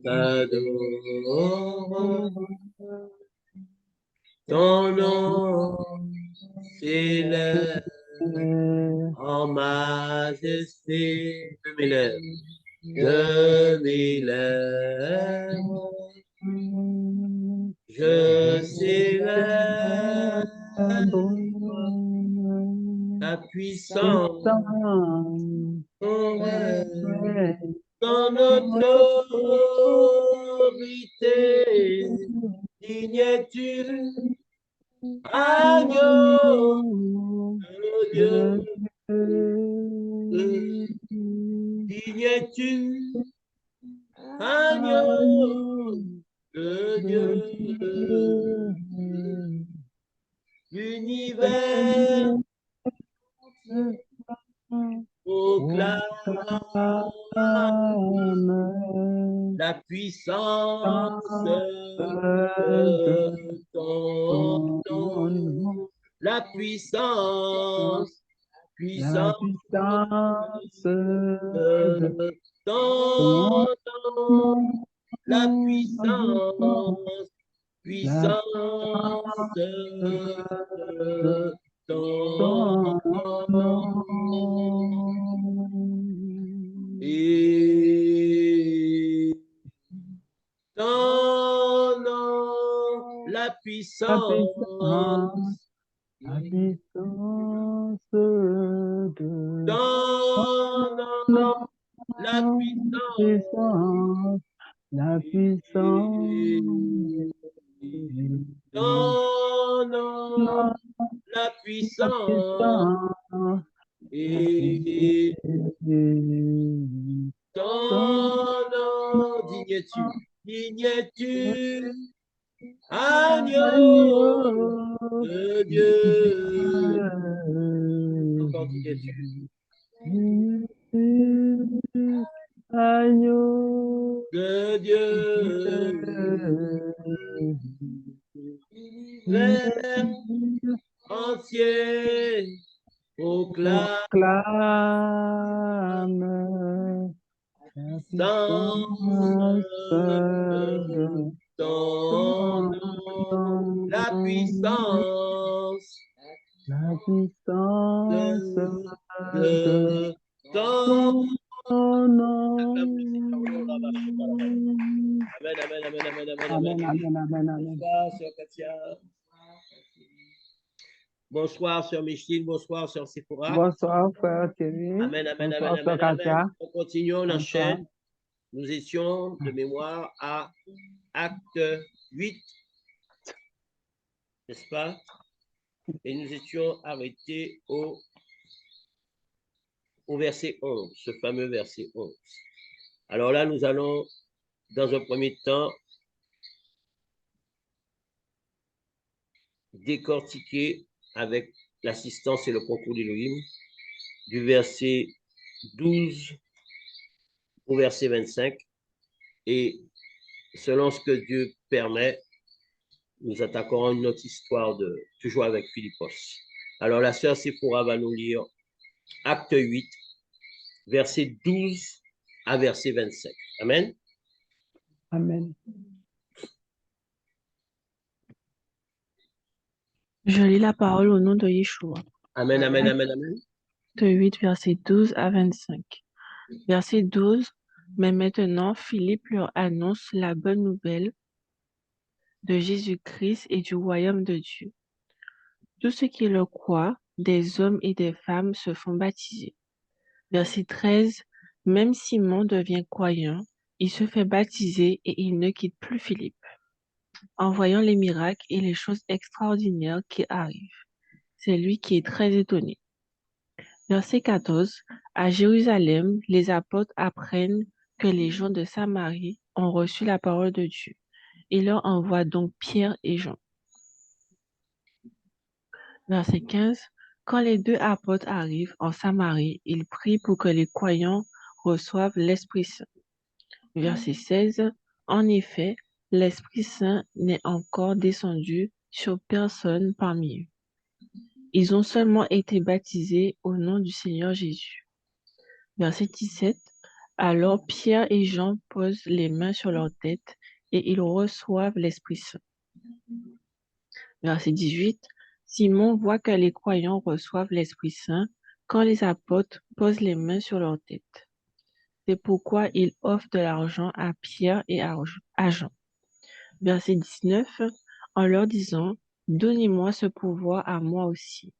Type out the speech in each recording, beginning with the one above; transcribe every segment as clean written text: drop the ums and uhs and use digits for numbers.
t'adore. Ton nom s'élève en majesté de mes lèvres. Je célèbre ta puissance, ton règne, ton autorité, digne es-tu, agneau de Dieu, digne es-tu, agneau de Dieu. L'univers proclame la puissance de ton nom, la puissance de ton nom, la puissance de ton nom. Et ton nom, la puissance de ton nom, la puissance ton nom, la puissance et ton nom, digne es-tu, agneau de Dieu. Encore digne es-tu. Agneau De Dieu. L'univers entier proclame ton nom, la puissance de ton nom. Amen, amen, amen, amen, amen, amen. Bonsoir, sœur Katia. Bonsoir, sœur Micheline. Bonsoir, sœur Sephora. Bonsoir, frère Thierry. Amen, amen, Bonsoir, amen, sœur amen, amen. Katia. On continue, on enchaîne. Nous étions de mémoire à acte 8, n'est-ce pas? Et nous étions arrêtés au verset 11, ce fameux verset 11. Alors là, nous allons, dans un premier temps, décortiquer avec l'assistance et le concours d'Élohim du verset 12 au verset 25. Et selon ce que Dieu permet, nous attaquerons une autre histoire toujours avec Philippos. Alors la sœur Sephora va nous lire acte 8, verset 12 à verset 25. Amen. Amen. Je lis la parole au nom de Yeshua. Amen, amen, amen, amen. Acte 8, verset 12 à 25. Verset 12. Mais maintenant, Philippe leur annonce la bonne nouvelle de Jésus-Christ et du royaume de Dieu. Tous ceux qui le croient, des hommes et des femmes, se font baptiser. Verset 13. Même Simon devient croyant, il se fait baptiser et il ne quitte plus Philippe. En voyant les miracles et les choses extraordinaires qui arrivent, c'est lui qui est très étonné. Verset 14. À Jérusalem, les apôtres apprennent que les gens de Samarie ont reçu la parole de Dieu. Il leur envoie donc Pierre et Jean. Verset 15. Quand les deux apôtres arrivent en Samarie, ils prient pour que les croyants reçoivent l'Esprit Saint. Verset 16. En effet, l'Esprit Saint n'est encore descendu sur personne parmi eux. Ils ont seulement été baptisés au nom du Seigneur Jésus. Verset 17. Alors Pierre et Jean posent les mains sur leur tête et ils reçoivent l'Esprit Saint. Verset 18. Simon voit que les croyants reçoivent l'Esprit Saint quand les apôtres posent les mains sur leur tête. C'est pourquoi il offre de l'argent à Pierre et à Jean. Verset 19. En leur disant, donnez-moi ce pouvoir à moi aussi.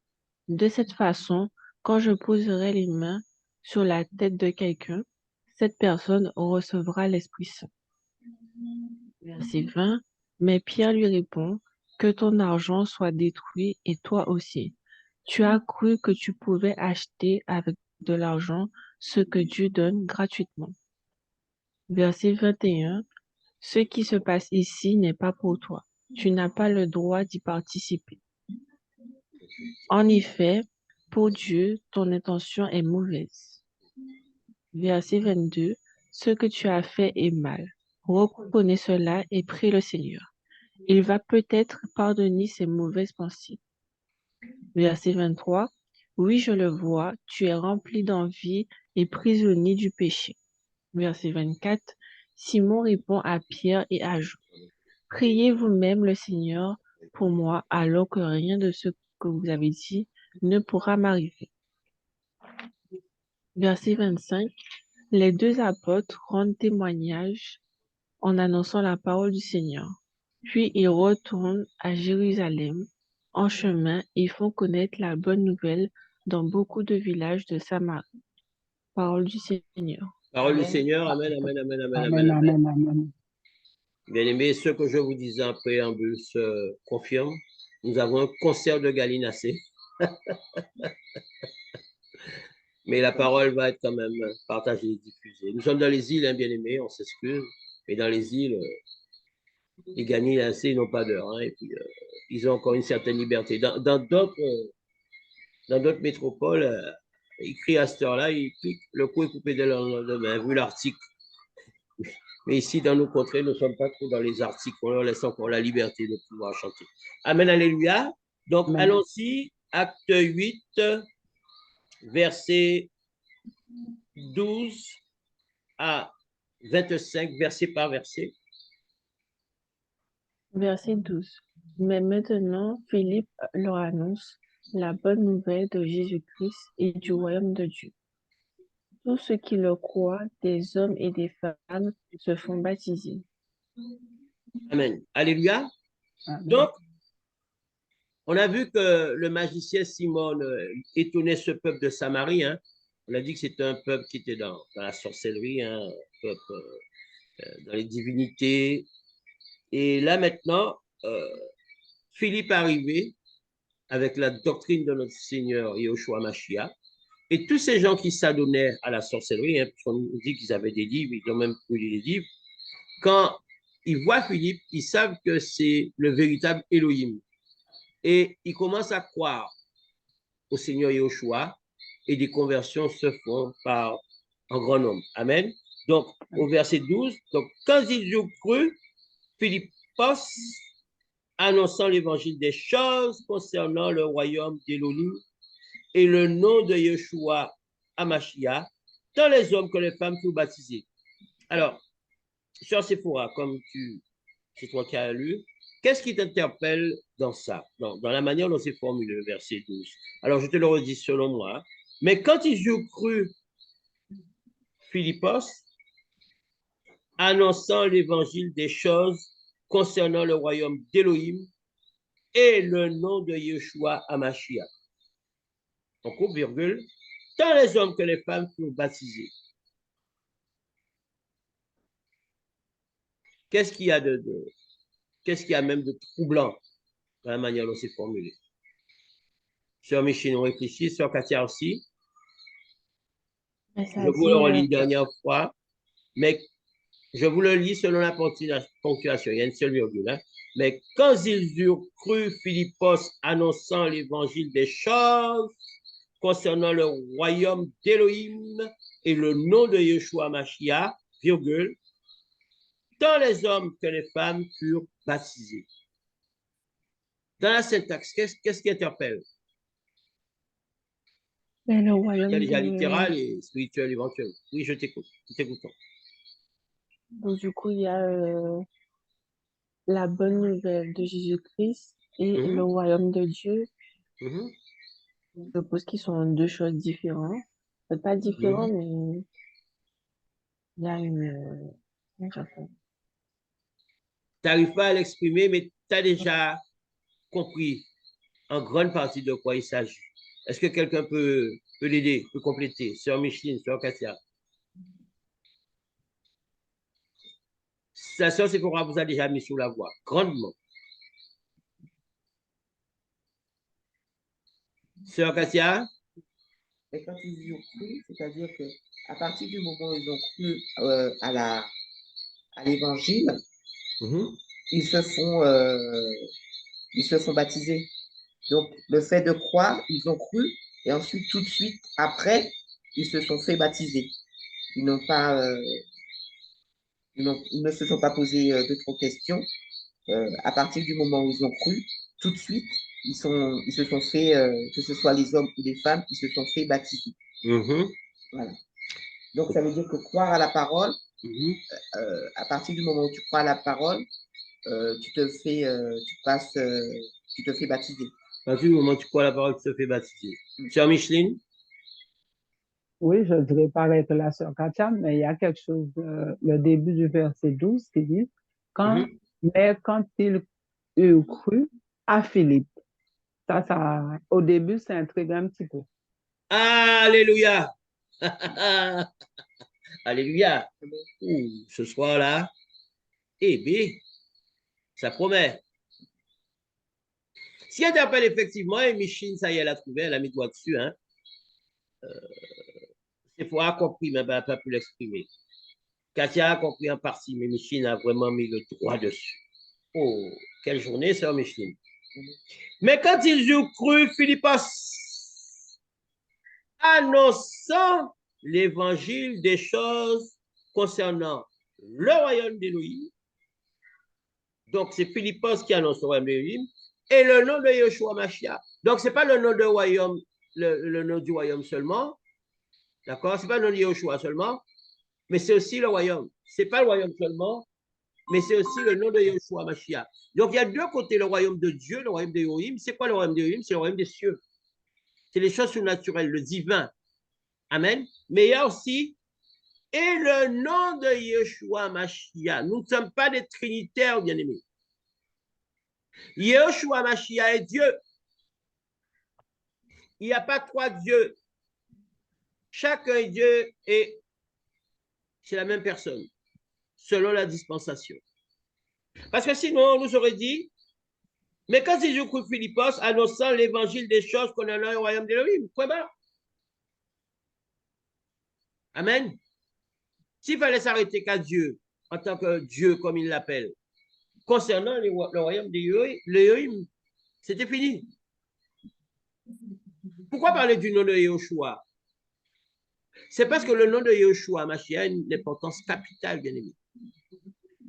De cette façon, quand je poserai les mains sur la tête de quelqu'un, cette personne recevra l'Esprit Saint. Verset 20. Mais Pierre lui répond, que ton argent soit détruit et toi aussi. Tu as cru que tu pouvais acheter avec de l'argent ce que Dieu donne gratuitement. Verset 21. Ce qui se passe ici n'est pas pour toi. Tu n'as pas le droit d'y participer. En effet, pour Dieu, ton intention est mauvaise. Verset 22. Ce que tu as fait est mal. Reconnais cela et prie le Seigneur. Il va peut-être pardonner ses mauvaises pensées. Verset 23. Oui, je le vois, tu es rempli d'envie et prisonnier du péché. Verset 24. Simon répond à Pierre et à Jean. Priez vous-même le Seigneur pour moi, alors que rien de ce que vous avez dit ne pourra m'arriver. Verset 25. Les deux apôtres rendent témoignage en annonçant la parole du Seigneur. Puis ils retournent à Jérusalem. En chemin, ils font connaître la bonne nouvelle dans beaucoup de villages de Samarie. Parole du Seigneur. Parole du Amen. Seigneur. Amen, amen, amen, amen, Amen, amen, amen. amen, amen. Bien-aimés, ce que je vous disais en préambule se confirme. Nous avons un concert de gallinacés. Mais la parole va être quand même partagée et diffusée. Nous sommes dans les îles, hein, bien-aimés, on s'excuse. Mais dans les îles, les gallinacés n'ont pas d'heure. Hein, et puis, ils ont encore une certaine liberté. Dans d'autres métropoles, ils crient à cette heure-là, le coup est coupé dès le lendemain, vu l'article. Mais ici, dans nos contrées, nous ne sommes pas trop dans les articles. On leur laisse encore la liberté de pouvoir chanter. Amen, alléluia. Donc, Amen. allons-y. Acte 8, verset 12 à 25, verset par verset. Verset 12. Mais maintenant, Philippe leur annonce la bonne nouvelle de Jésus-Christ et du royaume de Dieu. Tous ceux qui le croient, des hommes et des femmes, se font baptiser. Amen. Alléluia. Amen. Donc, on a vu que le magicien Simon étonnait ce peuple de Samarie. Hein. On a dit que c'était un peuple qui était dans la sorcellerie, hein, un peuple dans les divinités. Et là maintenant, Philippe est arrivé avec la doctrine de notre Seigneur Yahushua Mashiach. Et tous ces gens qui s'adonnaient à la sorcellerie, hein, puisqu'on nous dit qu'ils avaient des livres, ils ont même brûlé les livres, quand ils voient Philippe, ils savent que c'est le véritable Elohim. Et ils commencent à croire au Seigneur Yahushua et des conversions se font par un grand nombre. Amen. Donc, au verset 12, donc, quand ils ont cru, Philippos, annonçant l'évangile des choses concernant le royaume d'Élohim et le nom de Yeshua Amashia, tant les hommes que les femmes furent baptisés. Alors, Sœur Sephora, comme c'est toi qui as lu, qu'est-ce qui t'interpelle dans ça, dans la manière dont c'est formulé le verset 12? Alors, je te le redis selon moi. Mais quand ils eurent cru Philippos, annonçant l'évangile des choses concernant le royaume d'Élohim et le nom de Yeshua Amashia. On coupe virgule. Tant les hommes que les femmes furent baptisés. Qu'est-ce qu'il y a qu'est-ce qu'il y a même de troublant dans la manière dont c'est formulé? Sœur Micheline, on réfléchit. Sœur Katia aussi. Mais Je ça vous le dit, relis une dernière fois, mais je vous le lis selon la ponctuation. Il y a une seule virgule. Hein. Mais quand ils eurent cru Philippos annonçant l'évangile des choses concernant le royaume d'Élohim et le nom de Yeshua Mashiach, virgule, tant les hommes que les femmes furent baptisés. Dans la syntaxe, qu'est-ce qui interpelle? Mais le Il y a royaume déjà de... littéral et spirituel éventuel. Oui, je t'écoute. Je t'écoute. Donc, du coup, il y a la bonne nouvelle de Jésus-Christ et le royaume de Dieu. Mhm. Je suppose qu'ils sont deux choses différentes. Pas différentes, Mhm. mais il y a une... comment ça s'appelle? Tu n'arrives pas à l'exprimer, mais tu as déjà compris en grande partie de quoi il s'agit. Est-ce que quelqu'un peut l'aider, peut compléter? Sœur Micheline, Sœur Katia. Sa sœur Sephora vous a déjà mis sous la voie, grandement. Sœur Katia? Et quand ils y ont cru, c'est-à-dire que à partir du moment où ils ont cru à l'évangile, Mhm. ils se font baptiser. Donc, le fait de croire, ils ont cru, et ensuite, tout de suite, après, ils se sont fait baptiser. Ils n'ont pas, ils ne se sont pas posé de trop questions. À partir du moment où ils ont cru, tout de suite, ils se sont fait, que ce soit les hommes ou les femmes, ils se sont fait baptiser. Mhm. Voilà. Donc, ça veut dire que croire à la parole, Mhm. à partir du moment où tu crois à la parole, tu te fais, tu te fais baptiser. À partir du moment où tu crois la parole, tu te fais baptiser. Sœur Micheline? Oui, je dirais pareil que la sœur Katia, mais il y a quelque chose, le début du verset 12 qui dit, Mhm. mais quand il eut cru à Philippe, au début, c'est intrigué un petit peu. Alléluia! Alléluia! Ouh, ce soir-là, eh bien, ça promet. Si elle t'appelle effectivement, et Micheline, ça y est, elle a trouvé, elle a mis doigt dessus, hein. Sephora a compris, mais elle n'a pas pu l'exprimer. Katia a compris en partie, mais Micheline a vraiment mis le droit dessus. Oh, quelle journée, sœur Micheline. Mais quand ils eurent cru, Philippos, annonçant l'évangile des choses concernant le royaume d'Élohim, donc c'est Philippos qui annonce le royaume d'Élohim, et le nom de Yeshua Mashiach. Donc ce n'est pas le nom de royaume, le nom du royaume seulement, d'accord? Ce n'est pas le nom de Yeshua seulement, mais c'est aussi le royaume. Ce n'est pas le royaume seulement, mais c'est aussi le nom de Yeshua Mashiach. Donc il y a deux côtés, le royaume de Dieu, le royaume d'Élohim. C'est quoi le royaume d'Élohim? C'est le royaume des cieux. C'est les choses surnaturelles, le divin. Amen. Mais il y a aussi, et le nom de Yeshua Mashiach. Nous ne sommes pas des trinitaires, bien-aimés. Yeshua Mashiach est Dieu. Il n'y a pas trois dieux. Chacun est Dieu et c'est la même personne, selon la dispensation. Parce que sinon, on nous aurait dit, mais quand c'est Jésus Philippos annonçant l'évangile des choses qu'on a dans le royaume d'Élohim, point barre. Amen. S'il fallait s'arrêter qu'à Dieu, en tant que Dieu, comme il l'appelle, concernant le royaume d'Élohim, c'était fini. Pourquoi parler du nom de Yeshua? C'est parce que le nom de Yeshua, Mashiach, a une importance capitale, bien aimé.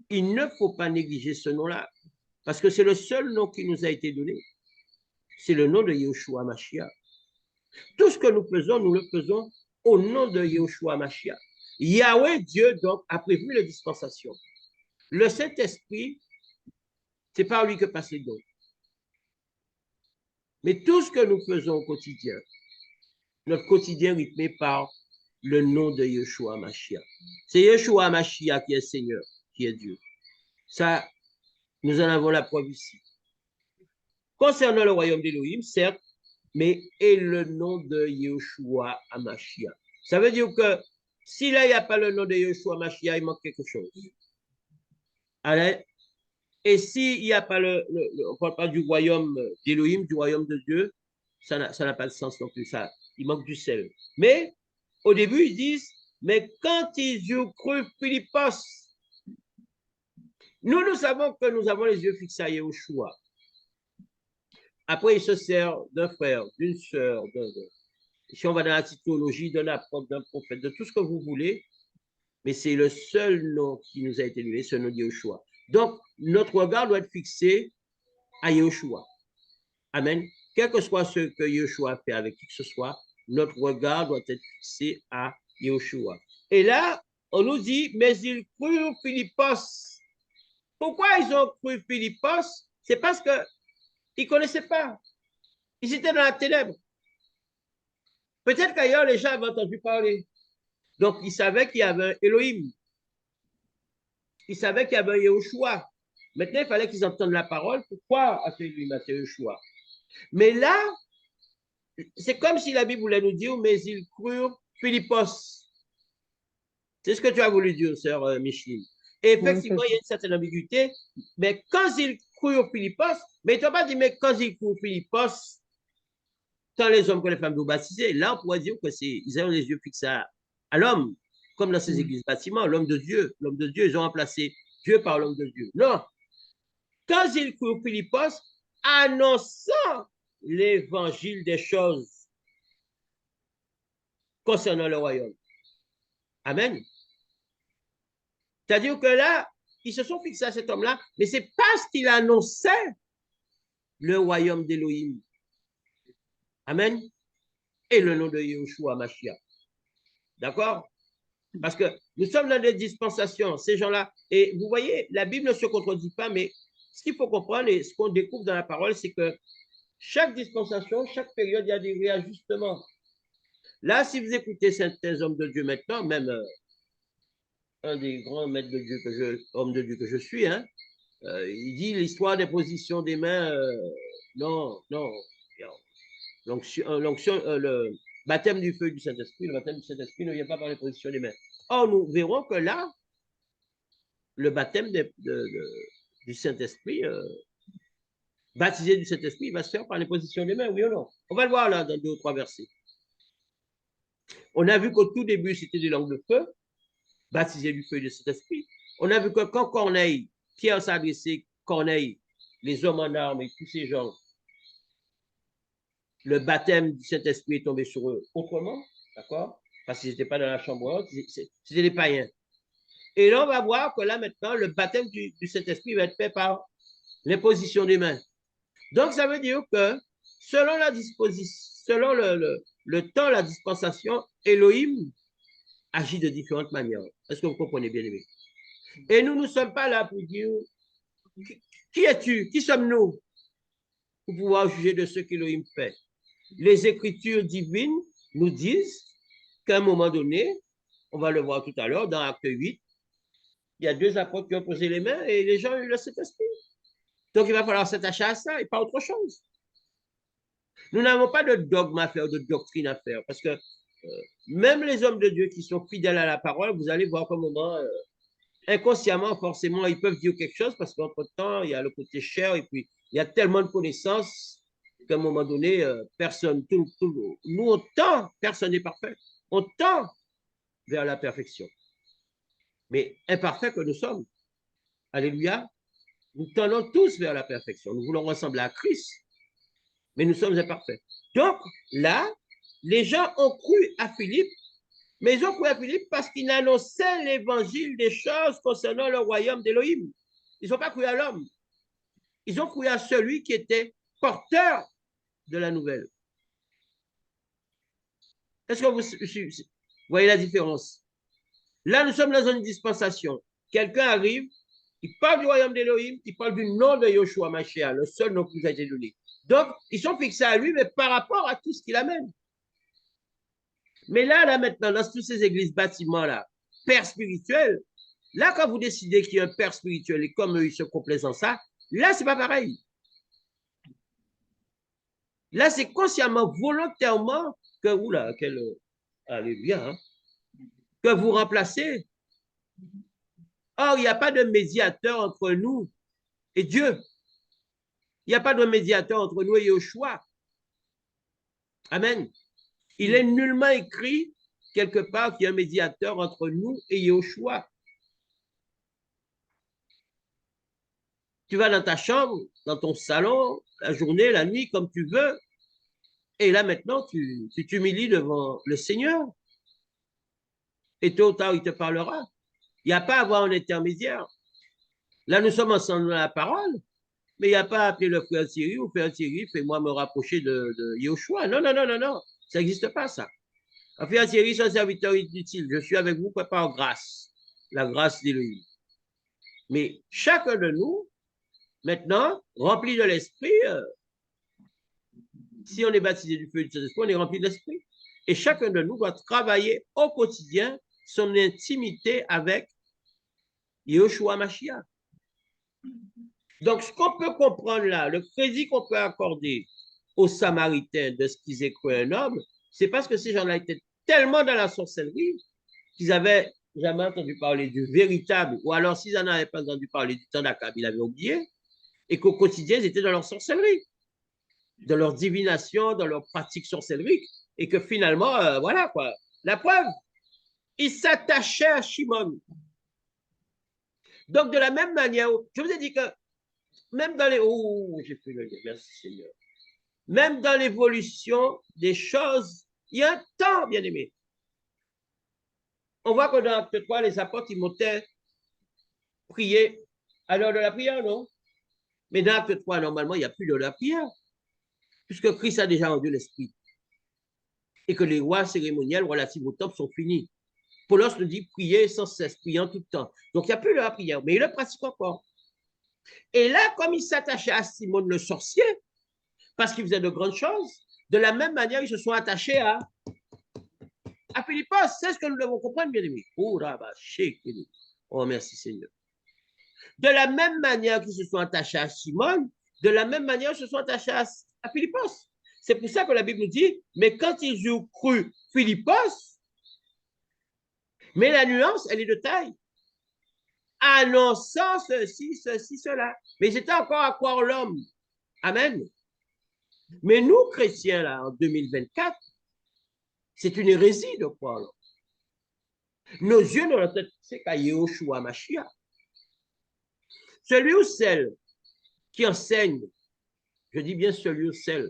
Il ne faut pas négliger ce nom-là, parce que c'est le seul nom qui nous a été donné. C'est le nom de Yeshua Mashiach. Tout ce que nous le faisons au nom de Yeshua Mashiach. Yahweh, Dieu, donc, a prévu les dispensations. Le Saint-Esprit, c'est par lui que passe les dons. Mais tout ce que nous faisons au quotidien, notre quotidien rythmé par le nom de Yeshua Mashiach. C'est Yeshua Mashiach qui est Seigneur, qui est Dieu. Ça, nous en avons la preuve ici. Concernant le royaume d'Élohim, certes, mais et le nom de Yeshua Mashiach. Ça veut dire que si là, il n'y a pas le nom de Yeshua Mashiach, il manque quelque chose. Alors, et s'il n'y a pas on ne parle pas du royaume d'Élohim, du royaume de Dieu, ça n'a pas de sens non plus. Ça, il manque du sel. Mais au début, ils disent, mais quand ils ont cru Philippos, nous savons que nous avons les yeux fixés à Yeshua. Après, il se sert d'un frère, d'une sœur, si on va dans la théologie, d'un apôtre, d'un prophète, de tout ce que vous voulez, mais c'est le seul nom qui nous a été donné, c'est le nom de Yeshua. Donc, notre regard doit être fixé à Yeshua. Amen. Quel que soit ce que Yeshua a fait avec qui que ce soit, notre regard doit être fixé à Yeshua. Et là, on nous dit, mais ils crurent Philippos. Pourquoi ils ont cru Philippos? C'est parce qu'ils ne connaissaient pas. Ils étaient dans la ténèbre. Peut-être qu'ailleurs, les gens avaient entendu parler. Donc, ils savaient qu'il y avait un Elohim. Ils savaient qu'il y avait un Yehoshua. Maintenant, il fallait qu'ils entendent la parole. Pourquoi a-t-il à Yehoshua? Mais là, c'est comme si la Bible voulait nous dire, mais ils crurent Philippos. C'est ce que tu as voulu dire, sœur Micheline. Et effectivement, il y a une certaine ambiguïté. Mais quand ils crurent Philippos, mais ils n'ont pas dit, mais quand ils crurent Philippos, tant les hommes que les femmes vous baptisés, là, on pourrait dire que ils ont les yeux fixés à l'homme, comme dans ces églises bâtiments, l'homme de Dieu, ils ont remplacé Dieu par l'homme de Dieu. Non. Quand ils crurent Philippos, annonçant l'évangile des choses concernant le royaume. Amen. C'est-à-dire que là, ils se sont fixés à cet homme-là, mais c'est parce qu'il annonçait le royaume d'Élohim. Amen. Et le nom de Yahushua Mashiach. D'accord? Parce que nous sommes dans des dispensations, ces gens-là. Et vous voyez, la Bible ne se contredit pas, mais ce qu'il faut comprendre et ce qu'on découvre dans la parole, c'est que chaque dispensation, chaque période, il y a des réajustements. Là, si vous écoutez certains hommes de Dieu maintenant, même un des grands maîtres de Dieu, hommes de Dieu que je suis, hein, il dit l'histoire des positions des mains, non. L'onction, le baptême du feu du Saint-Esprit, le baptême du Saint-Esprit ne vient pas par les positions des mains. Or, nous verrons que là, le baptême du Saint-Esprit, baptisé du Saint-Esprit, il va se faire par les positions des mains, oui ou non? On va le voir là dans 2 ou 3 versets. On a vu qu'au tout début, c'était des langues de feu, baptisé du feu du Saint-Esprit. On a vu que quand Corneille, Pierre s'est adressé, Corneille, les hommes en armes et tous ces gens, le baptême du Saint-Esprit est tombé sur eux autrement, d'accord? Parce qu'ils n'étaient pas dans la chambre haute, c'était des païens. Et là, on va voir que là, maintenant, le baptême du Saint-Esprit va être fait par l'imposition des mains. Donc, ça veut dire que selon la disposition, selon le temps, la dispensation, Elohim agit de différentes manières. Est-ce que vous comprenez bien, aimé? Et nous ne sommes pas là pour dire qui es-tu? Qui sommes-nous? Pour pouvoir juger de ce qu'Elohim fait. Les Écritures divines nous disent qu'à un moment donné, on va le voir tout à l'heure, dans Acte 8, il y a 2 apôtres qui ont posé les mains et les gens ont eu le Saint-Esprit. Donc, il va falloir s'attacher à ça et pas autre chose. Nous n'avons pas de dogme à faire, de doctrine à faire, parce que même les hommes de Dieu qui sont fidèles à la parole, vous allez voir qu'à un moment, inconsciemment, forcément, ils peuvent dire quelque chose, parce qu'entre-temps, il y a le côté cher et puis il y a tellement de connaissances qu'à un moment donné, personne, nous, on tend, personne n'est parfait. On tend vers la perfection. Mais imparfait que nous sommes. Alléluia. Nous tendons tous vers la perfection. Nous voulons ressembler à Christ, mais nous sommes imparfaits. Donc, là, les gens ont cru à Philippe, mais ils ont cru à Philippe parce qu'il annonçait l'évangile des choses concernant le royaume d'Élohim. Ils n'ont pas cru à l'homme. Ils ont cru à celui qui était porteur de la nouvelle. Est-ce que vous voyez la différence? Là, nous sommes dans une dispensation. Quelqu'un arrive, il parle du royaume d'Élohim, il parle du nom de Yoshua Mashiach, le seul nom qui nous a été donné. Donc, ils sont fixés à lui, mais par rapport à tout ce qu'il amène. Mais là, maintenant, dans toutes ces églises bâtiments-là, père spirituel, là, quand vous décidez qu'il y a un père spirituel et comme eux, ils se complaisent en ça, là, c'est pas pareil. Là, c'est consciemment, volontairement que, oula, alléluia, hein, que vous remplacez. Or, il n'y a pas de médiateur entre nous et Dieu. Il n'y a pas de médiateur entre nous et Yoshua. Amen. Il est nullement écrit quelque part qu'il y a un médiateur entre nous et Yoshua. Tu vas dans ta chambre, dans ton salon, la journée, la nuit, comme tu veux. Et là, maintenant, tu t'humilies devant le Seigneur. Et tôt ou tard, il te parlera. Il n'y a pas à avoir un intermédiaire. Là, nous sommes ensemble dans la parole, mais il n'y a pas à appeler le frère Thierry ou frère Thierry, fais-moi me rapprocher de Yoshua. Non, non, non, non, non. Ça n'existe pas, ça. Affaire Thierry, son serviteur inutile, je suis avec vous par grâce, la grâce d'Élohim. Mais chacun de nous, maintenant, rempli de l'esprit, si on est baptisé du feu du Saint-Esprit, on est rempli de l'esprit. Et chacun de nous doit travailler au quotidien son intimité avec Yeshua Mashiach. Donc, ce qu'on peut comprendre là, le crédit qu'on peut accorder aux Samaritains de ce qu'ils aient cru un homme, c'est parce que ces gens-là étaient tellement dans la sorcellerie qu'ils avaient jamais entendu parler du véritable, ou alors s'ils n'en avaient pas entendu parler du temps d'Akab, ils l'avaient oublié, et qu'au quotidien, ils étaient dans leur sorcellerie, dans leur divination, dans leur pratique sorcellerique, et que finalement, voilà quoi. La preuve, ils s'attachaient à Shimon. Donc, de la même manière, je vous ai dit que même dans les... Oh, j'ai fait le lien, merci Seigneur. Même dans l'évolution des choses, il y a un temps, bien aimé. On voit que dans Acte 3, les apôtres, ils montaient prier à l'heure de la prière, non? Mais dans Acte 3, normalement, il n'y a plus de la prière, puisque Christ a déjà rendu l'esprit. Et que les rois cérémoniels relatifs au temple sont finis. Paulos nous dit prier sans cesse, prier en tout temps. Donc, il n'y a plus de la prière, mais il le pratique encore. Et là, comme il s'attachait à Simon le sorcier, parce qu'il faisait de grandes choses, de la même manière, ils se sont attachés à Philippos. C'est ce que nous devons comprendre, bien aimés. Oh, merci Seigneur. De la même manière qu'ils se sont attachés à Simon, de la même manière, ils se sont attachés à Philippos. C'est pour ça que la Bible nous dit, mais quand ils eurent cru Philippos, mais la nuance, elle est de taille. Annonçant ceci, cela. Mais ils étaient encore à croire l'homme. Amen. Mais nous, chrétiens, là, en 2024, c'est une hérésie de croire l'homme. Nos yeux dans la tête, c'est qu'à Yeshua Mashiach. Celui ou celle qui enseigne, je dis bien celui ou celle,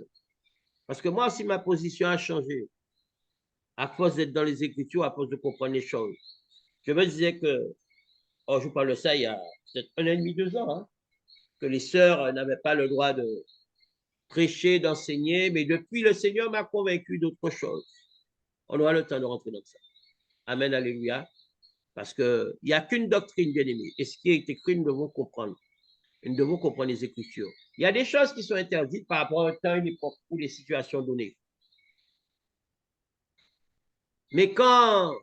parce que moi aussi, ma position a changé à force d'être dans les Écritures, à force de comprendre les choses. Je me disais que, oh, je vous parle de ça il y a peut-être 1 an et demi, 2 ans, hein, que les sœurs n'avaient pas le droit de prêcher, d'enseigner, mais depuis, le Seigneur m'a convaincu d'autre chose. On aura le temps de rentrer dans ça. Amen, alléluia. Parce qu'il n'y a qu'une doctrine, bien aimée. Et ce qui est écrit, nous devons comprendre. Et nous devons comprendre les Écritures. Il y a des choses qui sont interdites par rapport à un temps, une époque ou des situations données. Mais quand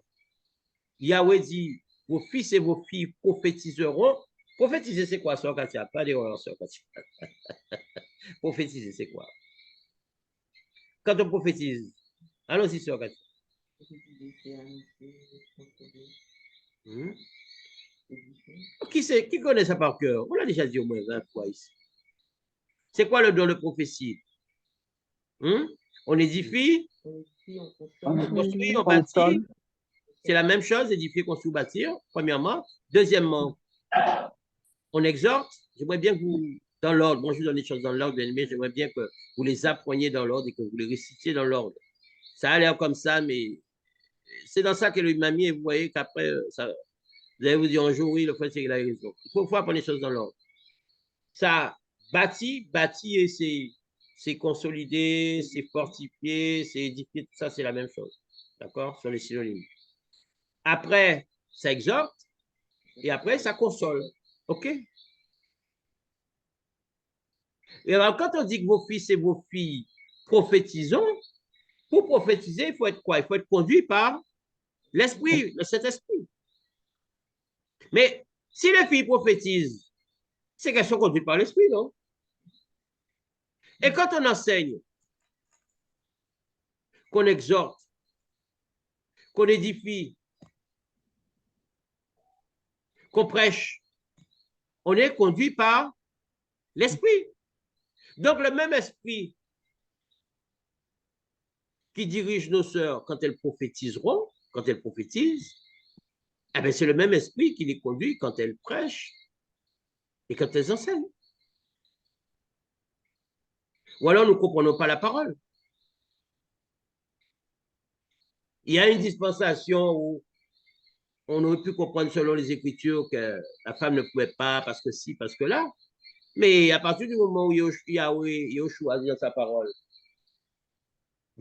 Yahweh dit, vos fils et vos filles prophétiseront, prophétiser, c'est quoi, sœur Katia? Pas d'erreur, sœur Katia. Prophétiser, c'est quoi? Quand on prophétise, allons-y, sœur Katia. Qui connaît ça par cœur? On l'a déjà dit au moins 20 fois ici. C'est quoi le don de prophétie? On édifie, on construit, on bâtit. C'est la même chose, édifier, construire, bâtir, premièrement. Deuxièmement, on exhorte. J'aimerais bien que vous, dans l'ordre, moi je vous donne les choses dans l'ordre, mais j'aimerais bien que vous les appreniez dans l'ordre et que vous les récitiez dans l'ordre. Ça a l'air comme ça, mais c'est dans ça que le m'a mis, et vous voyez qu'après, vous allez vous dire un jour, oui, le frère, c'est qu'il a raison. Il faut apprendre les choses dans l'ordre. Ça bâtit et c'est consolidé, c'est fortifié, c'est édifié, tout ça, c'est la même chose. D'accord? Ce sont les synonymes. Après, ça exhorte et après, ça console. OK? Et alors, quand on dit que vos fils et vos filles prophétisons, pour prophétiser, il faut être quoi? Il faut être conduit par l'esprit, le Saint-Esprit. Mais si les filles prophétisent, c'est qu'elles sont conduites par l'esprit, non? Et quand on enseigne, qu'on exhorte, qu'on édifie, qu'on prêche, on est conduit par l'esprit. Donc, le même esprit qui dirige nos sœurs quand elles prophétiseront, quand elles prophétisent, eh bien, c'est le même esprit qui les conduit quand elles prêchent et quand elles enseignent. Ou alors, nous ne comprenons pas la parole. Il y a une dispensation où on aurait pu comprendre selon les Écritures que la femme ne pouvait pas parce que si, parce que là. Mais à partir du moment où Yahweh choisit dans sa parole,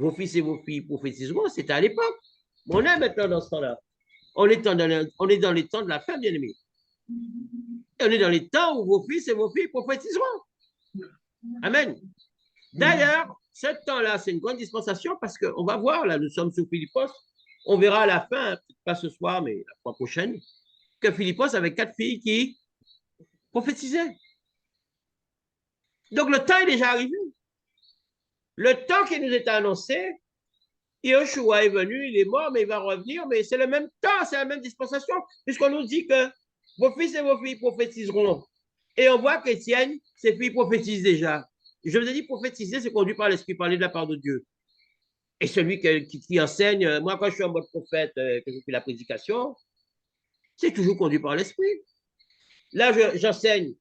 vos fils et vos filles prophétiseront, c'était à l'époque. On est maintenant dans ce temps-là. On est dans les temps de la fin, bien-aimés. On est dans les temps où vos fils et vos filles prophétiseront. Amen. D'ailleurs, ce temps-là, c'est une grande dispensation parce qu'on va voir, là, nous sommes sur Philippos, on verra à la fin, pas ce soir, mais la fois prochaine, que Philippos avait 4 filles qui prophétisaient. Donc, le temps est déjà arrivé. Le temps qui nous est annoncé, Yeshua est venu, il est mort, mais il va revenir, mais c'est le même temps, c'est la même dispensation, puisqu'on nous dit que vos fils et vos filles prophétiseront. Et on voit qu'Étienne, ses filles prophétisent déjà. Je vous ai dit, prophétiser, c'est conduit par l'Esprit, parler de la part de Dieu. Et celui qui enseigne, moi, quand je suis en mode prophète, que je fais la prédication, c'est toujours conduit par l'Esprit. Là, j'enseigne,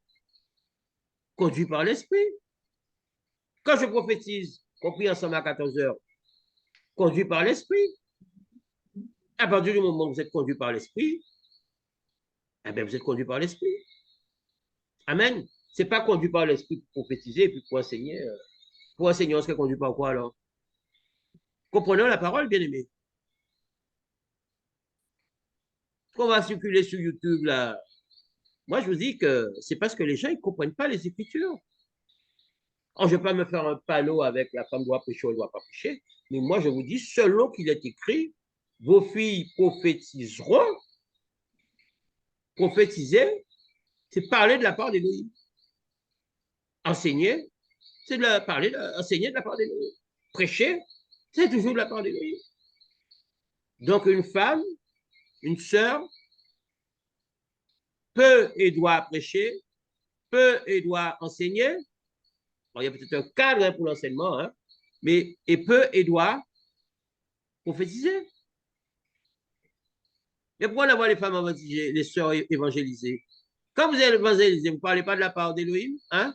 conduit par l'Esprit. Quand je prophétise, compris ensemble à 14 heures, conduit par l'Esprit. À partir du moment où vous êtes conduit par l'Esprit, eh bien, vous êtes conduit par l'Esprit. Amen. Ce n'est pas conduit par l'Esprit pour prophétiser et puis pour enseigner. Pour enseigner, on serait conduit par quoi alors? Comprenons la parole, bien-aimé. Qu'on va circuler sur YouTube, là. Moi, je vous dis que c'est parce que les gens, ils ne comprennent pas les Écritures. Alors, je ne vais pas me faire un panneau avec la femme doit prêcher ou ne doit pas prêcher, mais moi, je vous dis, selon qu'il est écrit, vos filles prophétiseront. Prophétiser, c'est parler de la part d'Élohim. Enseigner, c'est enseigner de la part d'Élohim. Prêcher, c'est toujours de la part d'Élohim. Donc, une femme, une sœur, peut et doit prêcher, peut et doit enseigner. Alors, il y a peut-être un cadre pour l'enseignement, hein, mais et peut et doit prophétiser. Mais pourquoi on voit les femmes évangélisées, les sœurs évangélisées? Quand vous évangélisez, vous ne parlez pas de la part d'Élohim, hein?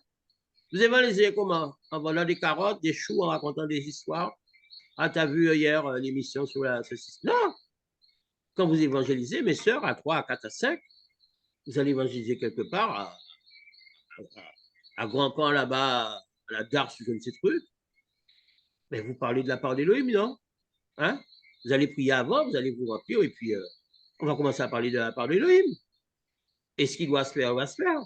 Vous évangélisez comment? En vendant des carottes, des choux, en racontant des histoires. Ah, tu as vu hier l'émission sur la saucisse? Non! Quand vous évangélisez, mes sœurs, à 3, à 4, à 5, vous allez évangéliser quelque part, à Grand-Camp là-bas, à la Darse, je ne sais truc. Mais vous parlez de la part d'Élohim, non? Hein? Vous allez prier avant, vous allez vous remplir, et puis on va commencer à parler de la part d'Élohim. Et ce qui doit se faire, va se faire.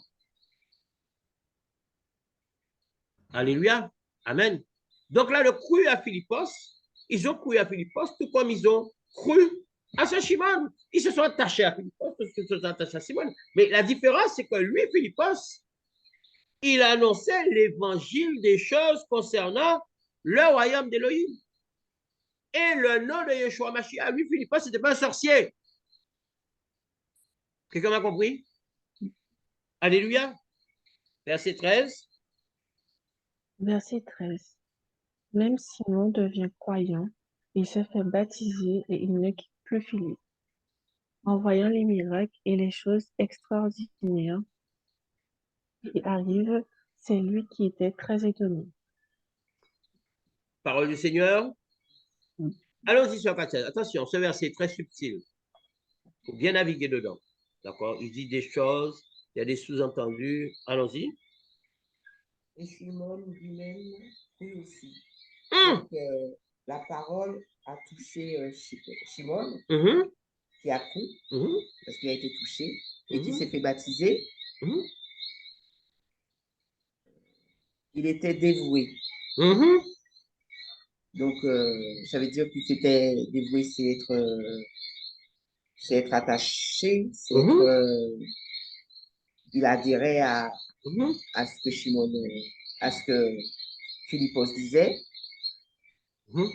Alléluia. Amen. Donc là, le cru à Philippos, ils ont cru à Philippos, tout comme ils ont cru à Saint-Simon. Ils se sont attachés à Philippos, ils se sont attachés à Simon. Mais la différence, c'est que lui, Philippos, il annonçait l'évangile des choses concernant le royaume d'Élohim. Et le nom de Yeshua Mashiach, lui, Philippos, ce n'était pas un sorcier. Quelqu'un m'a compris? Alléluia. Verset 13. Verset 13. Même Simon devient croyant, il se fait baptiser et il ne quitte plus Philippe. En voyant les miracles et les choses extraordinaires qui arrivent, c'est lui qui était très étonné. Parole du Seigneur. Allons-y sur 14. Attention, ce verset est très subtil. Il faut bien naviguer dedans. D'accord? Il dit des choses, il y a des sous-entendus. Allons-y. Et Simon lui-même crut aussi. Hum, Donc, la parole a touché Simon, hum, qui a cru, hum, parce qu'il a été touché, et qui Mhm. s'est fait baptiser. hum, Il était dévoué. hum. Donc, ça veut dire qu'il s'était dévoué, c'est être attaché, c'est être, Mhm. il adhérait à Mhm. ce que Shimon, à ce que Philippos disait. Mhm.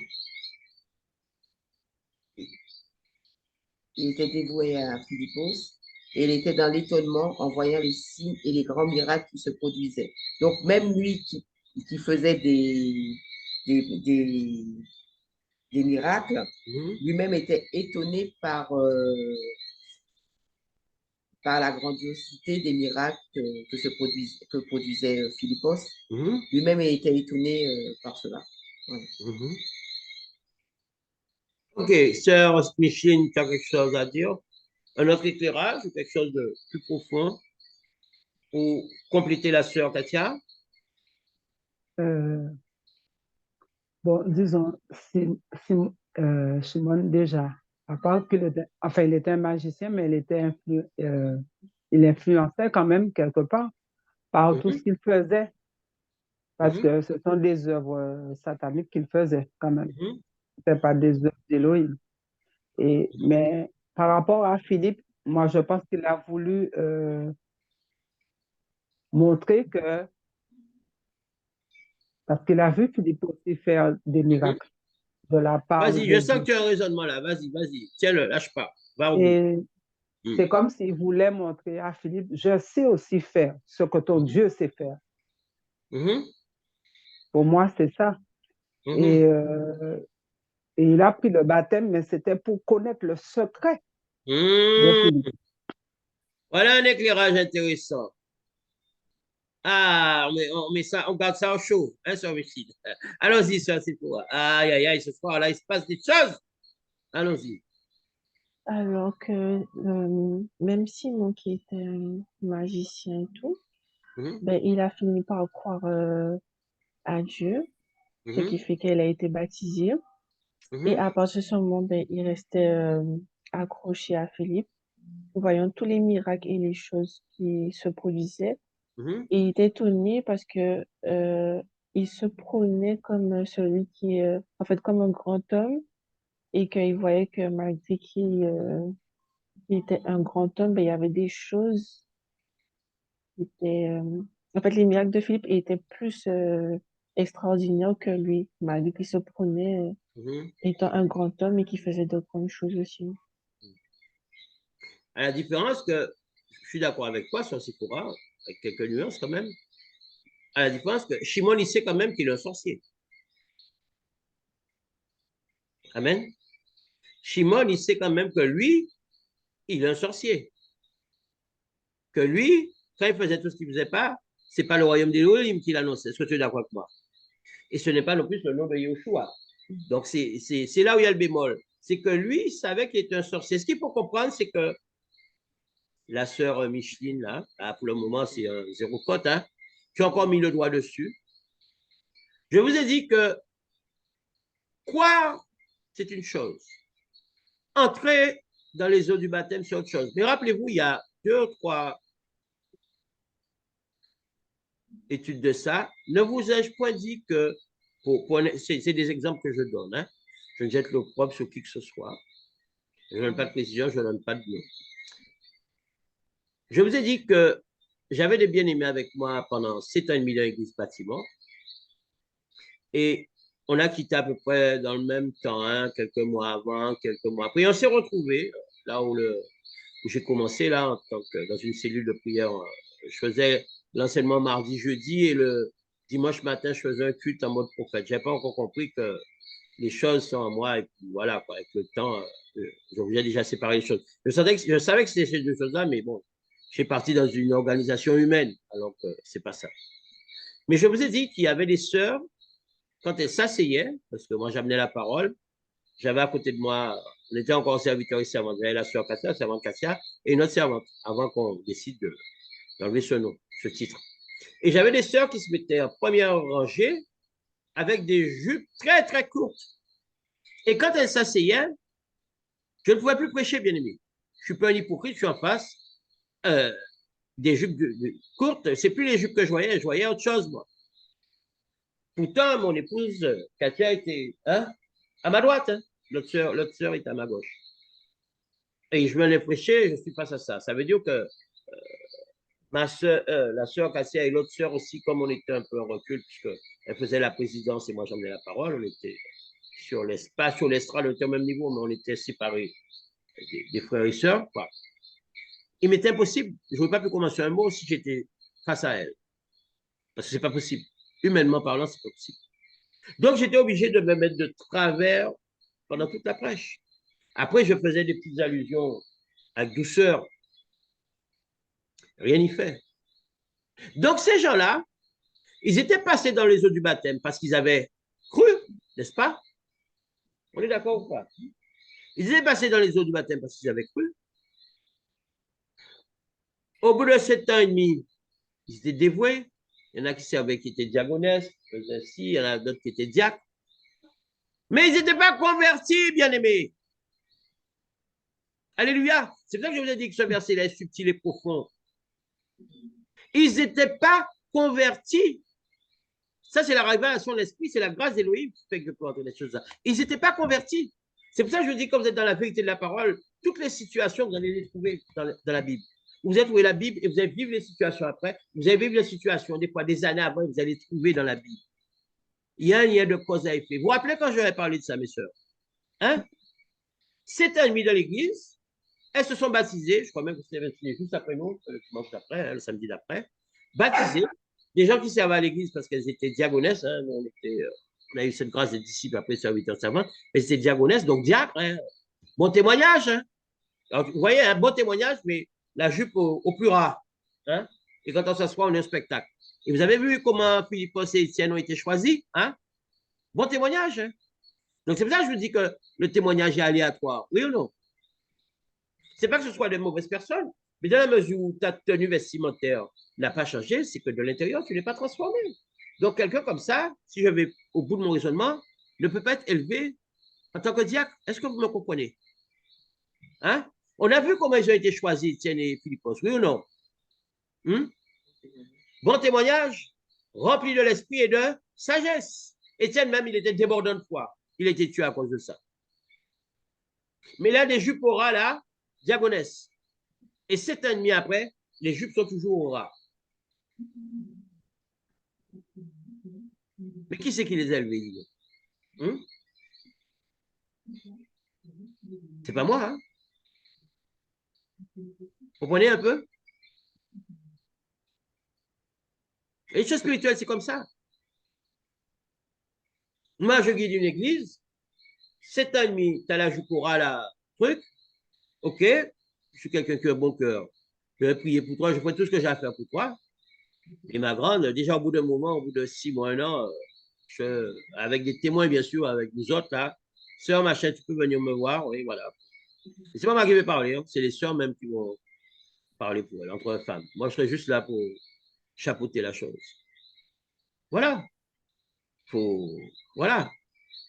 Il était dévoué à Philippos et il était dans l'étonnement en voyant les signes et les grands miracles qui se produisaient. Donc, même lui qui faisait des, des miracles, Mhm. lui-même était étonné par la grandiosité des miracles que produisait Philippos. Mhm. Lui-même était étonné par cela. Voilà. Mhm. Ok, sœur Micheline, tu as quelque chose à dire? Un autre éclairage ou quelque chose de plus profond pour compléter la sœur Katia? Euh, Bon, disons, Shimon, déjà, à part qu'il était, enfin, il était un magicien, mais il influençait quand même quelque part par tout ce Mhm, qu'il faisait, parce mhm, que ce sont des œuvres sataniques qu'il faisait quand même. mhm, Ce n'étaient pas des œuvres d'Élohim. mhm. Mais par rapport à Philippe, moi, je pense qu'il a voulu montrer que, parce qu'il a vu Philippe aussi faire des Mhm. miracles de la part Vas-y, je de sens que Dieu. tu as un raisonnement là. Vas-y, vas-y. Tiens-le, lâche pas. Va au bout. Et Mhm, c'est comme s'il voulait montrer à Philippe, je sais aussi faire ce que ton mhm, Dieu sait faire. mhm, Pour moi, c'est ça. Et, mhm, euh, et il a pris le baptême, mais c'était pour connaître le secret de mhm. Philippe. Voilà un éclairage intéressant. Ah, on met ça, on garde ça au chaud, hein, sur homicide. Allons-y, ça, c'est pour. Aïe, aïe, aïe, ce soir-là, il se passe des choses. Allons-y. Alors que même Simon, qui était un magicien et tout, Mhm, ben, il a fini par croire à Dieu, ce qui mhm, fait qu'elle a été baptisée. Et mhm, à partir de ce moment, ben, il restait accroché à Philippe, voyant tous les miracles et les choses qui se produisaient. mhm, Et il était étonné parce que il se prenait comme celui qui est, en fait, comme un grand homme, et qu'il voyait que malgré qu'il était un grand homme, ben, il y avait des choses qui étaient, en fait, les miracles de Philippe étaient plus extraordinaires que lui, malgré qu'il se prenait mhm. étant un grand homme et qui faisait de grandes choses aussi. À la différence que, je suis d'accord avec toi sur Sephora, avec quelques nuances quand même, à la différence que Shimon, il sait quand même qu'il est un sorcier. Amen. Shimon, il sait quand même que lui, il est un sorcier. Que lui, quand il faisait tout ce qu'il ne faisait pas, c'est pas le royaume d'Élohim qu'il annonçait. Est-ce que tu es d'accord avec moi? Et ce n'est pas non plus le nom de Yoshua. Donc, c'est là où il y a le bémol. C'est que lui, il savait qu'il était un sorcier. Ce qu'il faut comprendre, c'est que la sœur Micheline, là, pour le moment, c'est un zéro faute, hein, qui a encore mis le doigt dessus. Je vous ai dit que croire, c'est une chose. Entrer dans les eaux du baptême, c'est autre chose. Mais rappelez-vous, il y a 2 ou 3 études de ça. Ne vous ai-je point dit que, c'est des exemples que je donne, hein. Je ne jette l'opprobre sur qui que ce soit. Je ne donne pas de précision, je ne donne pas de nom. Je vous ai dit que j'avais des bien-aimés avec moi pendant 7 ans et demi dans l'église bâtiment. Et on a quitté à peu près dans le même temps, hein, quelques mois avant, quelques mois après. Et on s'est retrouvés là où j'ai commencé, là, dans une cellule de prière. Je faisais l'enseignement mardi, jeudi, et le dimanche matin, je faisais un culte en mode prophète. Je n'avais pas encore compris que les choses sont en moi, et puis voilà, quoi, avec le temps, je voulais déjà séparer les choses. Je savais que c'était ces 2 choses-là, mais bon, j'ai parti dans une organisation humaine, alors que c'est pas ça. Mais je vous ai dit qu'il y avait des sœurs, quand elles s'asseyaient, parce que moi j'amenais la parole, j'avais à côté de moi, on était encore serviteur et servante. J'avais la sœur Cassia, la servante Cassia, et une autre servante, avant qu'on décide d'enlever ce nom, ce titre. Et j'avais des sœurs qui se mettaient en première rangée avec des jupes très, très courtes. Et quand elles s'asseyaient, je ne pouvais plus prêcher, bien aimé. Je ne suis pas un hypocrite, je suis en face. Euh, des jupes courtes, c'est plus les jupes que je voyais autre chose, moi. Pourtant, mon épouse, Katia, était, hein, à ma droite, hein. L'autre sœur est à ma gauche. Et je venais prêcher, je suis face à ça. Ça veut dire que ma soeur, la sœur Cassia et l'autre sœur aussi, comme on était un peu en recul, puisqu'elle faisait la présidence et moi j'en ai la parole, on était pas sur l'estrade, on était au même niveau, mais on était séparés des frères et sœurs. Quoi. Il m'était impossible, je ne pouvais pas plus commencer un mot si j'étais face à elle. Parce que ce n'est pas possible. Humainement parlant, ce n'est pas possible. Donc j'étais obligé de me mettre de travers pendant toute la prêche. Après, je faisais des petites allusions avec douceur. Rien n'y fait. Donc ces gens-là, ils étaient passés dans les eaux du baptême parce qu'ils avaient cru, n'est-ce pas? On est d'accord ou pas? Ils étaient passés dans les eaux du baptême parce qu'ils avaient cru. Au bout de 7 ans et demi, ils étaient dévoués. Il y en a qui servaient, qui étaient diagonesses, qui faisaient ci, il y en a d'autres qui étaient diacres. Mais ils n'étaient pas convertis, bien-aimés. Alléluia. C'est pour ça que je vous ai dit que ce verset-là est subtil et profond. Ils n'étaient pas convertis. Ça, c'est la révélation de l'esprit, c'est la grâce d'Élohim qui fait que je peux entendre les choses-là. Ils n'étaient pas convertis. C'est pour ça que je vous dis, quand vous êtes dans la vérité de la parole, toutes les situations, vous allez les trouver dans la Bible. Vous allez trouver la Bible et vous allez vivre les situations après. Vous allez vivre les situations, des fois des années après, vous allez trouver dans la Bible. Il y a un lien de cause à effet. Vous vous rappelez quand je vais parler de ça, mes sœurs? Hein? 7 ans et demi dans l'église, elles se sont baptisées, je crois même que c'était 26 juste après nous, le dimanche d'après, hein, le samedi d'après, baptisées, des gens qui servaient à l'église parce qu'elles étaient diagonesses, hein, on a eu cette grâce des disciples après serviteurs servantes, mais c'était diagonesses, donc diacre, hein. Bon témoignage, hein. Alors, vous voyez, un bon témoignage, mais la jupe au plus rare, hein. Et quand on s'assoit, on est un spectacle. Et vous avez vu comment Philippos et Étienne ont été choisis, hein? Bon témoignage, hein. Donc c'est pour ça que je vous dis que le témoignage est aléatoire, oui ou non? C'est pas que ce soit de mauvaises personnes, mais dans la mesure où ta tenue vestimentaire n'a pas changé, c'est que de l'intérieur, tu n'es pas transformé. Donc, quelqu'un comme ça, si je vais au bout de mon raisonnement, ne peut pas être élevé en tant que diacre. Est-ce que vous me comprenez? Hein? On a vu comment ils ont été choisis, Étienne et Philippos, oui ou non? Bon témoignage, rempli de l'esprit et de sagesse. Étienne même, il était débordant de foi. Il a été tué à cause de ça. Mais là, des jupes au ras, là, diagonesse. Et 7 ans et demi après, les jupes sont toujours au ras. Mais qui c'est qui les a élevés? C'est pas moi, hein? Vous comprenez un peu? Et les choses spirituelles, c'est comme ça. Moi, je guide une église, 7 ans et demi, tu as la Jupora, la truc, ok, je suis quelqu'un qui a un bon cœur, je vais prier pour toi, je ferai tout ce que j'ai à faire pour toi. Et ma grande, déjà au bout d'un moment, au bout de 6 mois, 1 an, avec des témoins, bien sûr, avec nous autres, là, sœur, machin, tu peux venir me voir, oui, voilà. Et c'est pas moi qui vais parler, hein, c'est les sœurs même qui vont parler pour elle, entre femmes. Moi, je serai juste là pour chapeauter la chose. Voilà. Voilà.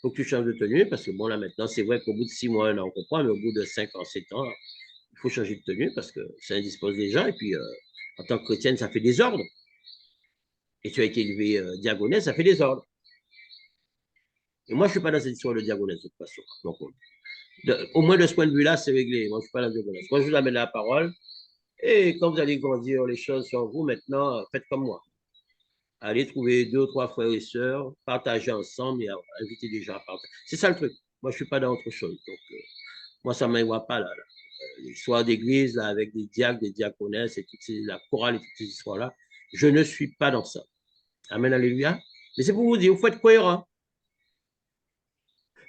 Faut que tu changes de tenue parce que bon, là maintenant, c'est vrai qu'au bout de 6 mois, 1 an, on comprend, mais au bout de 5 ans, 7 ans, il faut changer de tenue parce que ça indispose des gens. Et puis, en tant que chrétienne, ça fait des ordres. Et tu as été élevé diagonale, ça fait des ordres. Et moi, je ne suis pas dans cette histoire de diagonale, de toute façon. Donc, au moins de ce point de vue-là, c'est réglé. Moi, je ne suis pas dans la diagonale. Moi, je vous amène la parole. Et quand vous allez grandir les choses sur vous, maintenant, faites comme moi. Allez trouver 2 ou 3 frères et sœurs, partagez ensemble et invitez des gens à partager. C'est ça le truc. Moi, je ne suis pas dans autre chose. Donc, moi, ça ne m'envoie pas là. L'histoire d'église avec des diacres, des diaconesses et la chorale et toutes ces histoires-là. Je ne suis pas dans ça. Amen, alléluia. Mais c'est pour vous dire, il faut être cohérent.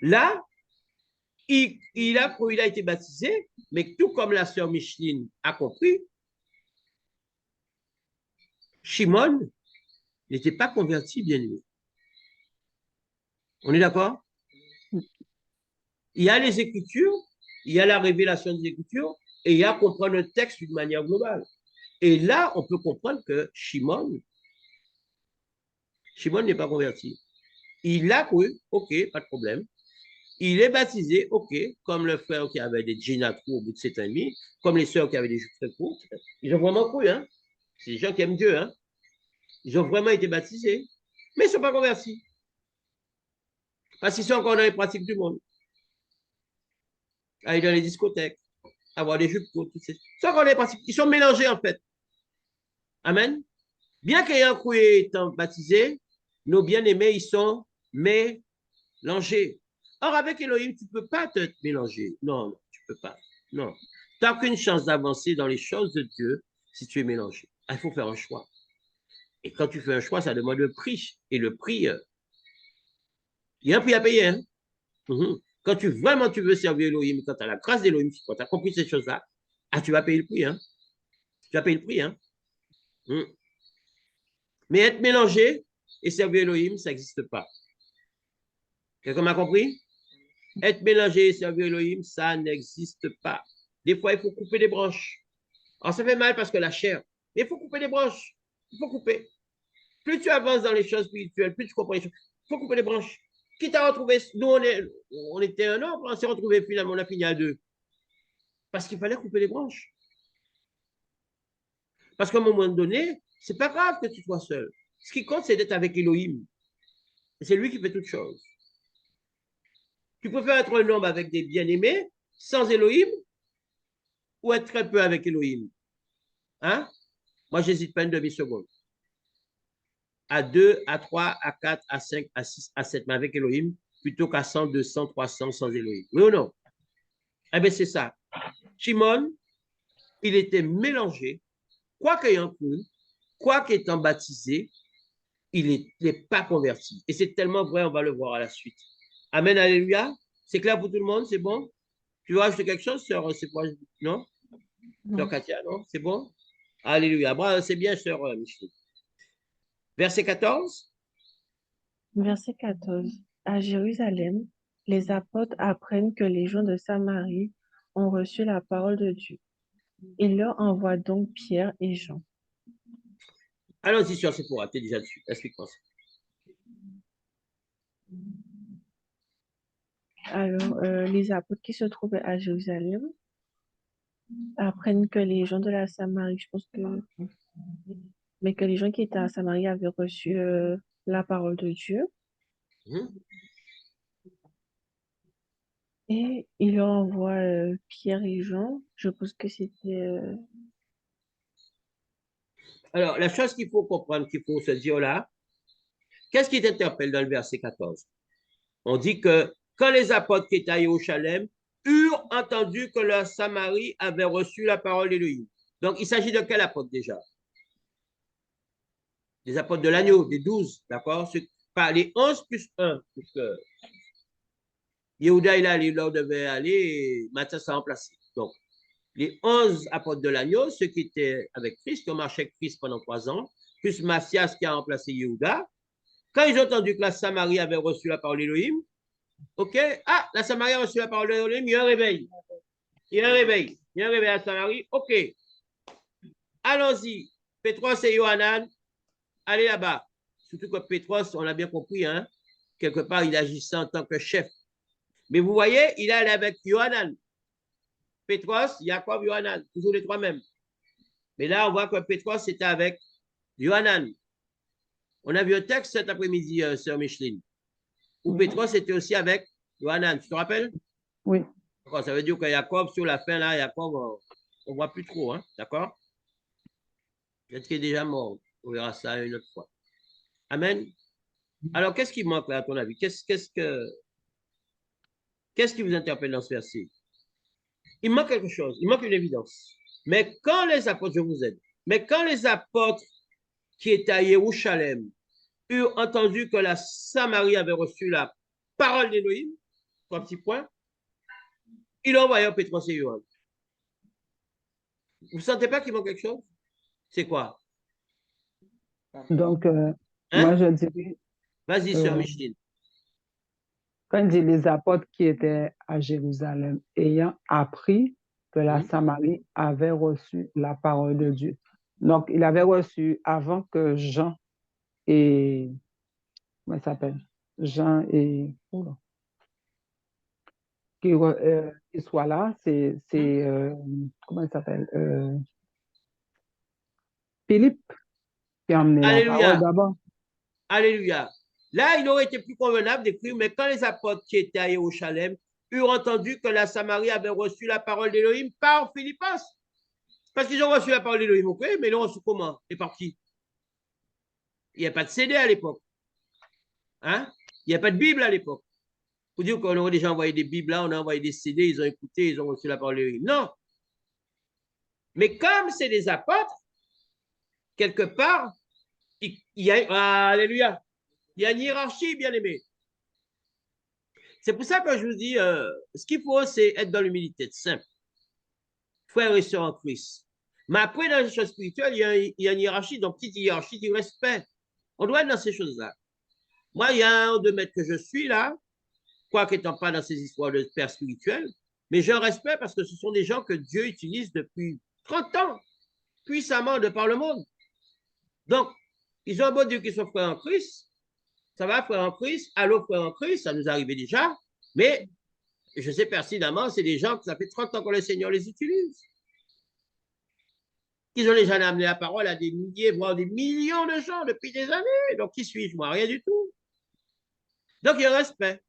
Là, il a été baptisé, mais tout comme la sœur Micheline a compris, Shimon n'était pas converti, bien aimé. On est d'accord? Il y a les Écritures, il y a la révélation des Écritures, et il y a comprendre le texte d'une manière globale. Et là, on peut comprendre que Shimon n'est pas converti. Il a cru, ok, pas de problème. Il est baptisé, ok, comme le frère qui avait des jeans à trous au bout de 7 ans et demi, comme les sœurs qui avaient des jupes très courtes. Ils ont vraiment cru, hein. C'est des gens qui aiment Dieu, hein. Ils ont vraiment été baptisés, mais ils ne sont pas convertis. Parce qu'ils sont encore dans les pratiques du monde. Aller dans les discothèques, avoir des jupes courtes, tout ça. Ils sont encore dans les pratiques. Ils sont mélangés, en fait. Amen. Bien qu'ayant cru et étant baptisés, nos bien-aimés, ils sont mélangés. Or, avec Elohim, tu ne peux pas te mélanger. Non, tu ne peux pas. Non. Tu n'as aucune chance d'avancer dans les choses de Dieu si tu es mélangé. Il faut faire un choix. Et quand tu fais un choix, ça demande le prix. Et le prix, il y a un prix à payer. Hein? Quand vraiment tu veux servir Elohim, quand tu as la grâce d'Elohim, quand tu as compris ces choses-là, tu vas payer le prix. Hein? Tu vas payer le prix. Hein? Mais être mélangé et servir Elohim, ça n'existe pas. Quelqu'un m'a compris? Être mélangé et servir Elohim, ça n'existe pas. Des fois, il faut couper des branches. Alors, ça fait mal parce que la chair, mais il faut couper des branches. Il faut couper. Plus tu avances dans les choses spirituelles, plus tu comprends les choses. Il faut couper des branches. Qui t'a retrouvé? Nous, on était un nombre, on s'est retrouvé finalement, on a fini à 2. Parce qu'il fallait couper les branches. Parce qu'à un moment donné, c'est pas grave que tu sois seul. Ce qui compte, c'est d'être avec Elohim. Et c'est lui qui fait toutes choses. Tu préfères être un homme avec des bien-aimés, sans Elohim, ou être très peu avec Elohim? Hein? Moi, j'hésite pas une demi-seconde. À 2, à 3, à 4, à 5, à 6, à 7, mais avec Elohim, plutôt qu'à 100, 200, 300 sans Elohim. Oui ou non? Eh bien, c'est ça. Shimon, il était mélangé, quoi qu'ayant cru, quoi qu'étant baptisé, il n'est pas converti. Et c'est tellement vrai, on va le voir à la suite. Amen, alléluia. C'est clair pour tout le monde, c'est bon? Tu veux ajouter quelque chose, sœur? C'est quoi? Non? Sœur Katia, non? C'est bon? Alléluia. Bon, c'est bien, sœur Micheline. Verset 14. Verset 14. À Jérusalem, les apôtres apprennent que les gens de Samarie ont reçu la parole de Dieu. Il leur envoie donc Pierre et Jean. Allons-y, sœur Sephora, tu es déjà dessus. Explique-moi ça. Alors, les apôtres qui se trouvaient à Jérusalem apprennent que les gens de la Samarie, je pense que, mais que les gens qui étaient à Samarie avaient reçu la parole de Dieu. Et il leur envoie Pierre et Jean. Je pense que c'était... Alors, la chose qu'il faut comprendre, qu'il faut se dire là, qu'est-ce qui t'interpelle dans le verset 14? On dit que quand les apôtres qui étaient à Jérusalem eurent entendu que la Samarie avait reçu la parole d'Élohim. Donc, il s'agit de quel apôtre déjà? Des apôtres de l'agneau, des 12, d'accord? Pas les 11 plus 1, puisque Yehuda, il devait aller, et Matthias a remplacé. Donc, les 11 apôtres de l'agneau, ceux qui étaient avec Christ, qui ont marché avec Christ pendant 3 ans, plus Matthias qui a remplacé Yehuda, quand ils ont entendu que la Samarie avait reçu la parole d'Élohim, OK, ah, la Samarie a reçu la parole d'Élohim, il y a un réveil. Il y a un réveil. Il y a un réveil à Samarie, OK. Allons-y. Pétros et Yohanan, allez là-bas. Surtout que Pétros, on l'a bien compris, hein, quelque part, il agissait en tant que chef. Mais vous voyez, il est allé avec Yohanan. Pétros, Jacob, Yohanan, toujours les trois mêmes. Mais là, on voit que Pétros était avec Yohanan. On a vu un texte cet après-midi, sœur Micheline, où Pétros était aussi avec Yohanan. Tu te rappelles? Oui. Ça veut dire que Jacob, sur la fin, là, Jacob, on ne voit plus trop, hein, d'accord? Peut-être qu'il est déjà mort. On verra ça une autre fois. Amen. Alors, qu'est-ce qui manque là, à ton avis? Qu'est-ce qui vous interpelle dans ce verset? Il manque quelque chose, il manque une évidence. Mais quand les apôtres, je vous aide, mais quand les apôtres qui étaient à Jérusalem eurent entendu que la Samarie avait reçu la parole d'Élohim, 3 petits points, ils ont envoyé Pétros et Yohann. Vous ne sentez pas qu'il manque quelque chose? C'est quoi? Donc, Hein? moi, je dirais, Vas-y, sœur Micheline. quand il dit les apôtres qui étaient à Jérusalem, ayant appris que la Samarie avait reçu la parole de Dieu. Donc, il avait reçu avant que Jean et, comment il s'appelle? Jean et, qui soit là, c'est comment il s'appelle? Philippe qui a emmené la parole Alléluia. d'abord. Alléluia. Là, il aurait été plus convenable d'écrire, mais quand les apôtres qui étaient à Jérusalem eurent entendu que la Samarie avait reçu la parole d'Élohim par Philippos, parce qu'ils ont reçu la parole d'Élohim, ok, mais ils l'ont reçu comment et par qui? Il n'y a pas de CD à l'époque. Hein? Il n'y a pas de Bible à l'époque. Pour dire qu'on aurait déjà envoyé des Bibles là, on a envoyé des CD, ils ont écouté, ils ont reçu la parole d'Élohim. Non. Mais comme c'est des apôtres, quelque part, il y a, alléluia, il y a une hiérarchie, bien aimé. C'est pour ça que je vous dis, ce qu'il faut, c'est être dans l'humilité, c'est simple. Frère et sœur en Christ. Mais après, dans les choses spirituelles, il y a une hiérarchie, donc petite hiérarchie du respect. On doit être dans ces choses-là. Moi, il y a 1 ou 2 mètres que je suis là, quoi qu'étant pas dans ces histoires de père spirituel, mais j'ai un respect parce que ce sont des gens que Dieu utilise depuis 30 ans, puissamment de par le monde. Donc, ils ont beau dire qu'ils sont frères en Christ, Ça va, frère en Christ? Allô, frère en Christ? Ça nous arrivait déjà. Mais je sais pertinemment, c'est des gens que ça fait 30 ans que le Seigneur les utilise. Ils ont déjà amené la parole à des milliers, voire des millions de gens depuis des années. Donc, qui suis-je, moi? Rien du tout. Donc, il y a un respect.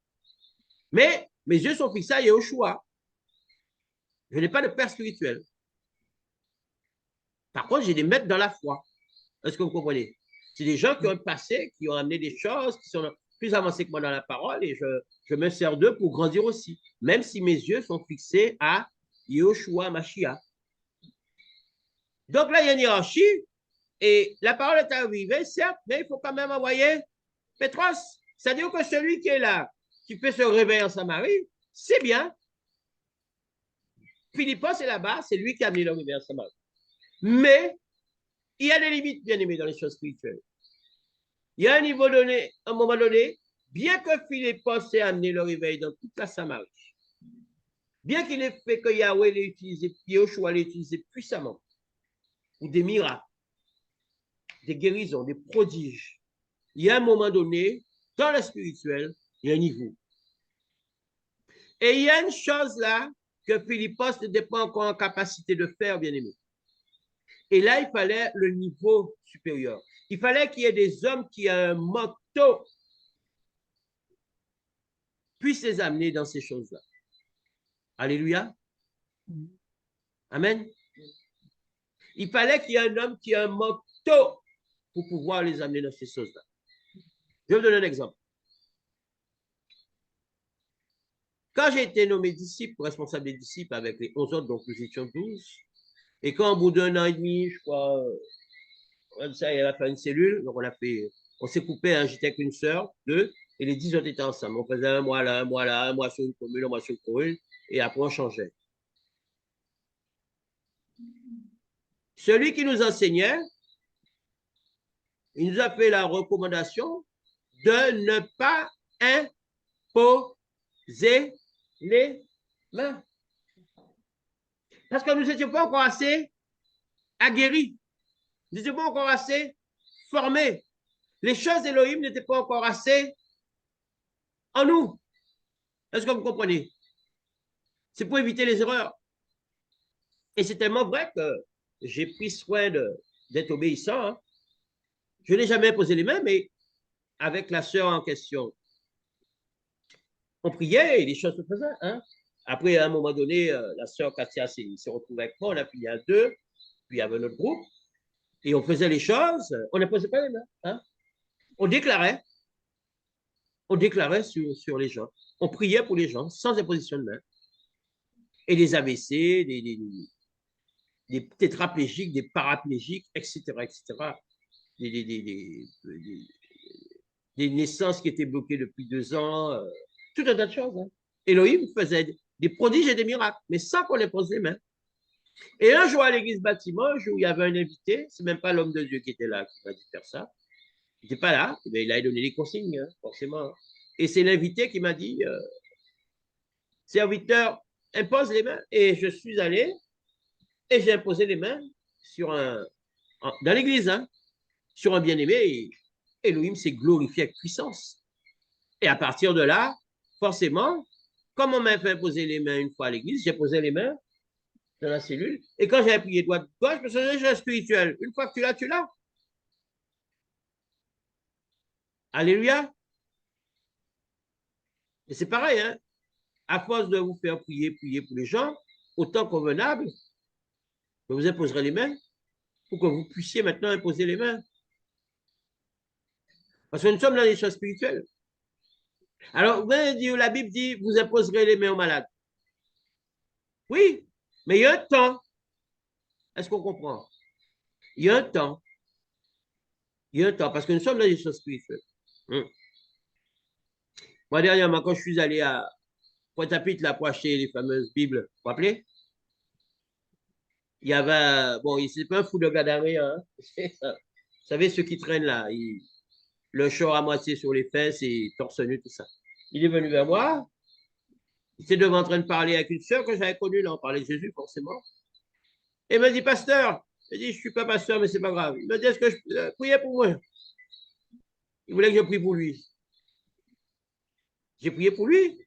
Mais mes yeux sont fixés à Yahushua. Je n'ai pas de père spirituel. Par contre, j'ai des maîtres dans la foi. Est-ce que vous comprenez? C'est des gens qui ont un passé, qui ont amené des choses, qui sont plus avancés que moi dans la parole, et je me sers d'eux pour grandir aussi, même si mes yeux sont fixés à Yahushua Mashiach. Donc là, il y a une hiérarchie, et la parole est arrivée, certes, mais il faut quand même envoyer Pétros. C'est-à-dire que celui qui est là, qui peut se réveiller en Samarie, c'est bien. Philippos est là-bas, c'est lui qui a amené le réveil en Samarie. Mais il y a des limites, bien aimés, dans les choses spirituelles. Il y a un niveau donné, à un moment donné, bien que Philippos ait amené le réveil dans toute la Samarie, bien qu'il ait fait que Yahweh l'ait utilisé, Yahushua l'ait utilisé puissamment, pour des miracles, des guérisons, des prodiges, il y a un moment donné, dans le spirituel, il y a un niveau. Et il y a une chose là que Philippos n'était pas encore en capacité de faire, bien aimé. Et là, il fallait le niveau supérieur. Il fallait qu'il y ait des hommes qui aient un motto puissent les amener dans ces choses-là. Alléluia. Amen. Il fallait qu'il y ait un homme qui ait un motto pour pouvoir les amener dans ces choses-là. Je vais vous donner un exemple. Quand j'ai été nommé disciple, responsable des disciples avec les 11 autres, donc nous étions 12, et quand au bout d'un an et demi, je crois, ça, il a fait une cellule, donc on s'est coupé, hein, j'étais avec une sœur, deux, et les 10 autres étaient ensemble. On faisait un mois là, un mois là, un mois sur une commune, un mois sur une commune, et après on changeait. Celui qui nous enseignait, il nous a fait la recommandation de ne pas imposer les mains. Parce que nous n'étions pas encore assez aguerris. Nous n'étions pas encore assez formés. Les choses d'Élohim n'étaient pas encore assez en nous. Est-ce que vous comprenez? C'est pour éviter les erreurs. Et c'est tellement vrai que j'ai pris soin d'être obéissant. Hein. Je n'ai jamais posé les mains, mais avec la sœur en question, on priait et les choses se faisaient. Hein. Après, à un moment donné, la sœur Katia s'est retrouvée avec moi, on a fini à deux, puis il y avait notre groupe, et on faisait les choses, on ne posait pas les mains. Hein. On déclarait sur les gens. On priait pour les gens sans imposition de main. Et des AVC, des tétraplégiques, des paraplégiques, etc., etc. Des naissances qui étaient bloquées depuis 2 ans, tout un tas de choses. Hein. Elohim faisait des prodiges et des miracles, mais sans qu'on les pose les mains. Et un jour à l'église bâtiment, un jour où il y avait un invité, c'est même pas l'homme de Dieu qui était là qui m'a dit de faire ça. Il n'était pas là, mais il a donné les consignes, hein, forcément. Et c'est l'invité qui m'a dit, serviteur, impose les mains. Et je suis allé et j'ai imposé les mains sur dans l'église, hein, sur un bien-aimé. Et Elohim s'est glorifié avec puissance. Et à partir de là, forcément, comme on m'a fait imposer les mains une fois à l'église, j'ai posé les mains dans la cellule. Et quand j'avais prié droite gauche, je me suis dit, j'ai un spirituel. Une fois que tu l'as, tu l'as. Alléluia. Et c'est pareil, hein. À force de vous faire prier pour les gens, autant convenable, je vous imposerai les mains pour que vous puissiez maintenant imposer les mains. Parce que nous sommes dans les choses spirituelles. Alors, la Bible dit, vous imposerez les mains aux malades. Oui, mais il y a un temps. Est-ce qu'on comprend? Il y a un temps. Il y a un temps, parce que nous sommes dans les choses spirituelles. Moi, dernièrement, quand je suis allé à Pointe-à-Pitre, là, pour acheter les fameuses Bibles, vous vous rappelez? Il y avait, bon, c'est pas un fou de gadaré, hein. Vous savez, ceux qui traînent là, le short à moitié sur les fesses et torse nu, tout ça. Il est venu vers moi. Il était devant en train de parler avec une sœur que j'avais connue, là, on parlait de Jésus, forcément. Et il m'a dit, pasteur, il dit, je ne suis pas pasteur, mais c'est pas grave. Il m'a dit, est-ce que je priais pour moi? Il voulait que je prie pour lui. J'ai prié pour lui.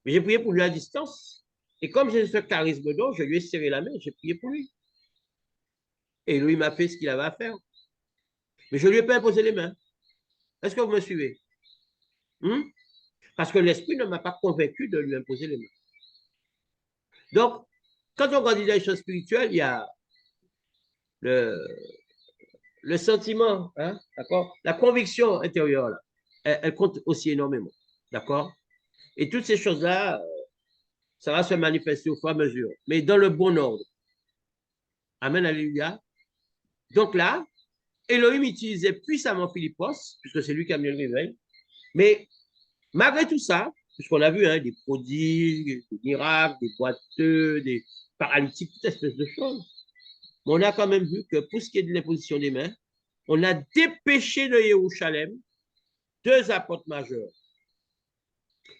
Mais j'ai prié pour lui à distance. Et comme j'ai ce charisme d'eau, je lui ai serré la main, j'ai prié pour lui. Et lui m'a fait ce qu'il avait à faire. Mais je ne lui ai pas imposé les mains. Est-ce que vous me suivez? Parce que l'esprit ne m'a pas convaincu de lui imposer les mains. Donc, quand on grandit dans les choses spirituelles, il y a le sentiment, hein, d'accord? La conviction intérieure, là, elle compte aussi énormément, d'accord? Et toutes ces choses-là, ça va se manifester au fur et à mesure, mais dans le bon ordre. Amen, alléluia. Donc là, Elohim utilisait puissamment Philippos, puisque c'est lui qui a amené le réveil, mais malgré tout ça, puisqu'on a vu hein, des prodiges, des miracles, des boiteux, des paralytiques, toute espèce de choses, mais on a quand même vu que pour ce qui est de l'imposition des mains, on a dépêché de Jérusalem deux apôtres majeurs.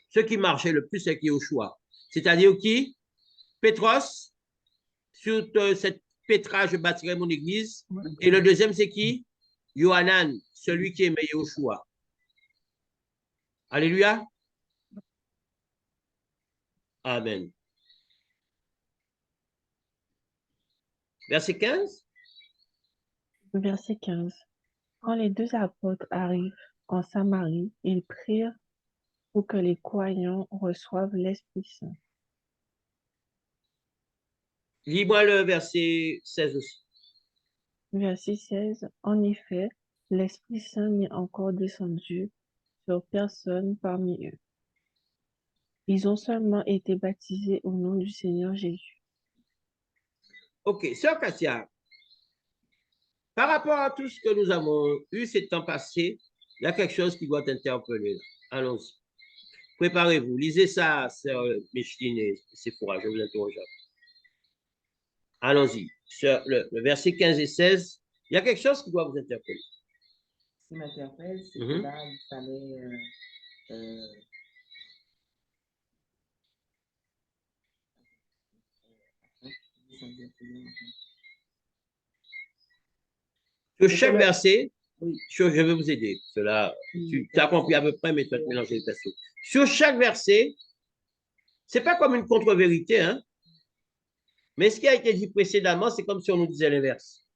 Ceux qui marchaient le plus avec Yahushua. C'est-à-dire qui? Pétros, sur cette pétra, je bâtirai mon église. Et le deuxième, c'est qui? Yohanan, celui qui aimait Yahushua. Alléluia. Amen. Verset 15. Verset 15. Quand les deux apôtres arrivent en Samarie, ils prirent pour que les croyants reçoivent l'Esprit Saint. Lis-moi le verset 16 aussi. Verset 16. En effet, l'Esprit Saint n'est encore descendu sur personne parmi eux. Ils ont seulement été baptisés au nom du Seigneur Jésus. Ok, sœur Katia, par rapport à tout ce que nous avons eu ces temps passés, il y a quelque chose qui doit t'interpeller là. Allons-y. Préparez-vous. Lisez ça, sœur Micheline et Sephora. Je vous interroge. Allons-y. Sur le verset 15 et 16, il y a quelque chose qui doit vous interpeller. Ce qui m'interpelle, c'est que là, il fallait sur chaque verset, je vais vous aider. Cela, tu as compris à peu près, mais tu vas te mélanger les persos. Sur chaque verset, ce n'est pas comme une contre-vérité, hein? Mais ce qui a été dit précédemment, c'est comme si on nous disait l'inverse.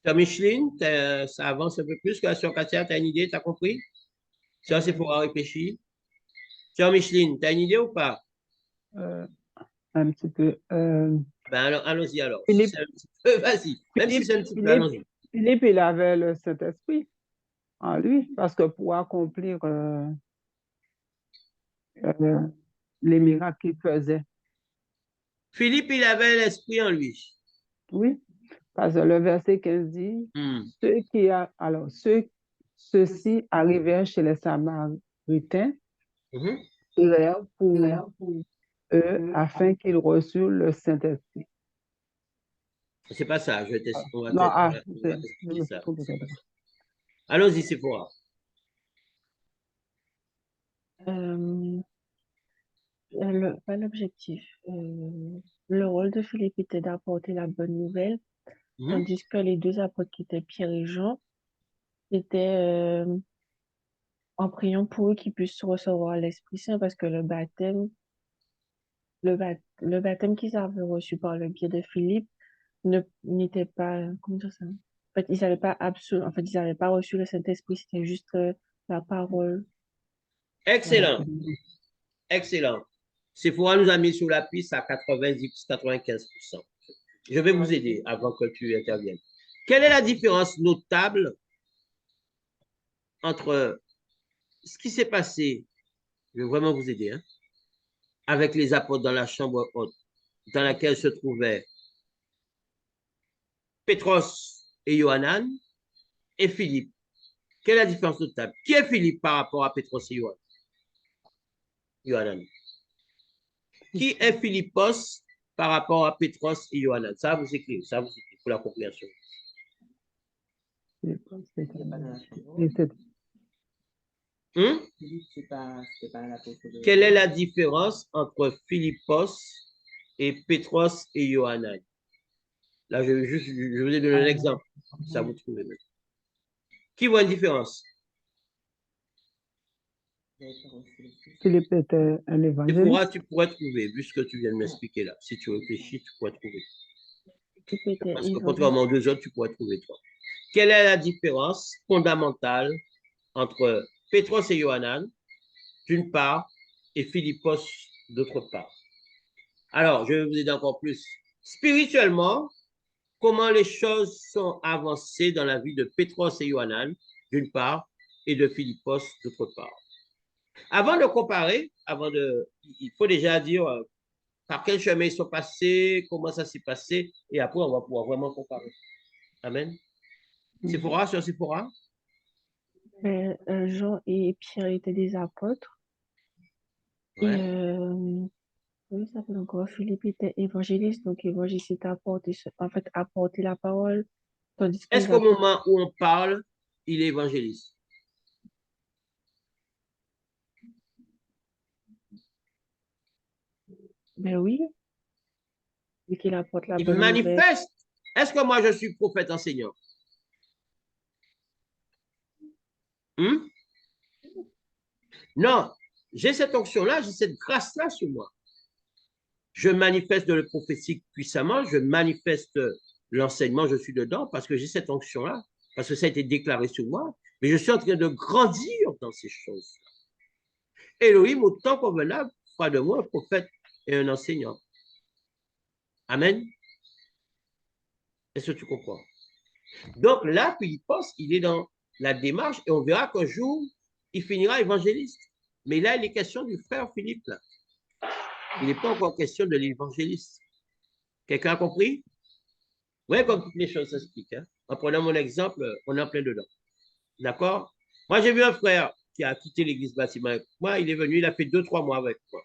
Sœur Micheline, ça avance un peu plus que la sœur Katia, tu as une idée, tu as compris? Ça, c'est pour réfléchir. Sœur Micheline, tu as une idée ou pas? Un petit peu. Ben alors, allons-y alors. Philippe, Vas-y, même si c'est un petit peu, allons-y. Philippe, il avait le Saint-Esprit en lui, parce que pour accomplir les miracles qu'il faisait. Philippe, il avait l'esprit en lui. Oui, parce que le verset 15 dit, ceux-ci arrivèrent chez les Samaritains, irèrent pour eux afin qu'ils reçurent le Saint-Esprit. C'est pas ça, on va Non, t'expliquer ça. Allons-y, Sephora. Pas l'objectif. Le rôle de Philippe était d'apporter la bonne nouvelle, tandis que les deux apôtres qui étaient Pierre et Jean étaient en priant pour eux qu'ils puissent recevoir l'Esprit Saint, parce que le baptême qu'ils avaient reçu par le biais de Philippe n'était pas, comment dire ça? En fait, ils n'avaient pas reçu le Saint-Esprit, c'était juste la parole. Excellent. Excellent. Sephora nous a mis sur la piste à 90-95%. Je vais vous aider avant que tu interviennes. Quelle est la différence notable entre ce qui s'est passé, je vais vraiment vous aider, hein, avec les apôtres dans la chambre haute, dans laquelle se trouvaient Pétros et Yohanan et Philippe? Quelle est la différence notable? Qui est Philippe par rapport à Pétros et Yohanan? Qui est Philippos par rapport à Pétros et Yohanan? Ça vous écrit pour la compréhension. Philippe, c'est pas l'apôtre de... Quelle est la différence entre Philippos et Pétros et Yohanan? Là, je vous ai donné un exemple. Ça vous trouvez même. Qui voit une différence? Philippe était un évangéliste. Tu pourrais trouver, vu ce que tu viens de m'expliquer là. Si tu réfléchis, tu pourrais trouver. Parce que contrairement aux deux autres, tu pourrais trouver toi. Quelle est la différence fondamentale entre Pétros et Yohanan, d'une part, et Philippos, d'autre part? Alors, je vais vous aider encore plus. Spirituellement, comment les choses sont avancées dans la vie de Pétros et Yohanan, d'une part, et de Philippos, d'autre part. Avant de comparer, il faut déjà dire par quel chemin ils sont passés, comment ça s'est passé, et après, on va pouvoir vraiment comparer. Amen. Séphora, sur Séphora? Jean et Pierre étaient des apôtres. Ouais. Et oui, ça fait encore. Philippe était évangéliste, donc évangéliste c'était apporter la parole. Tandis que Est-ce qu'au moment où on parle, il est évangéliste? Ben oui, vu qu'il apporte la Il bonne nouvelle. manifeste. Est-ce que moi, je suis prophète enseignant? Non, j'ai cette onction-là, j'ai cette grâce-là sur moi. Je manifeste le prophétique puissamment, je manifeste l'enseignement, je suis dedans parce que j'ai cette onction-là, parce que ça a été déclaré sur moi, mais je suis en train de grandir dans ces choses. Elohim, autant convenable, fera de moi un prophète et un enseignant. Amen. Est-ce que tu comprends? Donc là, Philippos, il est dans la démarche et on verra qu'un jour, il finira évangéliste. Mais là, il est question du frère Philippe. Là. Il n'est pas encore question de l'évangéliste. Quelqu'un a compris? Oui, comme toutes les choses s'expliquent. Hein? En prenant mon exemple, on est en plein dedans. D'accord? Moi, j'ai vu un frère qui a quitté l'église bâtiment avec moi. Il est venu, il a fait 2-3 mois avec moi.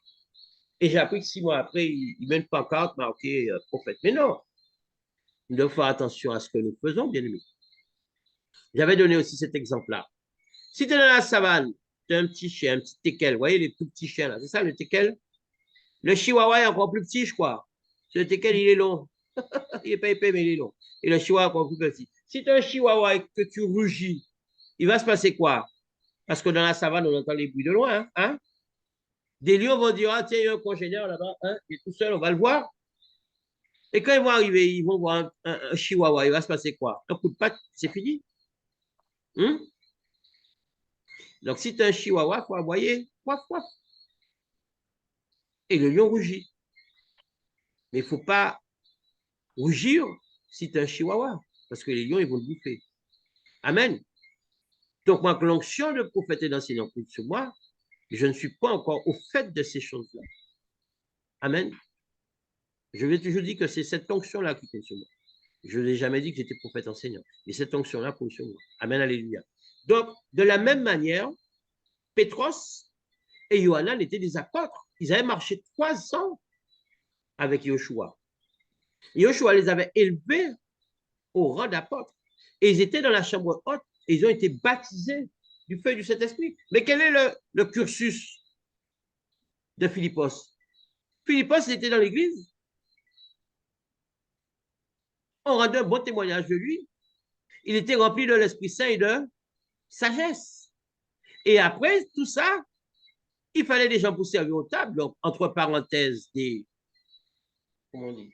Et j'ai appris que 6 mois après, il met une pancarte marquée prophète. Mais non, nous devons faire attention à ce que nous faisons, bien aimés. J'avais donné aussi cet exemple-là. Si tu es dans la savane, tu as un petit chien, un petit teckel, vous voyez les tout petits chiens là, c'est ça le teckel? Le chihuahua est encore plus petit, je crois. Le teckel, il est long. Il n'est pas épais, mais il est long. Et le chihuahua est encore plus petit. Si tu as un chihuahua et que tu rugis, il va se passer quoi? Parce que dans la savane, on entend les bruits de loin. Hein? Des lions vont dire, ah tiens, il y a un congénère là-bas, hein? Il est tout seul, on va le voir. Et quand ils vont arriver, ils vont voir un chihuahua, il va se passer quoi? Un coup de patte, c'est fini. Donc, si tu as un chihuahua, il faut aboyer. Et le lion rugit. Mais il ne faut pas rougir si tu es un chihuahua, parce que les lions, ils vont te bouffer. Amen. Donc, moi, l'onction de prophète et d'enseignant sur moi, je ne suis pas encore au fait de ces choses-là. Amen. Je vais toujours dire que c'est cette onction-là qui compte sur moi. Je n'ai jamais dit que j'étais prophète enseignant. Mais cette onction-là compte sur moi. Amen, alléluia. Donc, de la même manière, Pétros et Yohanan étaient des apôtres. Ils avaient marché 3 ans avec Yoshua. Yoshua les avait élevés au rang d'apôtres. Et ils étaient dans la chambre haute et ils ont été baptisés du feu du Saint-Esprit. Mais quel est le cursus de Philippos? Philippos, il était dans l'église. On rendait un bon témoignage de lui. Il était rempli de l'Esprit Saint et de sagesse. Et après tout ça, il fallait des gens pour servir aux tables, donc entre parenthèses comment on dit,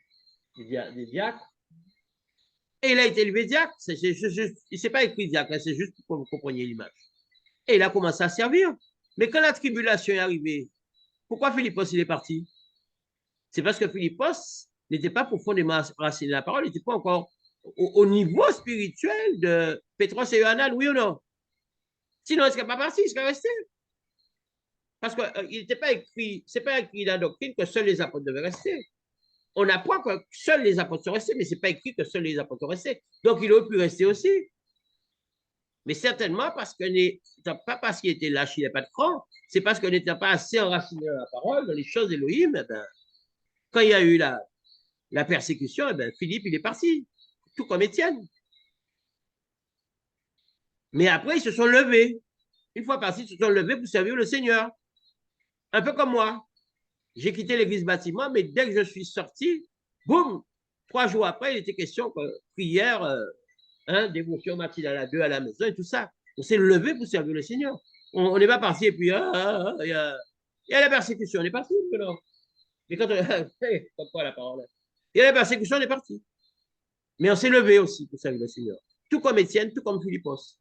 des diacres. Et il a été élevé diacre. Il ne s'est pas écrit diacre, c'est juste pour que vous compreniez l'image. Et il a commencé à servir. Mais quand la tribulation est arrivée, pourquoi Philippos il est parti? C'est parce que Philippos n'était pas profondément raciné la parole, il n'était pas encore au niveau spirituel de Pétros et Yohanan, oui ou non? Sinon, il ne serait pas parti, il serait resté. Parce qu'il n'était pas écrit, c'est pas écrit dans la doctrine que seuls les apôtres devaient rester. On apprend que seuls les apôtres sont restés, mais ce n'est pas écrit que seuls les apôtres sont restés. Donc, il aurait pu rester aussi. Mais certainement parce que pas parce qu'il était lâche, il n'a pas de franc, c'est parce qu'on n'était pas assez enraciné dans la parole, dans les choses d'Élohim. Quand il y a eu la persécution, Philippe, il est parti, tout comme Étienne. Mais après, ils se sont levés une fois par-ci, se sont levés pour servir le Seigneur. Un peu comme moi. J'ai quitté l'église bâtiment, mais dès que je suis sorti, boum, 3 jours après, il était question que prière, dévotion matinale à 2 à la maison et tout ça. On s'est levé pour servir le Seigneur. On n'est pas parti et puis il y a la persécution, on est parti. Non. Mais quand comme quoi la parole, il y a la persécution, on est parti. Mais on s'est levé aussi pour servir le Seigneur. Tout comme Étienne, tout comme Philippos.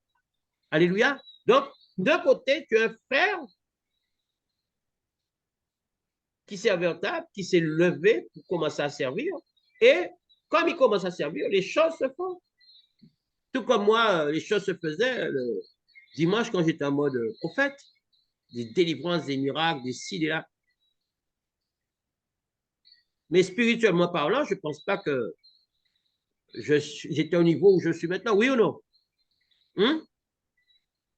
Alléluia. Donc, d'un côté, tu as un frère qui servait en table, qui s'est levé pour commencer à servir. Et comme il commence à servir, les choses se font. Tout comme moi, les choses se faisaient le dimanche quand j'étais en mode prophète. Des délivrances, des miracles, des ci, des là. Mais spirituellement parlant, je ne pense pas que j'étais au niveau où je suis maintenant. Oui ou non?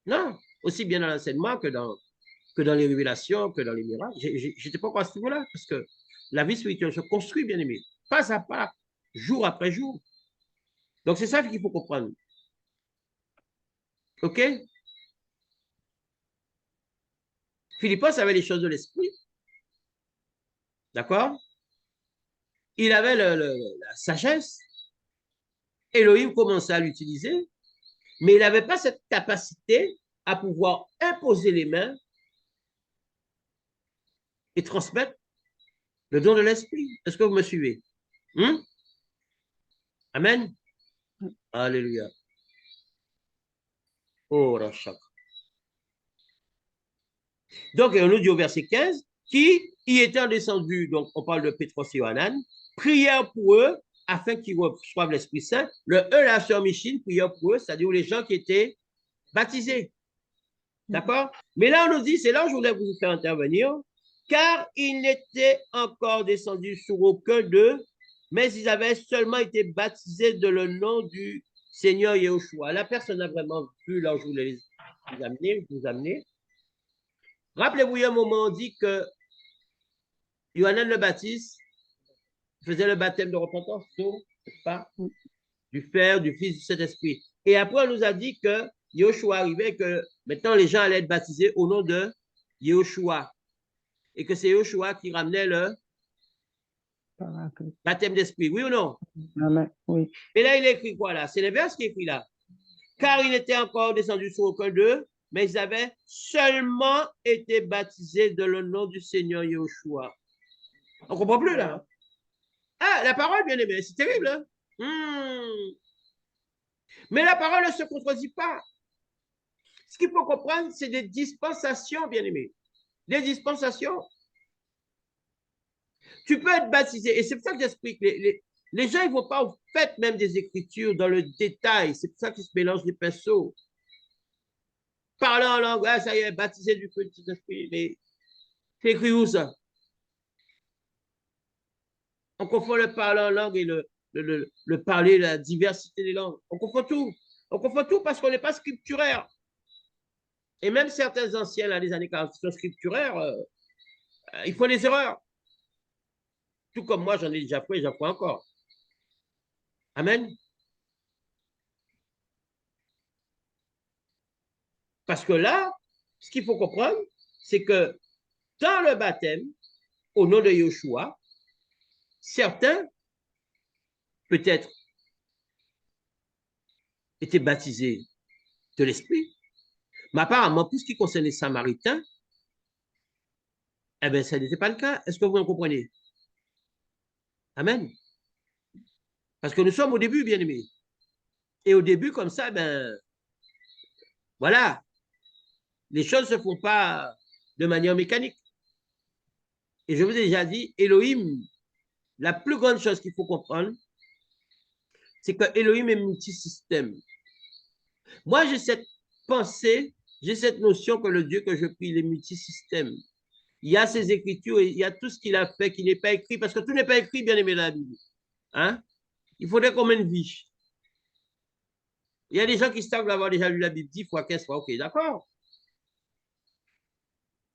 Non. Aussi bien dans l'enseignement que dans les révélations, que dans les miracles. Je n'étais pas encore à ce niveau-là, parce que la vie spirituelle se construit, bien aimé, pas à pas, jour après jour. Donc, c'est ça qu'il faut comprendre. OK? Philippos avait les choses de l'esprit. D'accord? Il avait la sagesse. Elohim commençait à l'utiliser, mais il n'avait pas cette capacité à pouvoir imposer les mains et transmettre le don de l'esprit. Est-ce que vous me suivez? Amen? Alléluia. Oh, Rachak. Donc, on nous dit au verset 15, qui y étant descendu, donc on parle de Pétros et Yohanan, prière pour eux afin qu'ils reçoivent l'Esprit Saint. Le la sœur Michine, prière pour eux, c'est-à-dire les gens qui étaient baptisés. D'accord? Mais là, on nous dit, c'est là où je voulais vous faire intervenir, car ils n'étaient encore descendus sur aucun d'eux, mais ils avaient seulement été baptisés de le nom du Seigneur Yahushua. La personne a vraiment vu, là où je voulais vous amener. Rappelez-vous, il y a un moment, on dit que Yohanan le Baptiste faisait le baptême de repentance, pas du Père, du Fils, du Saint-Esprit. Et après, on nous a dit que Yahushua arrivait, que maintenant les gens allaient être baptisés au nom de Yahushua. Et que c'est Yahushua qui ramenait le baptême d'esprit. Oui ou non? Amen. Oui. Et là, il écrit quoi là? C'est le vers qui est écrit là. Car il n'était encore descendu sur aucun d'eux, mais ils avaient seulement été baptisés de le nom du Seigneur Yahushua. On ne comprend plus là. Ah, la parole, bien aimé, c'est terrible. Hein? Mais la parole ne se contredit pas. Ce qu'il faut comprendre, c'est des dispensations, bien aimé. Des dispensations. Tu peux être baptisé. Et c'est pour ça que j'explique. Les gens, ils ne vont pas au fait même des Écritures dans le détail. C'est pour ça qu'ils se mélangent les pinceaux. Parlant en langue, ah, ça y est, baptisé du feu du Saint-Esprit. Mais c'est écrit où ça? On confond le parler en langue et le parler, la diversité des langues. On confond tout. On confond tout parce qu'on n'est pas scripturaire. Et même certains anciens, là, des années 40, qui sont scripturaires, ils font des erreurs. Tout comme moi, j'en ai déjà fait et j'en fais encore. Amen. Parce que là, ce qu'il faut comprendre, c'est que dans le baptême, au nom de Yeshua, certains, peut-être, étaient baptisés de l'Esprit. Mais apparemment, pour ce qui concerne les Samaritains, eh bien, ça n'était pas le cas. Est-ce que vous en comprenez? Amen. Parce que nous sommes au début, bien aimés. Et au début, comme ça, ben, voilà, les choses ne se font pas de manière mécanique. Et je vous ai déjà dit, Elohim, la plus grande chose qu'il faut comprendre, c'est que Elohim est multisystème. Moi, j'ai cette pensée, j'ai cette notion que le Dieu que je prie, il est multisystème. Il y a ses écritures, il y a tout ce qu'il a fait qui n'est pas écrit, parce que tout n'est pas écrit, bien aimé, dans la Bible. Hein? Il faudrait qu'on mène vie. Il y a des gens qui savent avoir déjà lu la Bible 10 fois, 15 fois, ok, d'accord.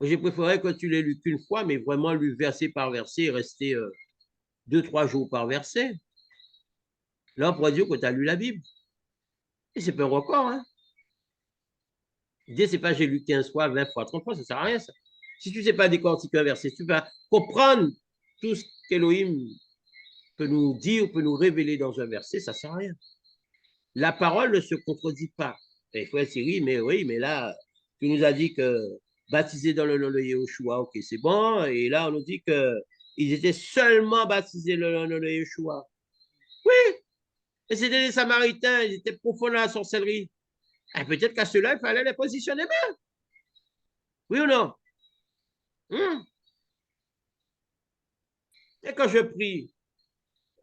J'ai préféré que tu l'aies lu qu'une fois, mais vraiment lu verset par verset et rester 2-3 jours par verset. Là, on pourrait dire que tu as lu la Bible. Et c'est pas un record, hein. L'idée, ce n'est pas j'ai lu 15 fois, 20 fois, 30 fois, ça ne sert à rien, ça. Si tu ne sais pas décortiquer un verset, si tu vas comprendre tout ce qu'Élohim peut nous dire, peut nous révéler dans un verset, ça ne sert à rien. La parole ne se contredit pas. Et frère Thierry, mais oui, mais là, tu nous as dit que baptisé dans le nom de Yeshua, ok, c'est bon. Et là, on nous dit qu'ils étaient seulement baptisés dans le nom de Yeshua. Oui, et c'était des Samaritains, ils étaient profonds dans la sorcellerie. Et peut-être qu'à ceux-là, il fallait les positionner bien. Oui ou non? Et quand je prie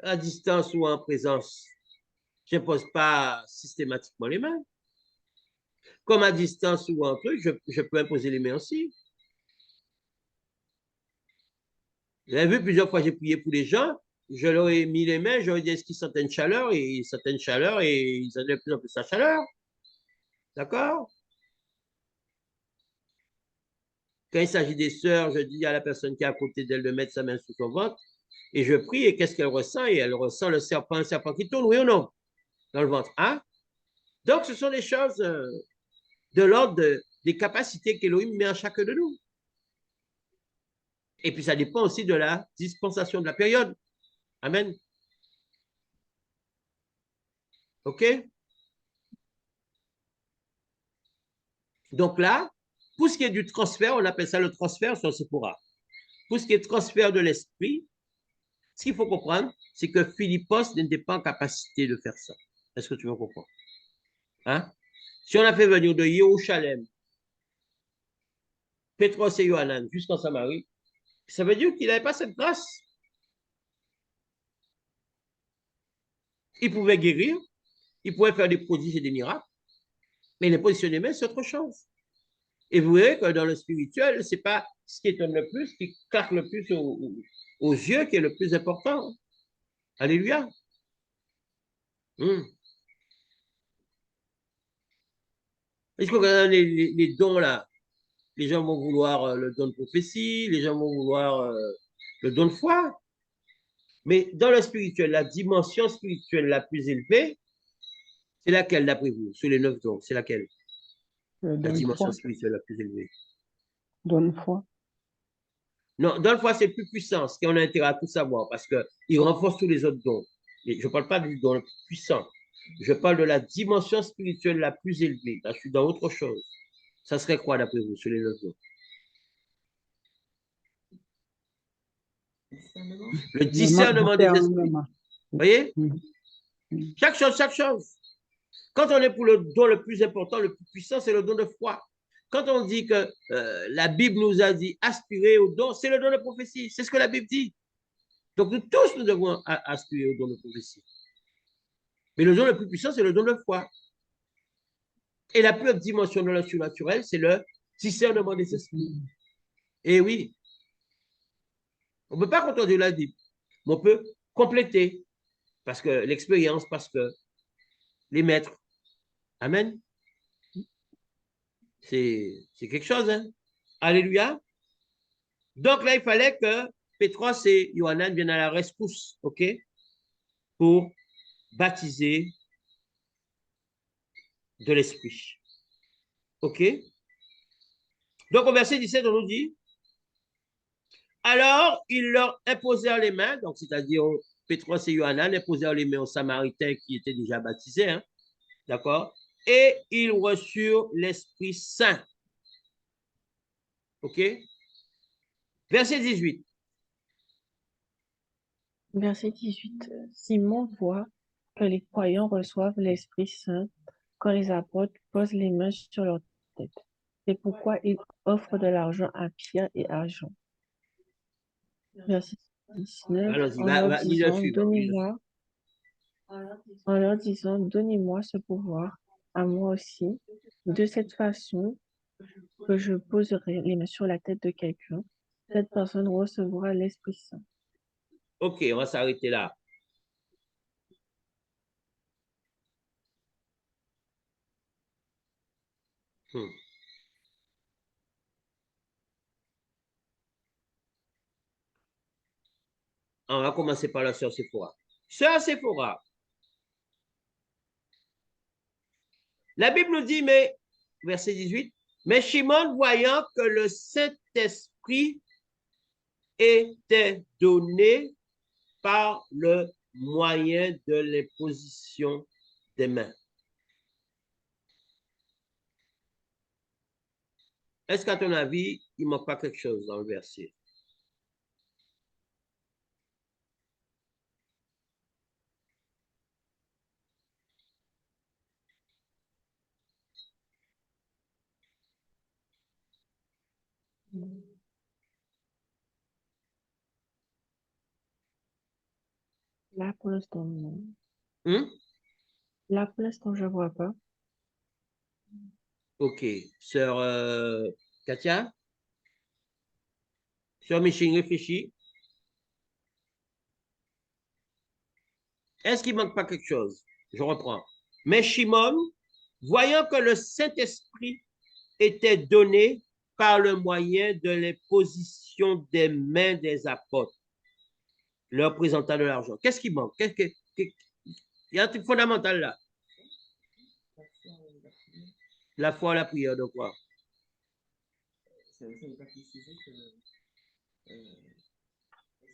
à distance ou en présence, je ne pose pas systématiquement les mains. Comme à distance ou en truc, je peux imposer les mains aussi. J'ai vu plusieurs fois, j'ai prié pour les gens, je leur ai mis les mains, je leur ai dit est-ce qu'ils sentaient une chaleur, et ils sentaient une chaleur, et ils avaient de plus en plus la chaleur. D'accord? Quand il s'agit des sœurs, je dis à la personne qui est à côté d'elle de mettre sa main sous son ventre, et je prie, et qu'est-ce qu'elle ressent? Et elle ressent le serpent, un serpent qui tourne, oui ou non? Dans le ventre. Hein? Donc, ce sont des choses de l'ordre des capacités qu'Élohim met en chacun de nous. Et puis, ça dépend aussi de la dispensation de la période. Amen. OK? Donc là, pour ce qui est du transfert, on appelle ça le transfert sur Sephora. Pour ce qui est transfert de l'esprit, ce qu'il faut comprendre, c'est que Philippos n'était pas en capacité de faire ça. Est-ce que tu veux comprendre? Hein? Si on a fait venir de Yerushalem, Pétros et Yohanan jusqu'en Samarie, ça veut dire qu'il n'avait pas cette grâce. Il pouvait guérir, il pouvait faire des prodiges et des miracles, mais les positionner mains, c'est autre chose. Et vous voyez que dans le spirituel, ce n'est pas ce qui étonne le plus, qui claque le plus aux yeux, qui est le plus important. Alléluia. Est-ce que les dons là, les gens vont vouloir le don de prophétie, les gens vont vouloir le don de foi. Mais dans le spirituel, la dimension spirituelle la plus élevée, c'est laquelle d'après vous, sur les 9 dons? C'est laquelle? La dimension spirituelle la plus élevée. Donne foi. Non, dans le foi, c'est plus puissant, ce qu'on a intérêt à tout savoir, parce qu'il renforce tous les autres dons. Et je ne parle pas du don le plus puissant. Je parle de la dimension spirituelle la plus élevée. Là, je suis dans autre chose. Ça serait quoi d'après vous, sur les 9 dons? Le discernement des esprits. Vous voyez? Chaque chose, chaque chose. Quand on est pour le don le plus important, le plus puissant, c'est le don de foi. Quand on dit que la Bible nous a dit aspirer au don, c'est le don de prophétie. C'est ce que la Bible dit. Donc nous tous, nous devons aspirer au don de prophétie. Mais le don le plus puissant, c'est le don de foi. Et la plus haute dimension de la surnaturel, c'est le discernement des esprits. Et oui, on ne peut pas contredire la Bible, mais on peut compléter, parce que l'expérience, parce que les maîtres. Amen. C'est quelque chose, hein? Alléluia. Donc là, il fallait que Pétros et Yohanan viennent à la rescousse, OK? Pour baptiser de l'esprit. OK? Donc au verset 17, on nous dit, alors ils leur imposèrent les mains, donc c'est-à-dire Pétros et Yohanan imposèrent les mains aux Samaritains qui étaient déjà baptisés, hein? D'accord? Et ils reçurent l'Esprit Saint. OK? Verset 18. Verset 18. Simon voit que les croyants reçoivent l'Esprit Saint quand les apôtres posent les mains sur leur tête. C'est pourquoi il offre de l'argent à Pierre et à Jean. Verset 19. En leur disant, donnez-moi ce pouvoir à moi aussi. De cette façon que je poserai les mains sur la tête de quelqu'un, cette personne recevra l'Esprit Saint. OK, on va s'arrêter là. On va commencer par la sœur Séphora. Sœur Séphora, la Bible nous dit, mais verset 18. Mais Shimon, voyant que le Saint-Esprit était donné par le moyen de l'imposition des mains. Est-ce qu'à ton avis, il ne manque pas quelque chose dans le verset? Là, pour l'instant, non. Hmm? Là, pour l'instant, je ne vois pas. OK. Sœur Katia? Sœur Miching, réfléchis. Est-ce qu'il ne manque pas quelque chose? Je reprends. Mais Shimon, voyant que le Saint-Esprit était donné par le moyen de l'imposition des mains des apôtres, leur présentant de l'argent. Qu'est-ce qui manque? Il y a un truc fondamental là. La foi, la prière, de quoi? Ça n'est pas précisé que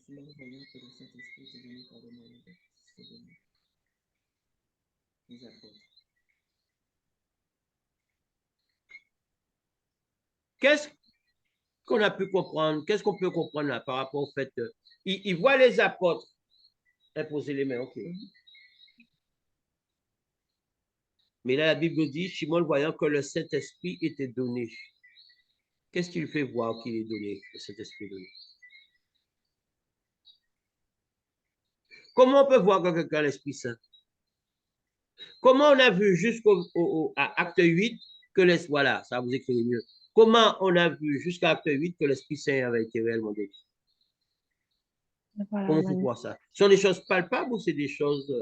Simon, voyant que le Saint-Esprit était donné par le moyen des apôtres. Qu'est-ce qu'on a pu comprendre? Qu'est-ce qu'on peut comprendre là par rapport au fait qu'il voit les apôtres imposer les mains, ok. Mais là, la Bible dit, Shimon voyant que le Saint-Esprit était donné. Qu'est-ce qui lui fait voir qu'il est donné, le Saint-Esprit donné? Comment on peut voir que quelqu'un a l'Esprit Saint? Comment on a vu jusqu'à acte 8 que l'Esprit, voilà, ça vous écrit mieux. Comment on a vu jusqu'à acte 8 que l'Esprit Saint avait été réellement donné? Voilà, Comment on voit ça? Ce sont des choses palpables ou c'est des choses...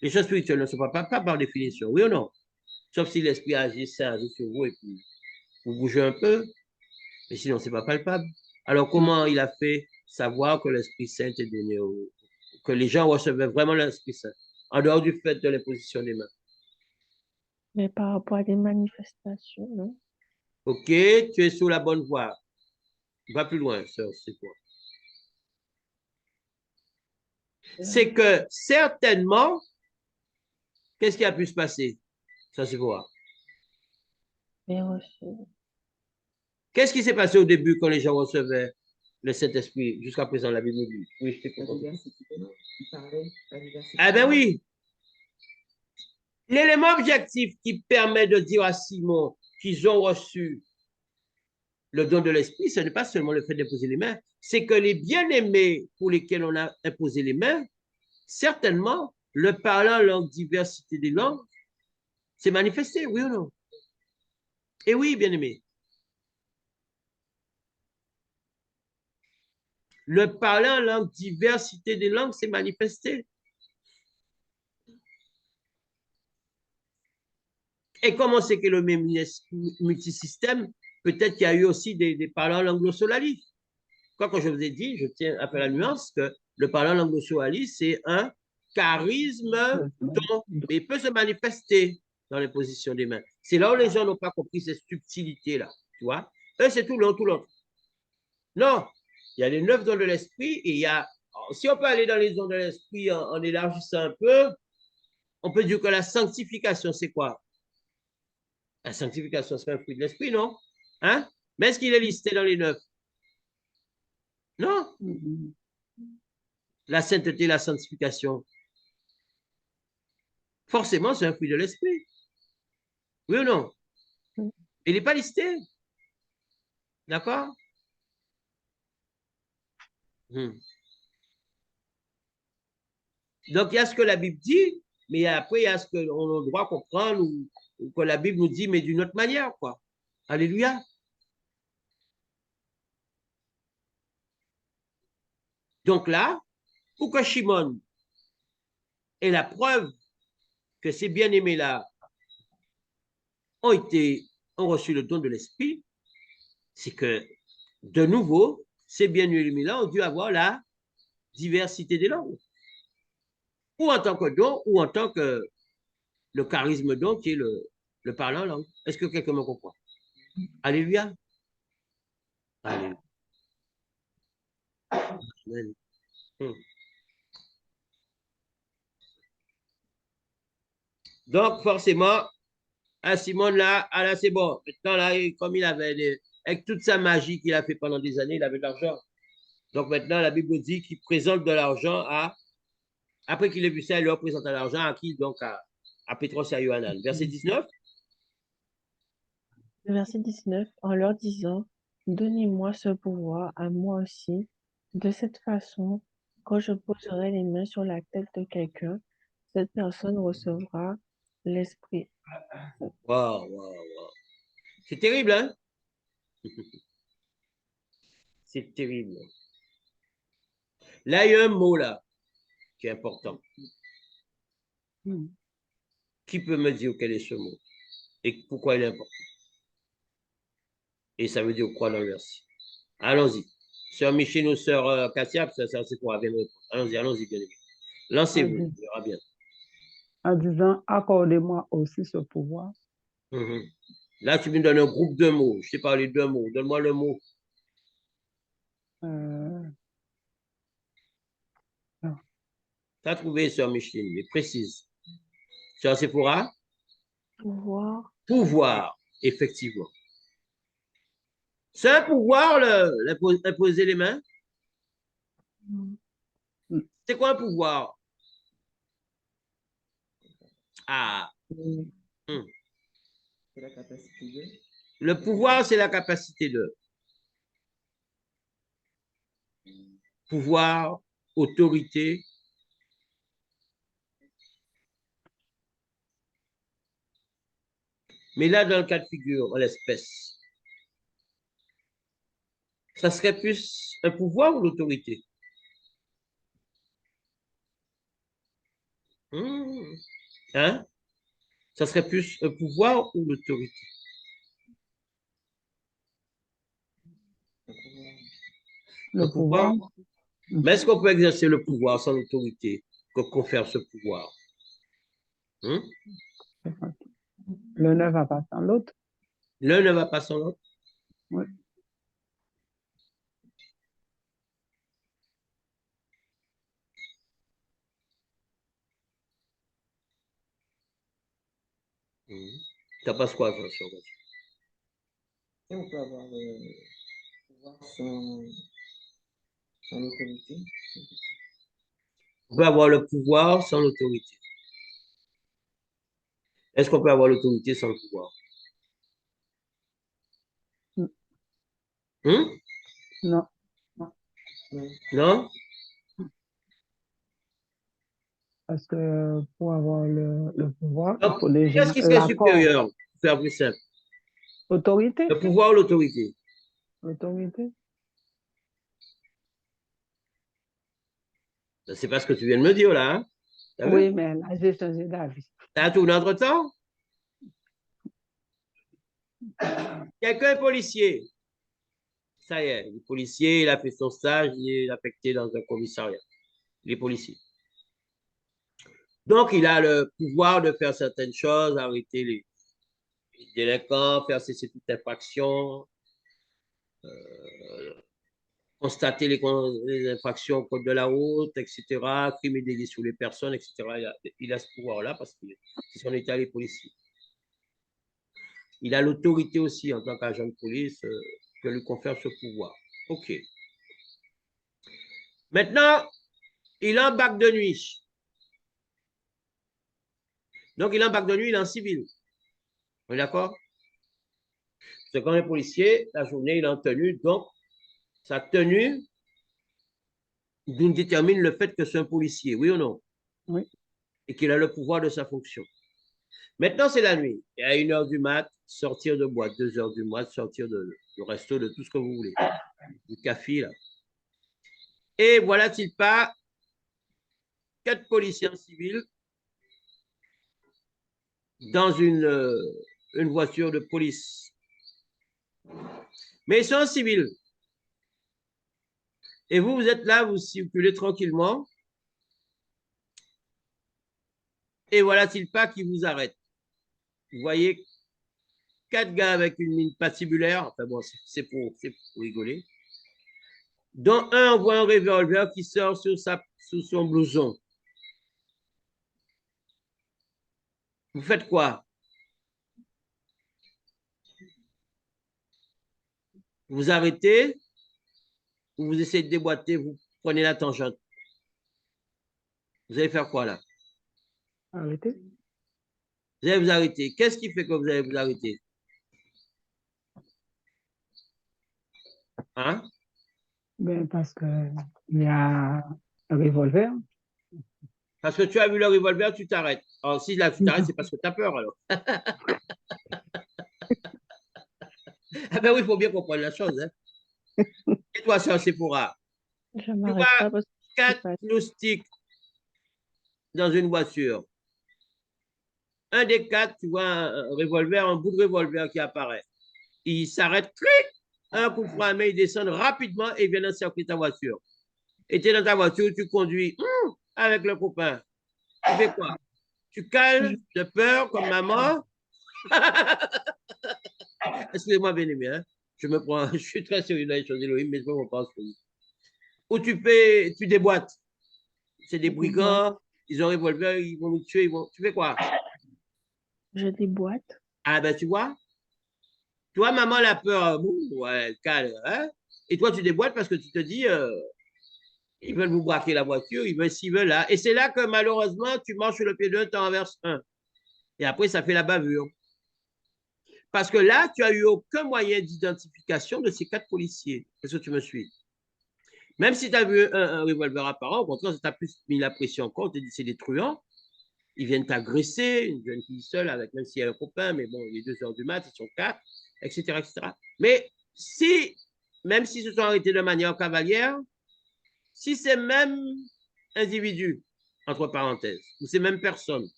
les choses spirituelles ne sont pas palpables par définition, oui ou non? Sauf si l'Esprit agit, Saint agit sur vous et puis vous bougez un peu, mais sinon, ce n'est pas palpable. Alors, comment il a fait savoir que l'Esprit Saint est donné, que les gens recevaient vraiment l'Esprit Saint, en dehors du fait de l'imposition des mains? mais par rapport à des manifestations, non? OK, tu es sur la bonne voie. Va plus loin, sœur, c'est quoi? C'est que certainement, qu'est-ce qui a pu se passer? Ça, c'est quoi? Mais reçu. Qu'est-ce qui s'est passé au début quand les gens recevaient le Saint-Esprit? Jusqu'à présent, la Bible dit. Oui, je t'écoute. Ah ben oui. L'élément objectif qui permet de dire à Simon qu'ils ont reçu le don de l'Esprit, ce n'est pas seulement le fait d'imposer les mains, c'est que les bien-aimés pour lesquels on a imposé les mains, certainement, le parlant langue diversité des langues, s'est manifesté, oui ou non? Et oui, bien-aimés. Le parlant langue diversité des langues s'est manifesté. Et comme on sait que le même multisystème, peut-être qu'il y a eu aussi des parlants langue-glossolalistes. Comme je vous ai dit, je tiens à faire la nuance que le parlant langue-glossolaliste, c'est un charisme dont il peut se manifester dans les positions des mains. C'est là où les gens n'ont pas compris ces subtilités-là. Tu vois? Eux, c'est tout l'un, tout l'autre. Non, il y a les 9 dons de l'esprit et il y a, si on peut aller dans les dons de l'esprit en élargissant un peu, on peut dire que la sanctification, c'est quoi? La sanctification, c'est un fruit de l'esprit, non? Hein? Mais est-ce qu'il est listé dans les 9? Non. La sainteté, la sanctification. Forcément, c'est un fruit de l'esprit. Oui ou non? Il n'est pas listé. D'accord? Donc, il y a ce que la Bible dit, mais après, il y a ce qu'on doit comprendre ou que la Bible nous dit, mais d'une autre manière, quoi. Alléluia. Donc là, pour que Shimon ait la preuve que ces bien-aimés-là ont reçu le don de l'Esprit, c'est que, de nouveau, ces bien-aimés-là ont dû avoir la diversité des langues. Ou en tant que don, ou en tant que le charisme don, qui est le parler en langue. Est-ce que quelqu'un me comprend? Alléluia. Alléluia. Amen. Donc, forcément, à Simon, là, ah, là c'est bon. Maintenant, là, comme il avait, avec toute sa magie qu'il a fait pendant des années, il avait de l'argent. Donc, maintenant, la Bible dit qu'il présente de l'argent après qu'il ait vu ça, il leur présente de l'argent à qui? Donc, à Pétros et à Yohanan. Verset 19. Verset 19, en leur disant, donnez-moi ce pouvoir à moi aussi. De cette façon, quand je poserai les mains sur la tête de quelqu'un, cette personne recevra l'Esprit. Wow, wow, wow. C'est terrible, hein? C'est terrible. Là, il y a un mot là qui est important. Qui peut me dire quel est ce mot et pourquoi il est important? Et ça veut dire quoi dans le verset? Allons-y. Sœur Michel ou sœur Katia, ça c'est pour bien répondre. Allons-y, bien aimé. Lancez-vous, il ira bien. En disant, accordez-moi aussi ce pouvoir. Là, tu me donnes un groupe de mots. Je t'ai parlé de mots. Donne-moi le mot. Tu as trouvé, sœur Micheline, mais précise. Sœur Sephora? Pouvoir. Pouvoir, effectivement. C'est un pouvoir, imposer les mains? C'est quoi un pouvoir? Ah. C'est la capacité de. Le pouvoir, c'est la capacité de. Pouvoir, autorité. Mais là, dans le cas de figure, en l'espèce, ça serait plus un pouvoir ou l'autorité? Hein? Ça serait plus un pouvoir ou l'autorité? Le pouvoir. Mais est-ce qu'on peut exercer le pouvoir sans l'autorité que confère ce pouvoir? L'un ne va pas sans l'autre. L'un ne va pas sans l'autre? Oui. Tu penses quoi, François? Et on peut avoir le pouvoir sans l'autorité. On peut avoir le pouvoir sans l'autorité. Est-ce qu'on peut avoir l'autorité sans le pouvoir? Non. Non? Parce que pour avoir le pouvoir, Donc, il faut déjà qu'est-ce qui serait supérieur, pour faire plus simple? Autorité. Le pouvoir ou l'autorité? L'autorité. C'est pas ce que tu viens de me dire, là. Hein? Oui, mais là, j'ai changé d'avis. T'as tourné entre-temps? Quelqu'un est policier. Ça y est, le policier, il a fait son stage, il est affecté dans un commissariat. Il est policier. Donc, il a le pouvoir de faire certaines choses, arrêter les délinquants, faire cesser toute infraction, constater les infractions au code de la route, etc., crimes et délits sur les personnes, etc. Il a ce pouvoir-là parce que c'est son état les policiers. Il a l'autorité aussi en tant qu'agent de police que lui confère ce pouvoir. OK. Maintenant, il embarque de nuit. Donc, il embarque de nuit, il est en civil. On est d'accord? C'est quand un policier, la journée, il est en tenue. Donc, sa tenue détermine le fait que c'est un policier, oui ou non? Oui. Et qu'il a le pouvoir de sa fonction. Maintenant, c'est la nuit. Et à 1h du mat, sortir de boîte, 2h du mat, sortir du resto, de tout ce que vous voulez. Du café, là. Et voilà-t-il pas 4 policiers en civil dans une voiture de police. Mais ils sont en civil. Et vous, vous êtes là, vous circulez tranquillement. Et voilà-t-il pas qui vous arrête. Vous voyez 4 gars avec une mine patibulaire, enfin bon, c'est pour rigoler, dont un envoie un revolver qui sort sous son blouson. Vous faites quoi? Vous arrêtez ou vous essayez de déboîter, vous prenez la tangente. Vous allez faire quoi là? Arrêtez. Vous allez vous arrêter. Qu'est-ce qui fait que vous allez vous arrêter? Hein? Ben, parce qu'il y a un revolver. Parce que tu as vu le revolver, tu t'arrêtes. Alors, si là tu t'arrêtes, c'est parce que tu as peur alors. Ah ben oui, il faut bien comprendre la chose. Hein? Et toi, Sœur Sephora, Je tu m'arrête vois pas parce que je 4 sais pas. loustiques dans une voiture. Un des 4, tu vois un revolver, un bout de revolver qui apparaît. Il s'arrête, clic, un coup de frein à main, il descend rapidement et vient encercler ta voiture. Et tu es dans ta voiture, tu conduis avec le copain. Tu fais quoi? Tu cales de peur comme maman. Excusez-moi, bien aimé, hein? Je suis très sérieux dans les choses d'Élohim, mais je me pense. Ou tu déboîtes. C'est des brigands, ils ont un revolver, ils vont nous tuer, tu fais quoi? Je déboîte. Ah ben tu vois, toi, maman, elle a peur, ouais, calme, hein? Et toi, tu déboîtes parce que tu te dis, ils veulent vous braquer la voiture, ils veulent s'ils veulent là. Et c'est là que malheureusement, tu marches sur le pied d'un, tu en renverses un. Et après, ça fait la bavure. Parce que là, tu n'as eu aucun moyen d'identification de ces 4 policiers. Est-ce que tu me suis? Même si tu as vu un revolver apparent, au contraire, ça t'a plus mis la pression encore, tu te dis c'est des truands, ils viennent t'agresser, une jeune fille seule, avec, même s'il y a un copain, mais bon, il est 2 heures du mat, ils sont 4, etc., etc. Mais si, même s'ils se sont arrêtés de manière cavalière, si ces mêmes individus, entre parenthèses, ou ces mêmes personnes,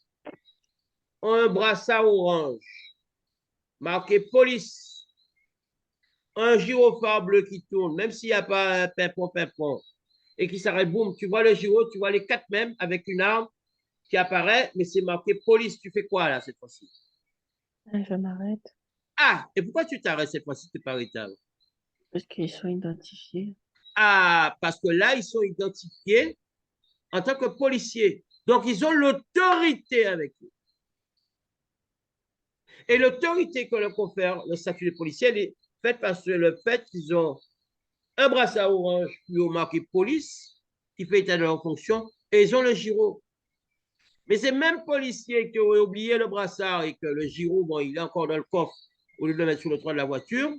ont un brassard orange marqué police, un gyrophare bleu qui tourne, même s'il n'y a pas un pimpon, et qui s'arrête, boum, tu vois le gyro, tu vois les 4 mêmes avec une arme qui apparaît, mais c'est marqué police. Tu fais quoi là cette fois-ci? Je m'arrête Ah, et pourquoi tu t'arrêtes cette fois-ci, tu n'es pas arrêtable? parce qu'ils sont identifiés. Ah, parce que là, ils sont identifiés en tant que policiers. Donc, ils ont l'autorité avec eux. Et l'autorité que leur confère le statut de policier, elle est faite parce que le fait qu'ils ont un brassard orange qui est marqué police, qui fait état de leur fonction, et ils ont le gyro. Mais ces mêmes policiers qui auraient oublié le brassard et que le gyro, bon, il est encore dans le coffre au lieu de le mettre sur le toit de la voiture,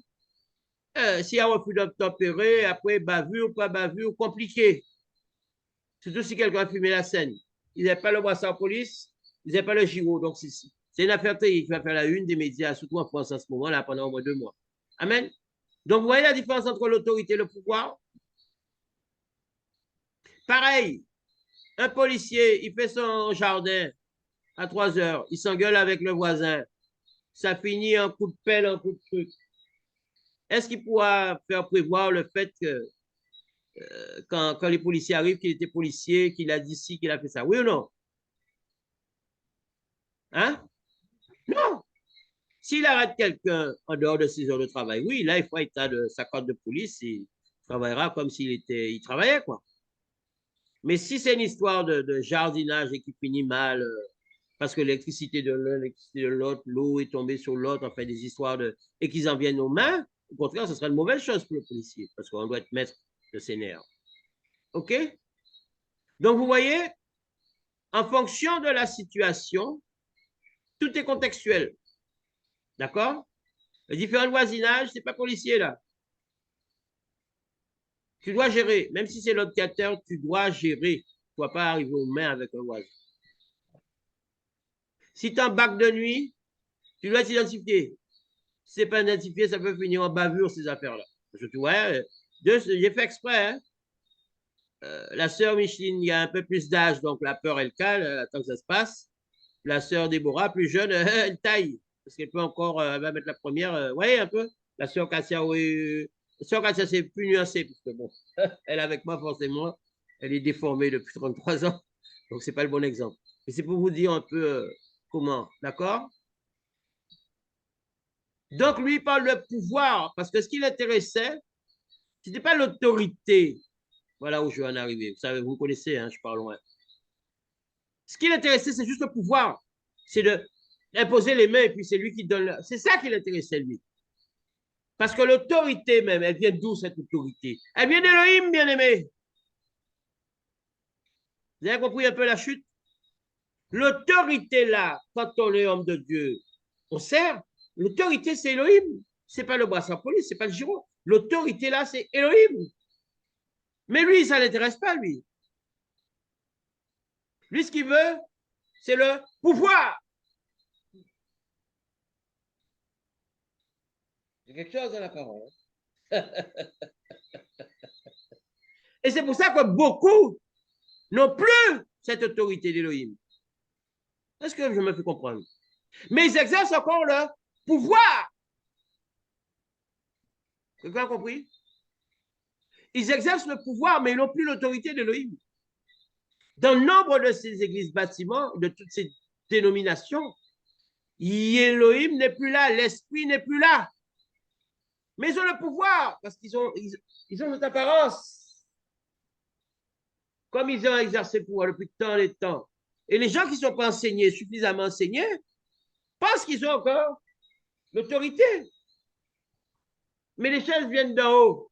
s'il y a refus d'obtempérer, après bavure, pas bavure, compliqué. Surtout si quelqu'un a fumé la scène. Ils n'avaient pas le brassard police, ils n'avaient pas le gyro. Donc, c'est une affaire qui va faire la une des médias, surtout en France en ce moment, là, pendant au moins 2 mois. Amen. Donc, vous voyez la différence entre l'autorité et le pouvoir? Pareil, un policier, il fait son jardin à 3 heures, il s'engueule avec le voisin. Ça finit en coup de pelle, en coup de truc. Est-ce qu'il pourra faire prévoir le fait que quand les policiers arrivent, qu'il était policier, qu'il a dit ci, qu'il a fait ça? Oui ou non? Hein? Non. S'il arrête quelqu'un en dehors de ses heures de travail, oui, là, il fera état de sa carte de police et il travaillera comme il travaillait, quoi. Mais si c'est une histoire de jardinage et qui finit mal, parce que l'électricité de l'un, l'électricité de l'autre, l'eau est tombée sur l'autre, enfin des histoires et qu'ils en viennent aux mains, au contraire, ce serait une mauvaise chose pour le policier, parce qu'on doit être maître de ses nerfs. OK? Donc, vous voyez, en fonction de la situation, tout est contextuel. D'accord? Les différents voisinages, c'est pas policier, là. Tu dois gérer. Même si c'est locataire, tu dois gérer. Tu ne dois pas arriver aux mains avec un voisin. Si tu es en bac de nuit, tu dois t'identifier. Si ce n'est pas identifié, ça peut finir en bavure, ces affaires-là. Parce que tu vois, j'ai fait exprès, hein? La sœur Micheline, il y a un peu plus d'âge, donc la peur, elle cale, elle attend que ça se passe. La sœur Déborah, plus jeune, elle taille. Parce qu'elle peut encore, elle va mettre la première, voyez un peu. La sœur Kassia, oui. La sœur Kassia, c'est plus nuancé, parce que bon, elle avec moi, forcément, elle est déformée depuis 33 ans. Donc, ce n'est pas le bon exemple. Mais c'est pour vous dire un peu comment, d'accord? Donc, lui, il parle de pouvoir, parce que ce qui l'intéressait, ce n'était pas l'autorité. Voilà où je vais en arriver. Vous savez, vous connaissez, hein, je parle loin. Ce qui l'intéressait, c'est juste le pouvoir. C'est d'imposer les mains, et puis c'est lui qui donne. C'est ça qui l'intéressait, lui. Parce que l'autorité même, elle vient d'où cette autorité? Elle vient d'Élohim, bien-aimé. Vous avez compris un peu la chute? L'autorité là, quand on est homme de Dieu, on sert. L'autorité, c'est Elohim. Ce n'est pas le brassard police, ce n'est pas le giron. L'autorité là, c'est Elohim. Mais lui, ça ne l'intéresse pas, lui. Lui, ce qu'il veut, c'est le pouvoir. Il y a quelque chose dans la parole. Et c'est pour ça que beaucoup n'ont plus cette autorité d'Elohim. Est-ce que je me fais comprendre? Mais ils exercent encore le pouvoir. Quelqu'un a compris? Ils exercent le pouvoir, mais ils n'ont plus l'autorité d'Elohim. Dans nombre de ces églises bâtiments, de toutes ces dénominations, Elohim n'est plus là, l'esprit n'est plus là. Mais ils ont le pouvoir parce qu'ils ont cette apparence. Comme ils ont exercé le pouvoir depuis tant et temps. Et les gens qui ne sont pas enseignés, suffisamment enseignés, pensent qu'ils ont encore l'autorité. Mais les choses viennent d'en haut.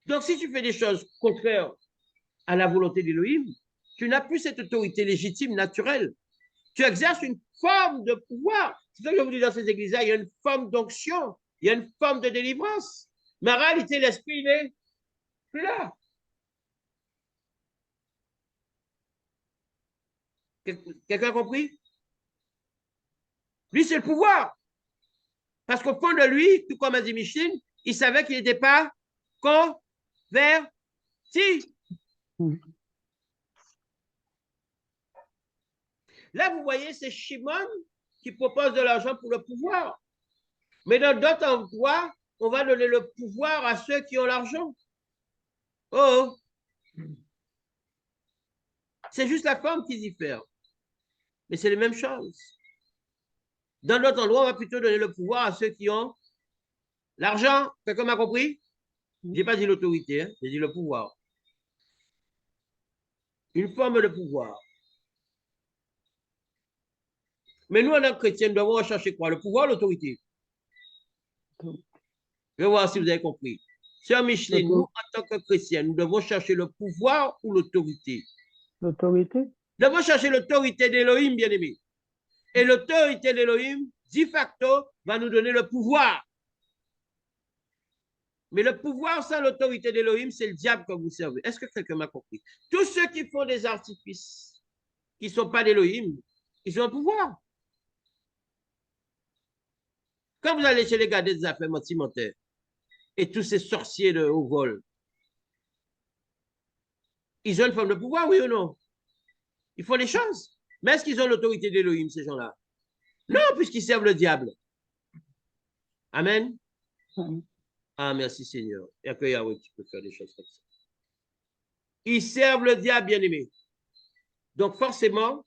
Donc, si tu fais des choses contraires à la volonté d'Élohim, tu n'as plus cette autorité légitime, naturelle. Tu exerces une forme de pouvoir. C'est ça que je vous dis dans ces églises-là, il y a une forme d'onction, il y a une forme de délivrance. Mais en réalité, l'esprit n'est plus là. Quelqu'un a compris? Lui, c'est le pouvoir. Parce qu'au fond de lui, tout comme a dit Micheline, il savait qu'il n'était pas converti. Là, vous voyez, c'est Shimon qui propose de l'argent pour le pouvoir. Mais dans d'autres endroits, on va donner le pouvoir à ceux qui ont l'argent. Oh! C'est juste la forme qui diffère. Mais c'est les mêmes choses. Dans d'autres endroits, on va plutôt donner le pouvoir à ceux qui ont l'argent. Quelqu'un m'a compris? Je n'ai pas dit l'autorité, hein? J'ai dit le pouvoir. Une forme de pouvoir. Mais nous, en tant que chrétiens, nous devons rechercher quoi? Le pouvoir ou l'autorité? Je vais voir si vous avez compris. Sœur Micheline, nous, en tant que chrétiens, nous devons chercher le pouvoir ou l'autorité? L'autorité? Nous devons chercher l'autorité d'Élohim, bien-aimé. Et l'autorité d'Élohim, de facto, va nous donner le pouvoir. Mais le pouvoir sans l'autorité d'Élohim, c'est le diable que vous servez. Est-ce que quelqu'un m'a compris? Tous ceux qui font des artifices qui ne sont pas d'Élohim, ils ont un pouvoir. Quand vous allez chez les gars des affaires mentimentaires et tous ces sorciers de haut vol, ils ont une forme de pouvoir, oui ou non? Ils font des choses. Mais est-ce qu'ils ont l'autorité d'Élohim, ces gens-là? Non, puisqu'ils servent le diable. Amen. Ah, merci Seigneur. Il n'y a que Yahweh qui peut faire des choses comme ça. Ils servent le diable, bien-aimé. Donc, forcément,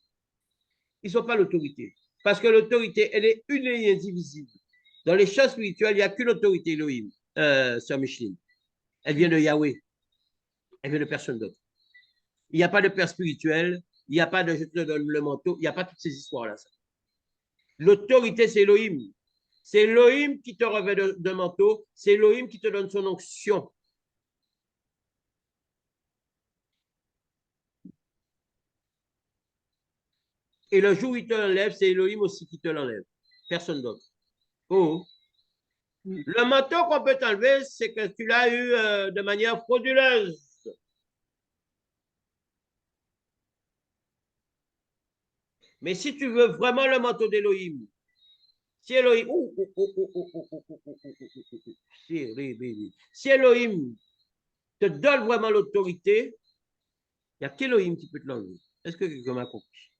ils n'ont pas l'autorité. Parce que l'autorité, elle est une et indivisible. Dans les choses spirituelles, il n'y a qu'une autorité, Elohim, Sœur Micheline. Elle vient de Yahweh. Elle vient de personne d'autre. Il n'y a pas de père spirituel. Il n'y a pas de je te donne le manteau. Il n'y a pas toutes ces histoires-là. L'autorité, c'est Elohim. C'est Elohim qui te revêt de manteau. C'est Elohim qui te donne son onction. Et le jour où il te l'enlève, c'est Elohim aussi qui te l'enlève. Personne d'autre. Oh. Le manteau qu'on peut t'enlever, c'est que tu l'as eu de manière frauduleuse. Mais si tu veux vraiment le manteau d'Elohim, si Elohim, si Elohim te donne vraiment l'autorité, il n'y a qu'Elohim qui peut te l'enlever. Est-ce que quelqu'un m'a compris?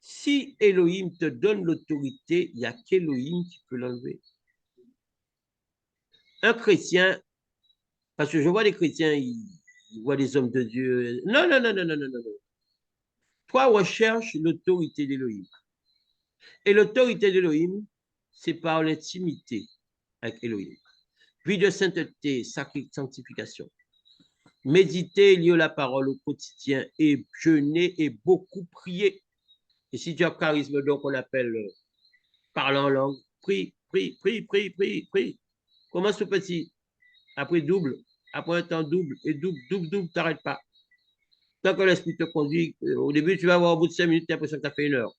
Si Elohim te donne l'autorité, il n'y a qu'Elohim qui peut l'enlever. Un chrétien, parce que je vois des chrétiens, ils voient des hommes de Dieu. Non, non, non, non, non, non, non. Toi, recherche l'autorité d'Elohim. Et l'autorité d'Élohim, c'est par l'intimité avec Elohim. Vie de sainteté, sanctification. Méditer, lire la parole au quotidien et jeûner et beaucoup prier. Et si tu as charisme, donc on appelle parler en langue, prie, prie, prie, prie, prie, prie. Commence tout petit, après double, après un temps double, et double, double, double, t'arrêtes pas. Tant que l'esprit te conduit, au début, tu vas voir au bout de 5 minutes, tu as l'impression que tu as fait 1 heure.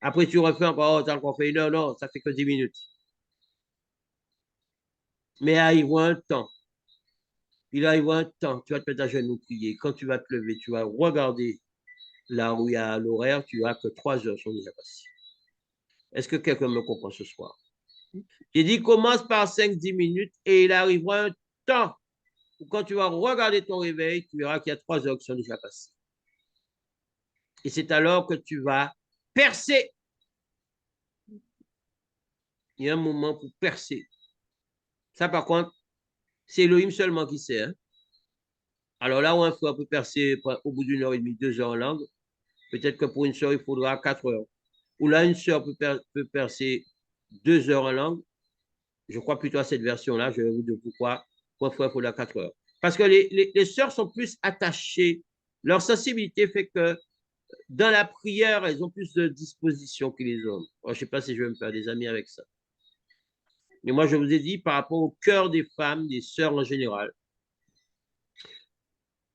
Après, tu refais encore, oh, tu as encore fait 1 heure, non, ça fait que 10 minutes. Mais arrivera un temps, il arrivera un temps, tu vas te mettre à genoux prier. Quand tu vas te lever, tu vas regarder là où il y a l'horaire, tu verras que 3 heures sont déjà passées. Est-ce que quelqu'un me comprend ce soir? J'ai dit, commence par 5-10 minutes et il arrivera un temps où quand tu vas regarder ton réveil, tu verras qu'il y a 3 heures qui sont déjà passées. Et c'est alors que tu vas percer. Il y a un moment pour percer. Ça, par contre, c'est Elohim seulement qui sait. Hein? Alors là où un frère peut percer au bout d'1 heure et demie, 2 heures en langue, peut-être que pour une soeur, il faudra 4 heures. Ou là, une soeur peut percer 2 heures en langue. Je crois plutôt à cette version-là. Je vais vous dire pourquoi. Pour un frère, il faudra 4 heures. Parce que les sœurs sont plus attachées. Leur sensibilité fait que dans la prière, elles ont plus de disposition que les hommes. Alors, je ne sais pas si je vais me faire des amis avec ça. Mais moi, je vous ai dit par rapport au cœur des femmes, des sœurs en général,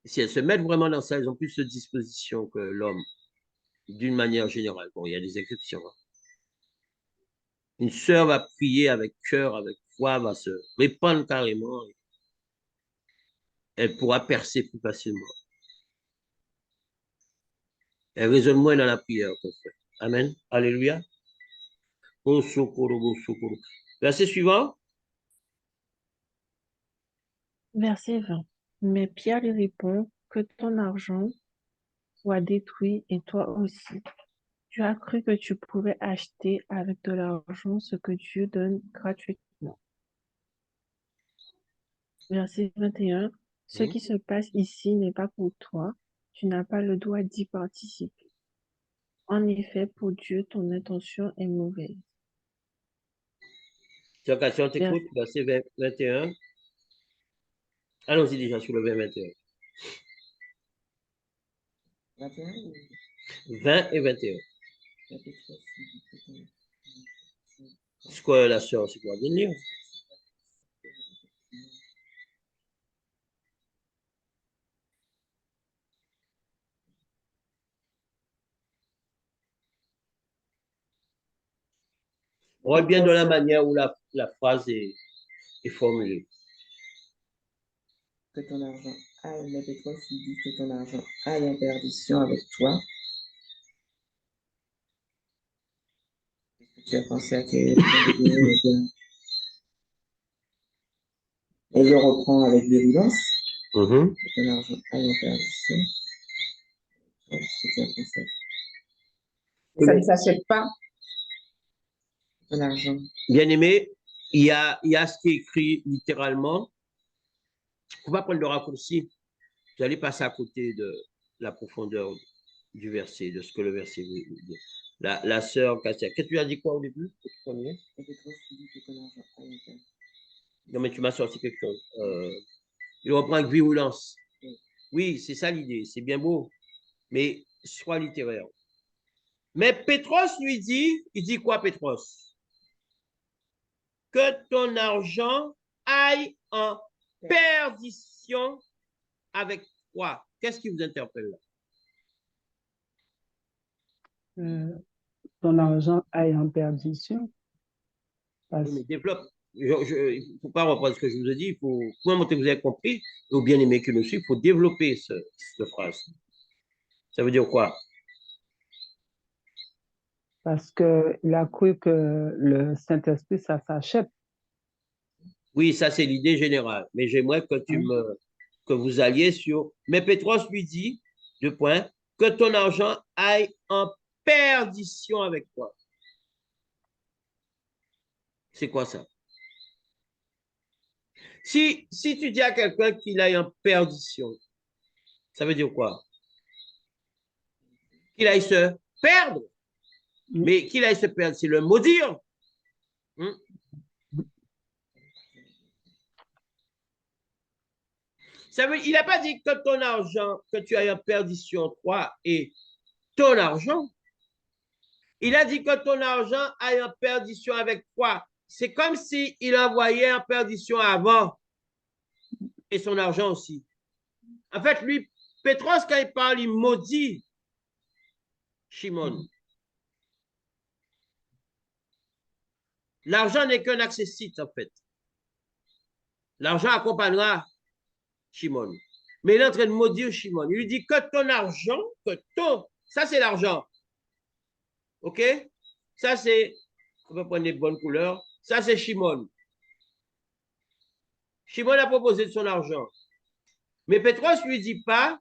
si elles se mettent vraiment dans ça, elles ont plus de disposition que l'homme, d'une manière générale. Bon, il y a des exceptions. Hein. Une sœur va prier avec cœur, avec foi, va se répandre carrément. Elle pourra percer plus facilement. Elle résonne moins dans la prière. Amen. Alléluia. Verset suivant. Verset 20. Mais Pierre lui répond, que ton argent soit détruit et toi aussi. Tu as cru que tu pouvais acheter avec de l'argent ce que Dieu donne gratuitement. Verset 21. Ce qui se passe ici n'est pas pour toi. Tu n'as pas le droit d'y participer. En effet, pour Dieu, ton intention est mauvaise. Occasion, t'écoute, verset 21. Allons-y déjà sur le 20-21. 20 et 21. C'est quoi la sœur? C'est quoi? Venir? On voit bien dans la manière où la phrase est formulée. Que ton argent aille, mais Pétros lui dit que ton argent aille en perdition avec toi. Tu as pensé à quel et je reprends avec virulence. Que ton argent aille en perdition. Qu'est-ce que tu as pensé? Ça ne s'achète pas, ton argent. Bien aimé, il y a ce qui est écrit littéralement. On va prendre le raccourci. Vous allez passer à côté de la profondeur du verset, de ce que le verset veut dire. La sœur Cassia. Qu'est-ce que tu as dit quoi au début? Non, mais tu m'as sorti quelque chose. Il reprend avec virulence. Oui, c'est ça l'idée. C'est bien beau. Mais sois littéraire. Mais Pétros lui dit, il dit quoi, Pétros? Que ton argent aille en perdition avec toi. Qu'est-ce qui vous interpelle là? Ton argent aille en perdition. Oui, mais développe. Il ne faut pas reprendre ce que je vous ai dit. Il faut, pour montrer que vous avez compris, ou bien aimé qui nous suit, il faut développer cette phrase. Ça veut dire quoi? Parce qu'il a cru que le Saint-Esprit, ça s'achète. Oui, ça c'est l'idée générale. Mais j'aimerais que que vous alliez sur. Mais Pétros lui dit, 2 points, que ton argent aille en perdition avec toi. C'est quoi ça? Si tu dis à quelqu'un qu'il aille en perdition, ça veut dire quoi? Qu'il aille se perdre. Mais qu'il aille se perdre, c'est le maudire. Il n'a pas dit que ton argent, que tu ailles en perdition, toi et ton argent. Il a dit que ton argent aille en perdition avec toi. C'est comme s'il envoyait en perdition avant et son argent aussi. En fait, lui, Pétros, quand il parle, il maudit Shimon. L'argent n'est qu'un accessit, en fait. L'argent accompagnera Shimon. Mais il est en train de maudire Shimon. Il lui dit que ton argent, ça c'est l'argent. OK? Ça c'est, on va prendre des bonnes couleurs. Ça c'est Shimon. Shimon a proposé de son argent. Mais Pétros ne lui dit pas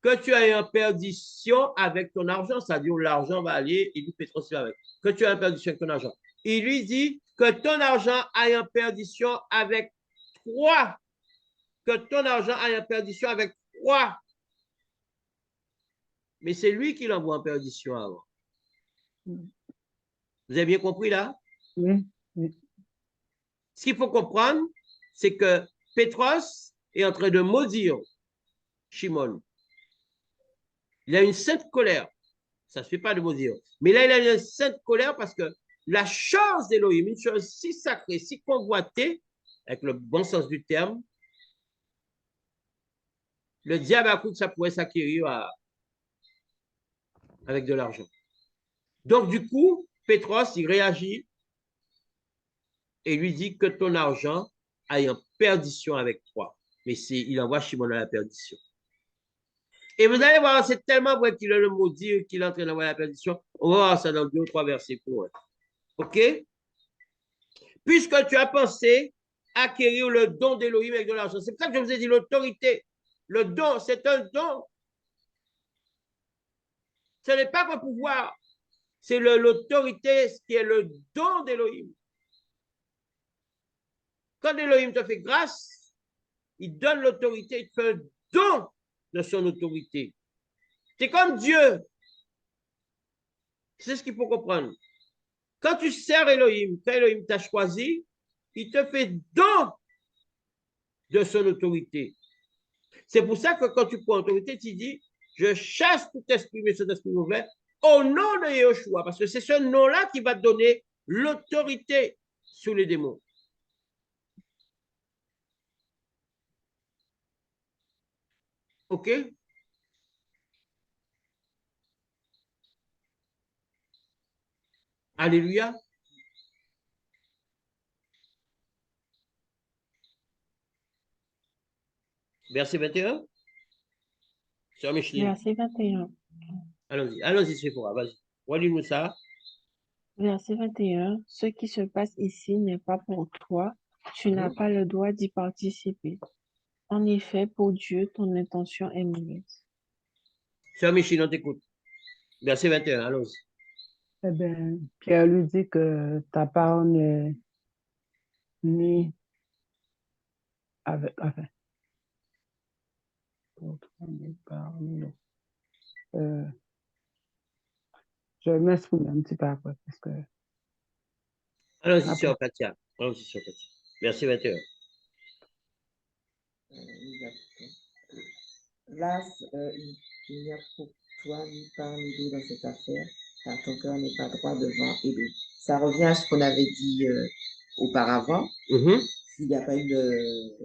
que tu es en perdition avec ton argent, c'est-à-dire l'argent va aller, il dit Pétros avec, que tu es en perdition avec ton argent. Il lui dit que ton argent aille en perdition avec toi. Que ton argent aille en perdition avec toi. Mais c'est lui qui l'envoie en perdition avant. Vous avez bien compris là? Oui. Ce qu'il faut comprendre, c'est que Pétros est en train de maudire Shimon. Il a une sainte colère. Ça ne se fait pas de maudire. Mais là, il a une sainte colère parce que la chose d'Élohim, une chose si sacrée, si convoitée, avec le bon sens du terme, le diable a cru que ça pourrait s'acquérir avec de l'argent. Donc, du coup, Pétros, il réagit et lui dit que ton argent aille en perdition avec toi. Mais il envoie Shimon à la perdition. Et vous allez voir, c'est tellement vrai qu'il a le mot dire qu'il est en train d'envoyer à la perdition. On va voir ça dans 2 ou 3 versets pour eux. OK? Puisque tu as pensé acquérir le don d'Élohim avec de l'argent. C'est pour ça que je vous ai dit l'autorité. Le don, c'est un don. Ce n'est pas un pouvoir. C'est l'autorité qui est le don d'Élohim. Quand Élohim te fait grâce, il donne l'autorité, il te fait un don de son autorité. C'est comme Dieu. C'est ce qu'il faut comprendre. Quand tu sers Elohim, quand Elohim t'a choisi, il te fait don de son autorité. C'est pour ça que quand tu prends autorité, tu dis, je chasse tout esprit, mais cet esprit mauvais, au nom de Yahushua, parce que c'est ce nom-là qui va te donner l'autorité sur les démons. OK? Alléluia. Verset 21. Sœur Micheline. Verset 21. Allons-y, Sephora, vas-y. Relis-nous ça. Verset 21. Ce qui se passe ici n'est pas pour toi. Tu n'as pas le droit d'y participer. En effet, pour Dieu, ton intention est mauvaise. Sœur Micheline, on t'écoute. Verset 21, allons-y. Eh bien, Pierre lui dit que ta part n'est ni avec, enfin, je m'exprime un petit peu après parce que. Allons-y, Sœur Katia. Allons-y, Sœur Katia. Verset 21. Là, il n'y a pour toi ni part ni d'autre dans cette affaire, car ton cœur n'est pas droit devant Élohim. Ça revient à ce qu'on avait dit auparavant. S'il n'y a pas une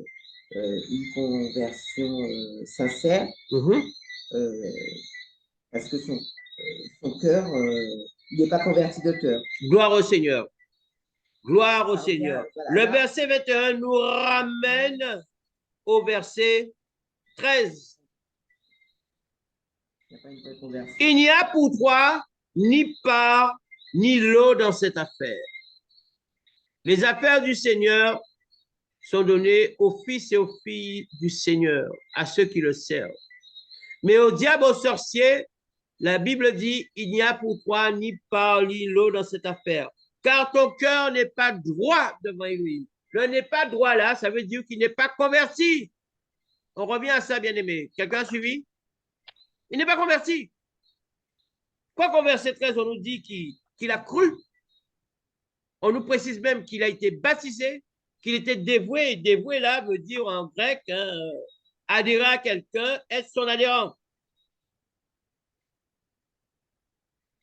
conversion sincère, parce que son cœur, il n'est pas converti de cœur. Gloire au Seigneur. Gloire au Seigneur. Voilà, le verset 21 nous ramène au verset 13. Il n'y a pour toi ni part ni lot dans cette affaire. Les affaires du Seigneur sont données aux fils et aux filles du Seigneur, à ceux qui le servent. Mais au diable, aux sorciers, la Bible dit, il n'y a pour toi ni part ni lot dans cette affaire, car ton cœur n'est pas droit devant lui. Le n'est pas droit là, ça veut dire qu'il n'est pas converti. On revient à ça, bien-aimé. Quelqu'un a suivi? Il n'est pas converti. Quoi qu'au verset 13, on nous dit qu'il a cru. On nous précise même qu'il a été baptisé, qu'il était dévoué. Et dévoué, là, veut dire en grec, hein, adhérer à quelqu'un, être son adhérent.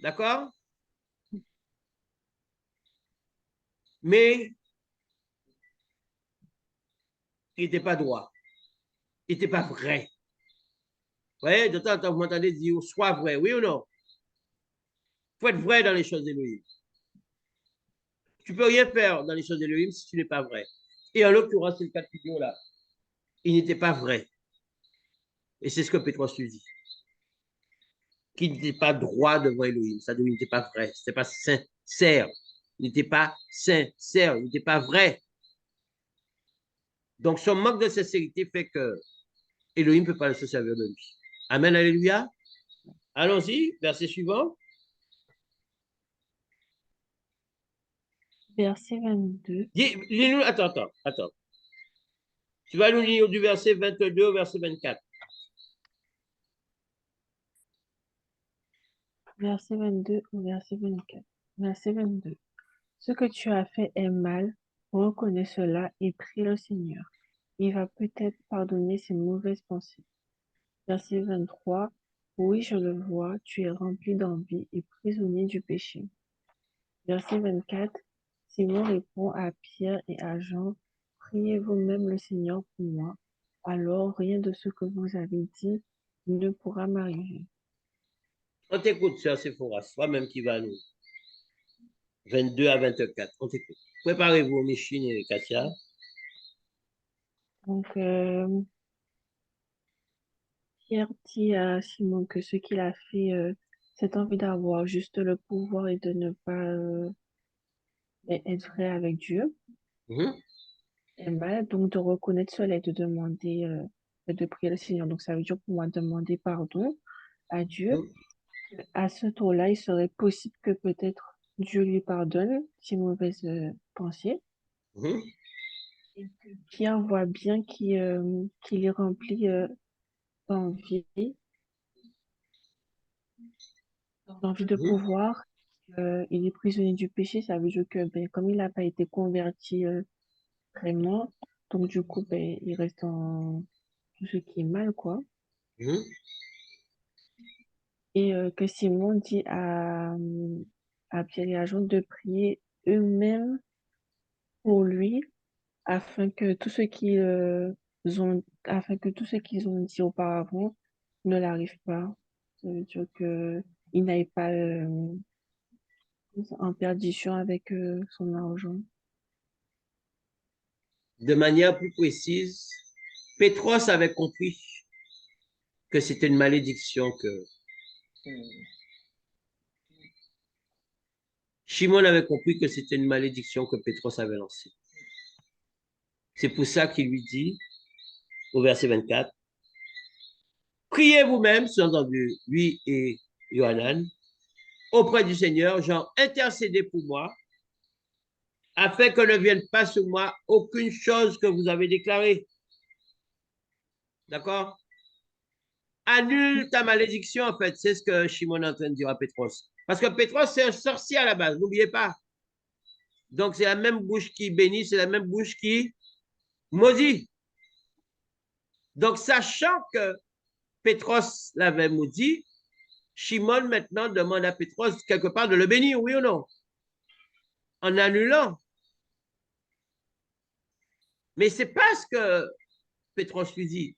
D'accord? Mais il n'était pas droit. Il n'était pas vrai. Vous voyez, de temps en temps, vous m'entendez dire, sois vrai, oui ou non? Il faut être vrai dans les choses d'Élohim. Tu ne peux rien faire dans les choses d'Élohim si tu n'es pas vrai. Et en l'occurrence, c'est le cas de figure là. Il n'était pas vrai. Et c'est ce que Pétros lui dit. Qu'il n'était pas droit devant Elohim. Ça n'était pas vrai. Ce n'était pas sincère. Il n'était pas sincère. Il n'était pas vrai. Donc, son manque de sincérité fait que Elohim ne peut pas se servir de lui. Amen, alléluia. Allons-y, verset suivant. Verset 22. Lis-nous, attends. Tu vas nous lire du verset 22 au verset 24. Verset 22 au verset 24. Verset 22. Ce que tu as fait est mal, reconnais cela et prie le Seigneur. Il va peut-être pardonner ses mauvaises pensées. Verset 23. Oui, je le vois, tu es rempli d'envie et prisonnier du péché. Verset 24. Simon répond à Pierre et à Jean, priez vous-même le Seigneur pour moi, alors rien de ce que vous avez dit ne pourra m'arriver. On t'écoute, sœur Sephora, toi-même qui va nous. 22 à 24, on t'écoute. Préparez-vous, Michine et Katia. Donc, Pierre dit à Simon que ce qu'il a fait, c'est envie d'avoir juste le pouvoir et de ne pas être vrai avec Dieu. Et ben, donc de reconnaître cela et de demander, de prier le Seigneur. Donc ça veut dire pour moi demander pardon à Dieu. À ce tour-là, il serait possible que peut-être Dieu lui pardonne ses mauvaises pensées. Et que Pierre voit bien qu'il est rempli d'envie de pouvoir. Il est prisonnier du péché, ça veut dire que ben, comme il n'a pas été converti vraiment, donc du coup, ben, il reste dans tout ce qui est mal, quoi. Et que Simon dit à Pierre et à Jean de prier eux-mêmes pour lui afin que tout ce qu'ils ont dit auparavant ne l'arrive pas. Ça veut dire que il n'aille pas en perdition avec son argent. De manière plus précise, Pétros avait compris que c'était une malédiction que Shimon avait compris que c'était une malédiction que Pétros avait lancée. C'est pour ça qu'il lui dit, au verset 24, priez vous-même, sous-entendu, lui et Yohanan, auprès du Seigneur, genre, intercédez pour moi, afin que ne vienne pas sur moi aucune chose que vous avez déclarée. D'accord? Annule ta malédiction, en fait. C'est ce que Shimon est en train de dire à Pétros. Parce que Pétros, c'est un sorcier à la base, n'oubliez pas. Donc, c'est la même bouche qui bénit, c'est la même bouche qui maudit. Donc, sachant que Pétros l'avait maudit, Shimon maintenant demande à Pétros quelque part de le bénir, oui ou non? En annulant. Mais c'est pas ce que Pétros lui dit.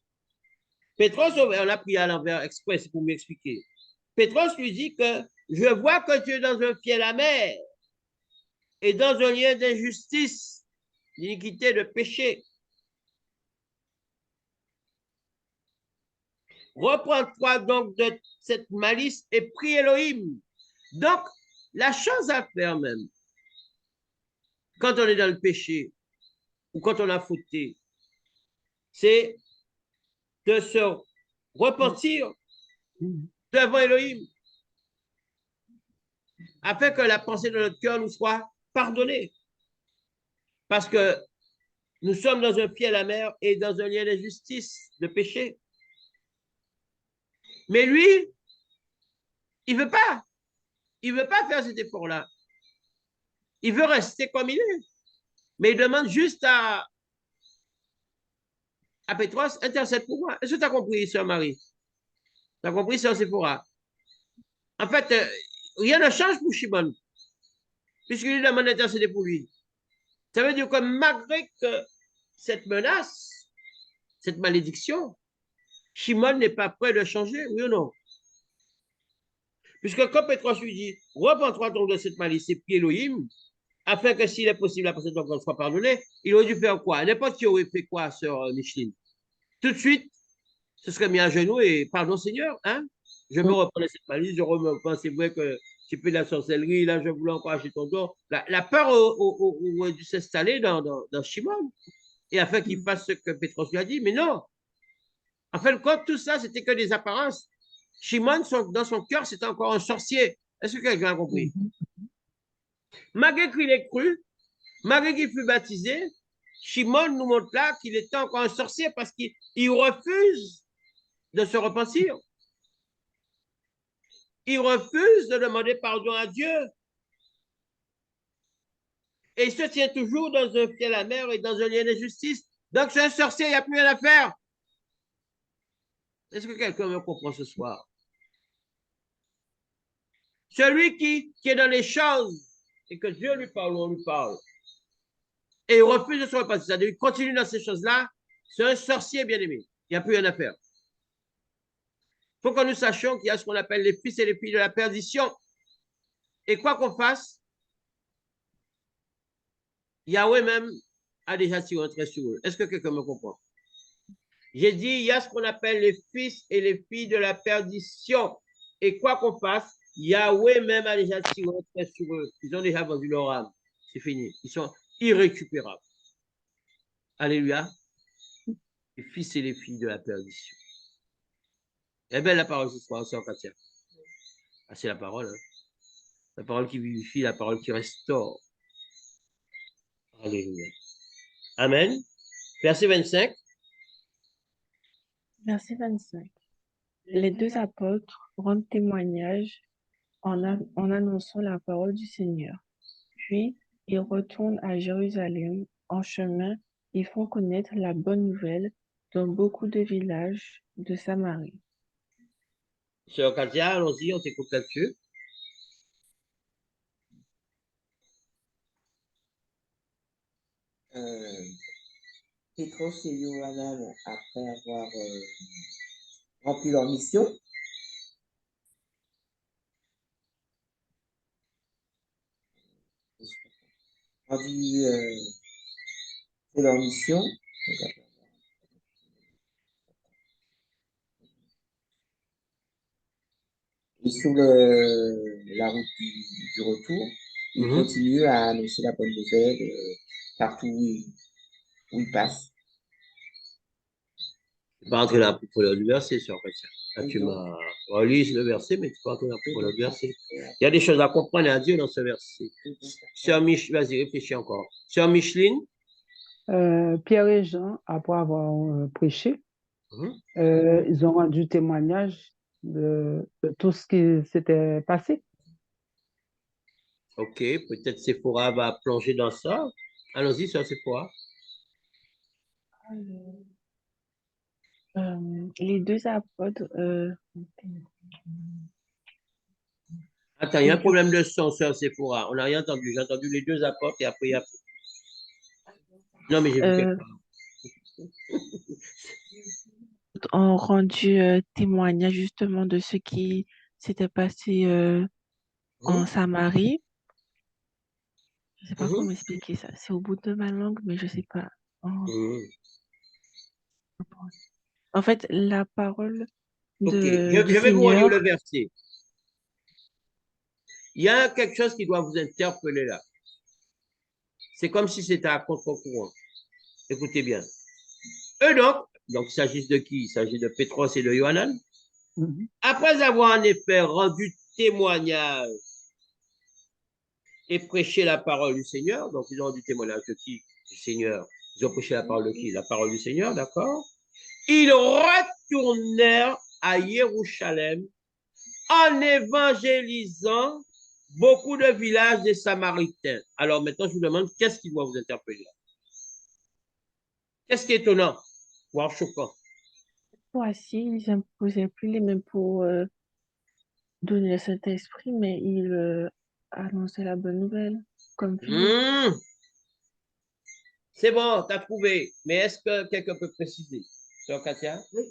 Pétros, on a pris à l'envers exprès, c'est pour m'expliquer. Pétros lui dit que je vois que tu es dans un fiel amer et dans un lien d'injustice, d'iniquité, de péché. Reprends-toi donc de cette malice et prie Elohim. Donc, la chose à faire même, quand on est dans le péché ou quand on a fauté, c'est de se repentir devant Elohim afin que la pensée de notre cœur nous soit pardonnée. Parce que nous sommes dans un fiel amer et dans un lien d'injustice, de péché. Mais lui, il ne veut pas. Il ne veut pas faire cet effort-là. Il veut rester comme il est. Mais il demande juste à Pétros, intercède pour moi. Est-ce que tu as compris, sœur Marie? Tu as compris, sœur Séphora? En fait, rien ne change pour Shimon, puisqu'il lui demande d'intercéder pour lui. Ça veut dire que malgré que cette menace, cette malédiction, Shimon n'est pas prêt de changer, oui ou non? Puisque quand Pétros lui dit, repends-toi donc de cette malice et prie Elohim, afin que s'il est possible, la personne soit pardonnée, il aurait dû faire quoi? N'importe qui aurait fait quoi, sœur Micheline? Tout de suite, ce serait mis à genoux et pardon Seigneur, hein? Je me reprends de cette malice, je reprends, c'est vrai que tu fais de la sorcellerie, là je voulais encore acheter ton don. La peur aurait dû s'installer dans Shimon, et afin qu'il fasse ce que Pétros lui a dit, mais non. En fin de compte, tout ça, c'était que des apparences. Shimon, dans son cœur, c'était encore un sorcier. Est-ce que quelqu'un a compris? Malgré qu'il ait cru, malgré qu'il fut baptisé, Shimon nous montre là qu'il était encore un sorcier parce qu'il refuse de se repentir. Il refuse de demander pardon à Dieu. Et il se tient toujours dans un fiel amer et dans un lien de justice. Donc, c'est un sorcier, il n'y a plus rien à faire. Est-ce que quelqu'un me comprend ce soir? Celui qui est dans les choses et que Dieu lui parle, on lui parle. Et il refuse de se repentir. C'est-à-dire qu'il continue dans ces choses-là. C'est un sorcier, bien aimé. Il n'y a plus rien à faire. Il faut que nous sachions qu'il y a ce qu'on appelle les fils et les filles de la perdition. Et quoi qu'on fasse, Yahweh même a déjà tiré un trait sur eux. Est-ce que quelqu'un me comprend? J'ai dit, il y a ce qu'on appelle les fils et les filles de la perdition. Et quoi qu'on fasse, Yahweh même a déjà tiré un trait sur eux. Ils ont déjà vendu leur âme. C'est fini. Ils sont irrécupérables. Alléluia. Les fils et les filles de la perdition. Eh bien, la parole ce soir, c'est en Katia. Ah, c'est la parole. Hein? La parole qui vivifie, la parole qui restaure. Alléluia. Amen. Verset 25. Verset 25. Les deux apôtres rendent témoignage en annonçant la parole du Seigneur. Puis, ils retournent à Jérusalem. En chemin, ils font connaître la bonne nouvelle dans beaucoup de villages de Samarie. Sœur Katia, allons-y, on t'écoute là-dessus. Pétros et Yohanan, après avoir rempli leur mission, rendu leur mission, et sur la route du retour, ils continuent à annoncer la bonne nouvelle partout où ils passent. Tu pas entrer dans le verset, Sœur Katia. Là, tu m'as relu le verset, mais tu pas entrer dans le verset. Il y a des choses à comprendre à Dieu dans ce verset. Sœur Micheline, vas-y, réfléchis encore. Sœur Micheline. Pierre et Jean, après avoir prêché, ils ont rendu témoignage de tout ce qui s'était passé. Ok, peut-être Séphora va plonger dans ça. Allons-y, Sœur Séphora. Les deux apôtres... Attends, il y a un problème de son, Sœur Séphora. On n'a rien entendu. J'ai entendu les deux apôtres et après, il y a... Non, mais j'ai vu quelqu'un. ont rendu témoignage justement de ce qui s'était passé en Samarie. Je ne sais pas comment expliquer ça. C'est au bout de ma langue, mais je ne sais pas. En fait, la parole Ok, du je vais vous relire Seigneur... le verset. Il y a quelque chose qui doit vous interpeller là. C'est comme si c'était à contre-courant. Écoutez bien. Eux donc il s'agit de qui? Il s'agit de Pétros et de Yohanan. Après avoir en effet rendu témoignage et prêché la parole du Seigneur, donc ils ont rendu témoignage de qui? Du Seigneur. Ils ont prêché la parole de qui? La parole du Seigneur, d'accord? Ils retournèrent à Jérusalem en évangélisant beaucoup de villages des Samaritains. Alors maintenant, je vous demande, qu'est-ce qui doit vous interpeller là? Qu'est-ce qui est étonnant, voire choquant? Voici, ils n'imposaient plus les mêmes pour donner le Saint-Esprit, mais ils annonçaient la bonne nouvelle, comme Philippe. C'est bon, tu as trouvé. Mais est-ce que quelqu'un peut préciser? Sœur Katia? Oui,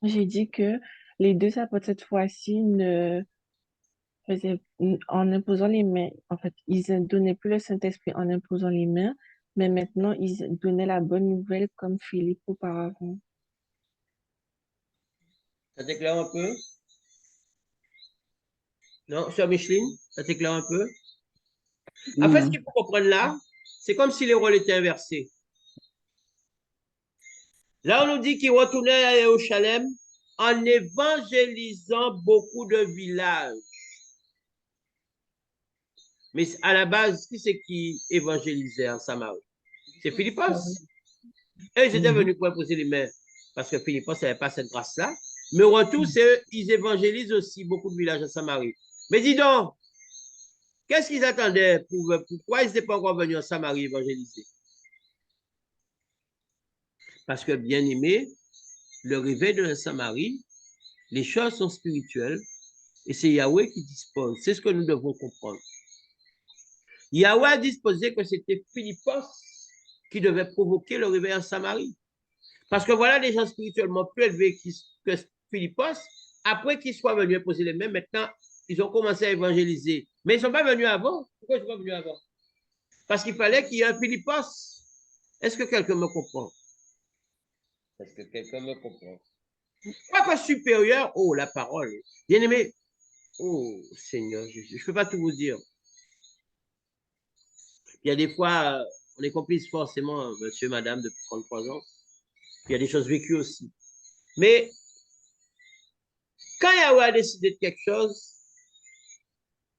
J'ai dit que les deux apôtres, cette fois-ci, ne faisaient, en imposant les mains, en fait, ils ne donnaient plus le Saint-Esprit en imposant les mains, mais maintenant, ils donnaient la bonne nouvelle comme Philippe auparavant. Ça t'éclaire un peu? Non, Sœur Micheline, ça t'éclaire un peu? En fait, ce qu'il faut comprendre là, c'est comme si les rôles étaient inversés. Là, on nous dit qu'il retournait à Jérusalem en évangélisant beaucoup de villages. Mais à la base, qui c'est qui évangélisait en Samarie? C'est Philippos. Eux, ils étaient venus pour imposer les mains parce que Philippos n'avait pas cette grâce-là. Mais au retour, ils évangélisent aussi beaucoup de villages en Samarie. Mais dis donc, qu'est-ce qu'ils attendaient? Pourquoi ils n'étaient pas encore venus en Samarie évangéliser? Parce que, bien aimé, le réveil de la Samarie, les choses sont spirituelles et c'est Yahweh qui dispose. C'est ce que nous devons comprendre. Yahweh a disposé que c'était Philippos qui devait provoquer le réveil en Samarie. Parce que voilà des gens spirituellement plus élevés que Philippos, après qu'ils soient venus poser les mains, maintenant, ils ont commencé à évangéliser. Mais ils ne sont pas venus avant. Pourquoi ils ne sont pas venus avant? Parce qu'il fallait qu'il y ait un Philippos. Est-ce que quelqu'un me comprend? Est-ce que quelqu'un me comprend? Quoi que supérieur, oh, la parole. Bien aimé, oh, Seigneur, je ne peux pas tout vous dire. Il y a des fois, on est complice forcément, monsieur, madame, depuis 33 ans. Il y a des choses vécues aussi. Mais quand Yahweh a décidé de quelque chose,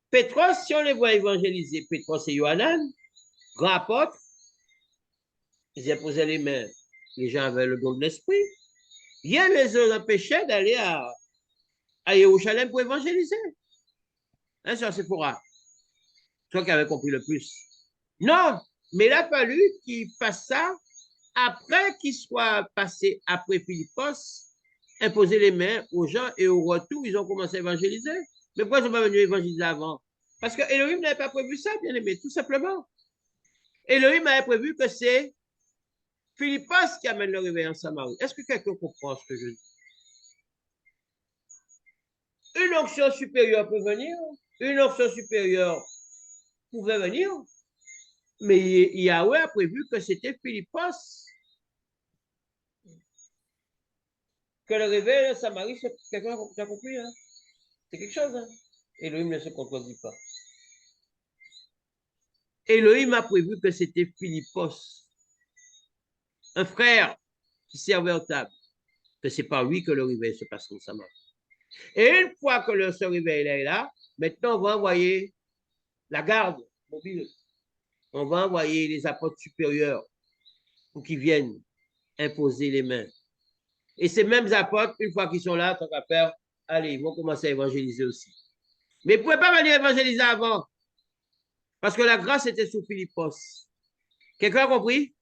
Pétros, si on les voit évangéliser, Pétros et Yohanan, grand apôtre, ils imposaient les mains. Les gens avaient le don de l'esprit. Rien ne les empêchait d'aller à Jérusalem pour évangéliser. Hein, ça, c'est pour toi qui avais compris le plus. Non, mais il a fallu qu'il fasse ça après qu'il soit passé après Philippos, imposer les mains aux gens et au retour, ils ont commencé à évangéliser. Mais pourquoi ils ne sont pas venus évangéliser avant? Parce que Elohim n'avait pas prévu ça, bien aimé, tout simplement. Elohim avait prévu que c'est Philippos qui amène le réveil en Samarie. Est-ce que quelqu'un comprend ce que je dis? Une onction supérieure peut venir, une onction supérieure pouvait venir, mais Yahweh a prévu que c'était Philippos. Que le réveil en Samarie, quelqu'un a compris, hein? C'est quelque chose, hein? Elohim ne se contredit pas. Elohim a prévu que c'était Philippos, un frère qui servait au table, que c'est par lui que le réveil se passe en Samarie. Et une fois que ce réveil est là, maintenant on va envoyer la garde mobile. On va envoyer les apôtres supérieurs pour qu'ils viennent imposer les mains. Et ces mêmes apôtres, une fois qu'ils sont là, tant qu'à faire, allez, ils vont commencer à évangéliser aussi. Mais ils ne pouvaient pas venir évangéliser avant. Parce que la grâce était sous Philippos. Quelqu'un a compris?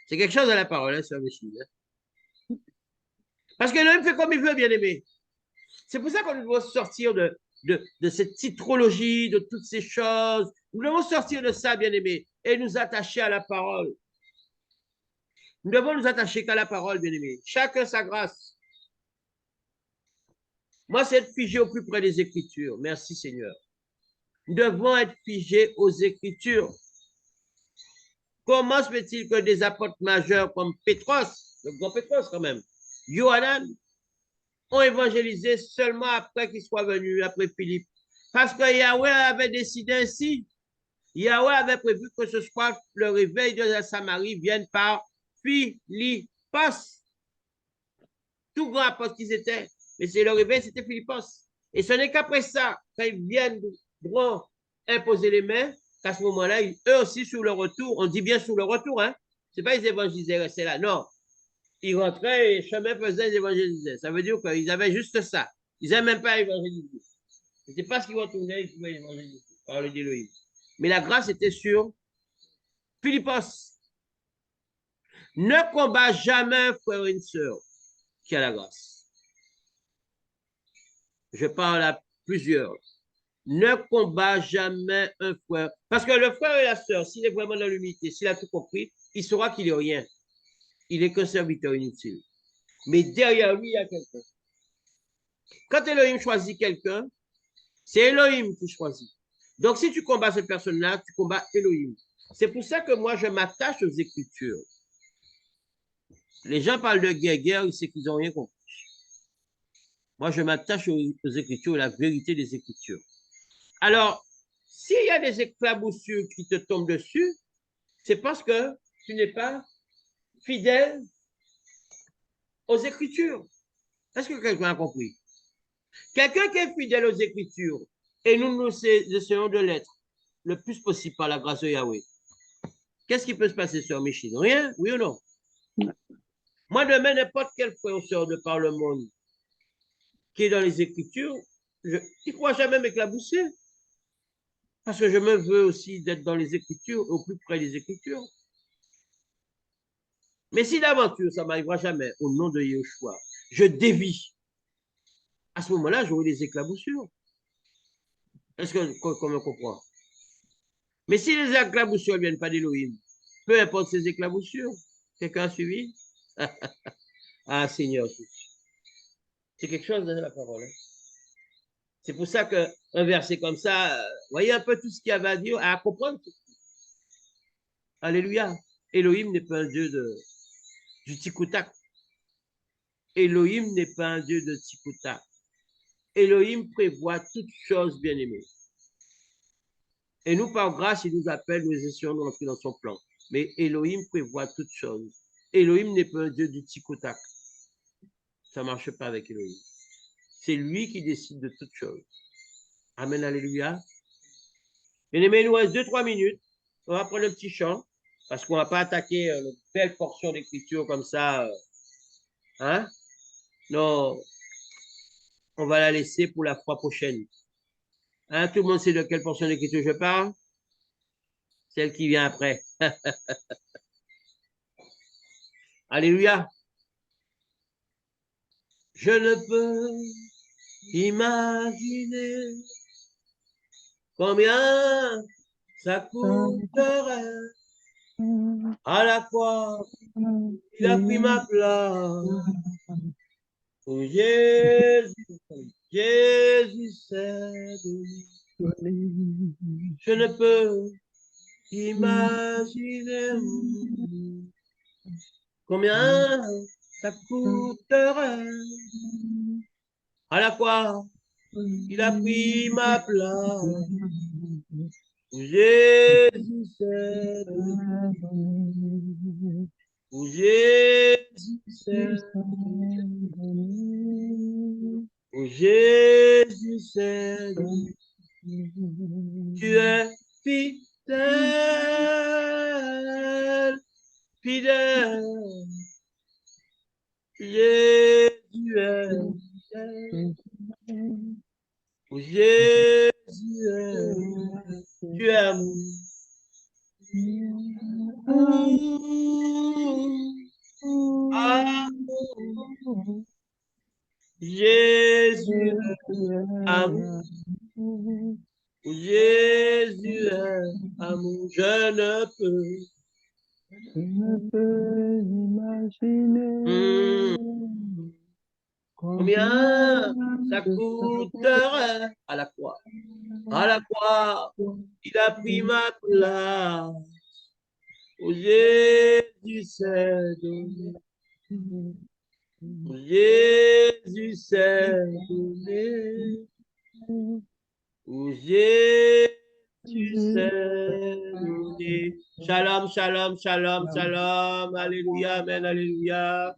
C'est quelque chose à la parole, hein, sur Michel. Parce que l'homme fait comme il veut, bien aimé. C'est pour ça qu'on doit sortir de cette titrologie, de toutes ces choses. Nous devons sortir de ça, bien aimé, et nous attacher à la parole. Nous devons nous attacher qu'à la parole, bien aimé. Chacun sa grâce. Moi, c'est être figé au plus près des Écritures. Merci, Seigneur. Nous devons être figés aux Écritures. Comment se fait-il que des apôtres majeurs comme Pétros, le grand Pétros quand même, Yohanan, ont évangélisé seulement après qu'ils soient venus, après Philippe? Parce que Yahweh avait décidé ainsi. Yahweh avait prévu que ce soit le réveil de la Samarie vienne par Philippos. Tout grand apôtre qu'ils étaient. Mais c'est le réveil, c'était Philippos. Et ce n'est qu'après ça, quand ils viennent imposer les mains, qu'à ce moment-là, eux aussi, sur le retour, on dit bien sur le retour, hein? C'est pas ils évangélisaient, restaient là, non. Ils rentraient et chemin faisait, ils évangélisaient. Ça veut dire qu'ils avaient juste ça. Ils n'avaient même pas évangélisé. Ce n'était pas ce qu'ils retournaient, ils pouvaient évangéliser, parler d'Élohim. Mais la grâce était sur Philippos. Ne combat jamais un frère et une sœur qui a la grâce. Je parle à plusieurs. Ne combat jamais un frère. Parce que le frère et la sœur, s'il est vraiment dans l'humilité, s'il a tout compris, il saura qu'il n'est rien. Il est qu'un serviteur inutile. Mais derrière lui, il y a quelqu'un. Quand Elohim choisit quelqu'un, c'est Elohim qui choisit. Donc, si tu combats cette personne-là, tu combats Elohim. C'est pour ça que moi, je m'attache aux Écritures. Les gens parlent de guerre, ils savent qu'ils n'ont rien compris. Moi, je m'attache aux Écritures, à la vérité des Écritures. Alors, s'il y a des éclaboussures qui te tombent dessus, c'est parce que tu n'es pas fidèle aux Écritures. Est-ce que quelqu'un a compris? Quelqu'un qui est fidèle aux Écritures, et nous essayons de l'être le plus possible par la grâce de Yahweh. Qu'est-ce qui peut se passer sur Michel? Rien, oui ou non? Moi, demain, n'importe quel frère ou sœur de par le monde qui est dans les Écritures, il ne pourra jamais m'éclabousser. Parce que je me veux aussi d'être dans les Écritures, au plus près des Écritures. Mais si d'aventure, ça ne m'arrivera jamais, au nom de Yeshua, je dévie. À ce moment-là, j'aurai des éclaboussures. Est-ce qu'on me comprend? Mais si les éclaboussures ne viennent pas d'Élohim, peu importe ces éclaboussures, quelqu'un a suivi? Ah, Seigneur, c'est quelque chose dans la parole. Hein? C'est pour ça qu'un verset comme ça, voyez un peu tout ce qu'il y avait à dire, à comprendre. Alléluia. Elohim n'est pas un Dieu du tic-tac. Elohim n'est pas un Dieu de tic-tac. Elohim prévoit toutes choses bien-aimées. Et nous, par grâce, il nous appelle, nous essayons d'entrer dans son plan. Mais Elohim prévoit toutes choses. Elohim n'est pas un Dieu du tic-tac. Ça ne marche pas avec Elohim. C'est lui qui décide de toutes choses. Amen, alléluia. Bien-aimés, il nous reste 2-3 minutes. On va prendre un petit chant, parce qu'on ne va pas attaquer une belle portion d'écriture comme ça. Hein? Non, on va la laisser pour la fois prochaine. Hein? Tout le monde sait de quelle portion d'écriture je parle? Celle qui vient après. Alléluia. Je ne peux imaginer combien ça coûterait à la croix. Il a pris ma place. Oh Jésus, Jésus s'est donné. Je ne peux imaginer combien ça coûterait à la croix. Il a pris ma place. Oh Jésus s'est donné. Oh Jésus s'est donné. Oh Jésus s'est donné. Tu es fidèle, fidèle. Jésus est fidèle. Oh Jésus est, tu es amour. Amour. Jésus est amour. Jésus est amour. Je ne peux imaginer combien ça coûterait à la croix. À la croix, il a pris ma place. Oh, Jésus s'est donné. Oh, Jésus s'est donné. Oh, Jésus s'est donné. Shalom, shalom, shalom, shalom. Alléluia, amen, alléluia.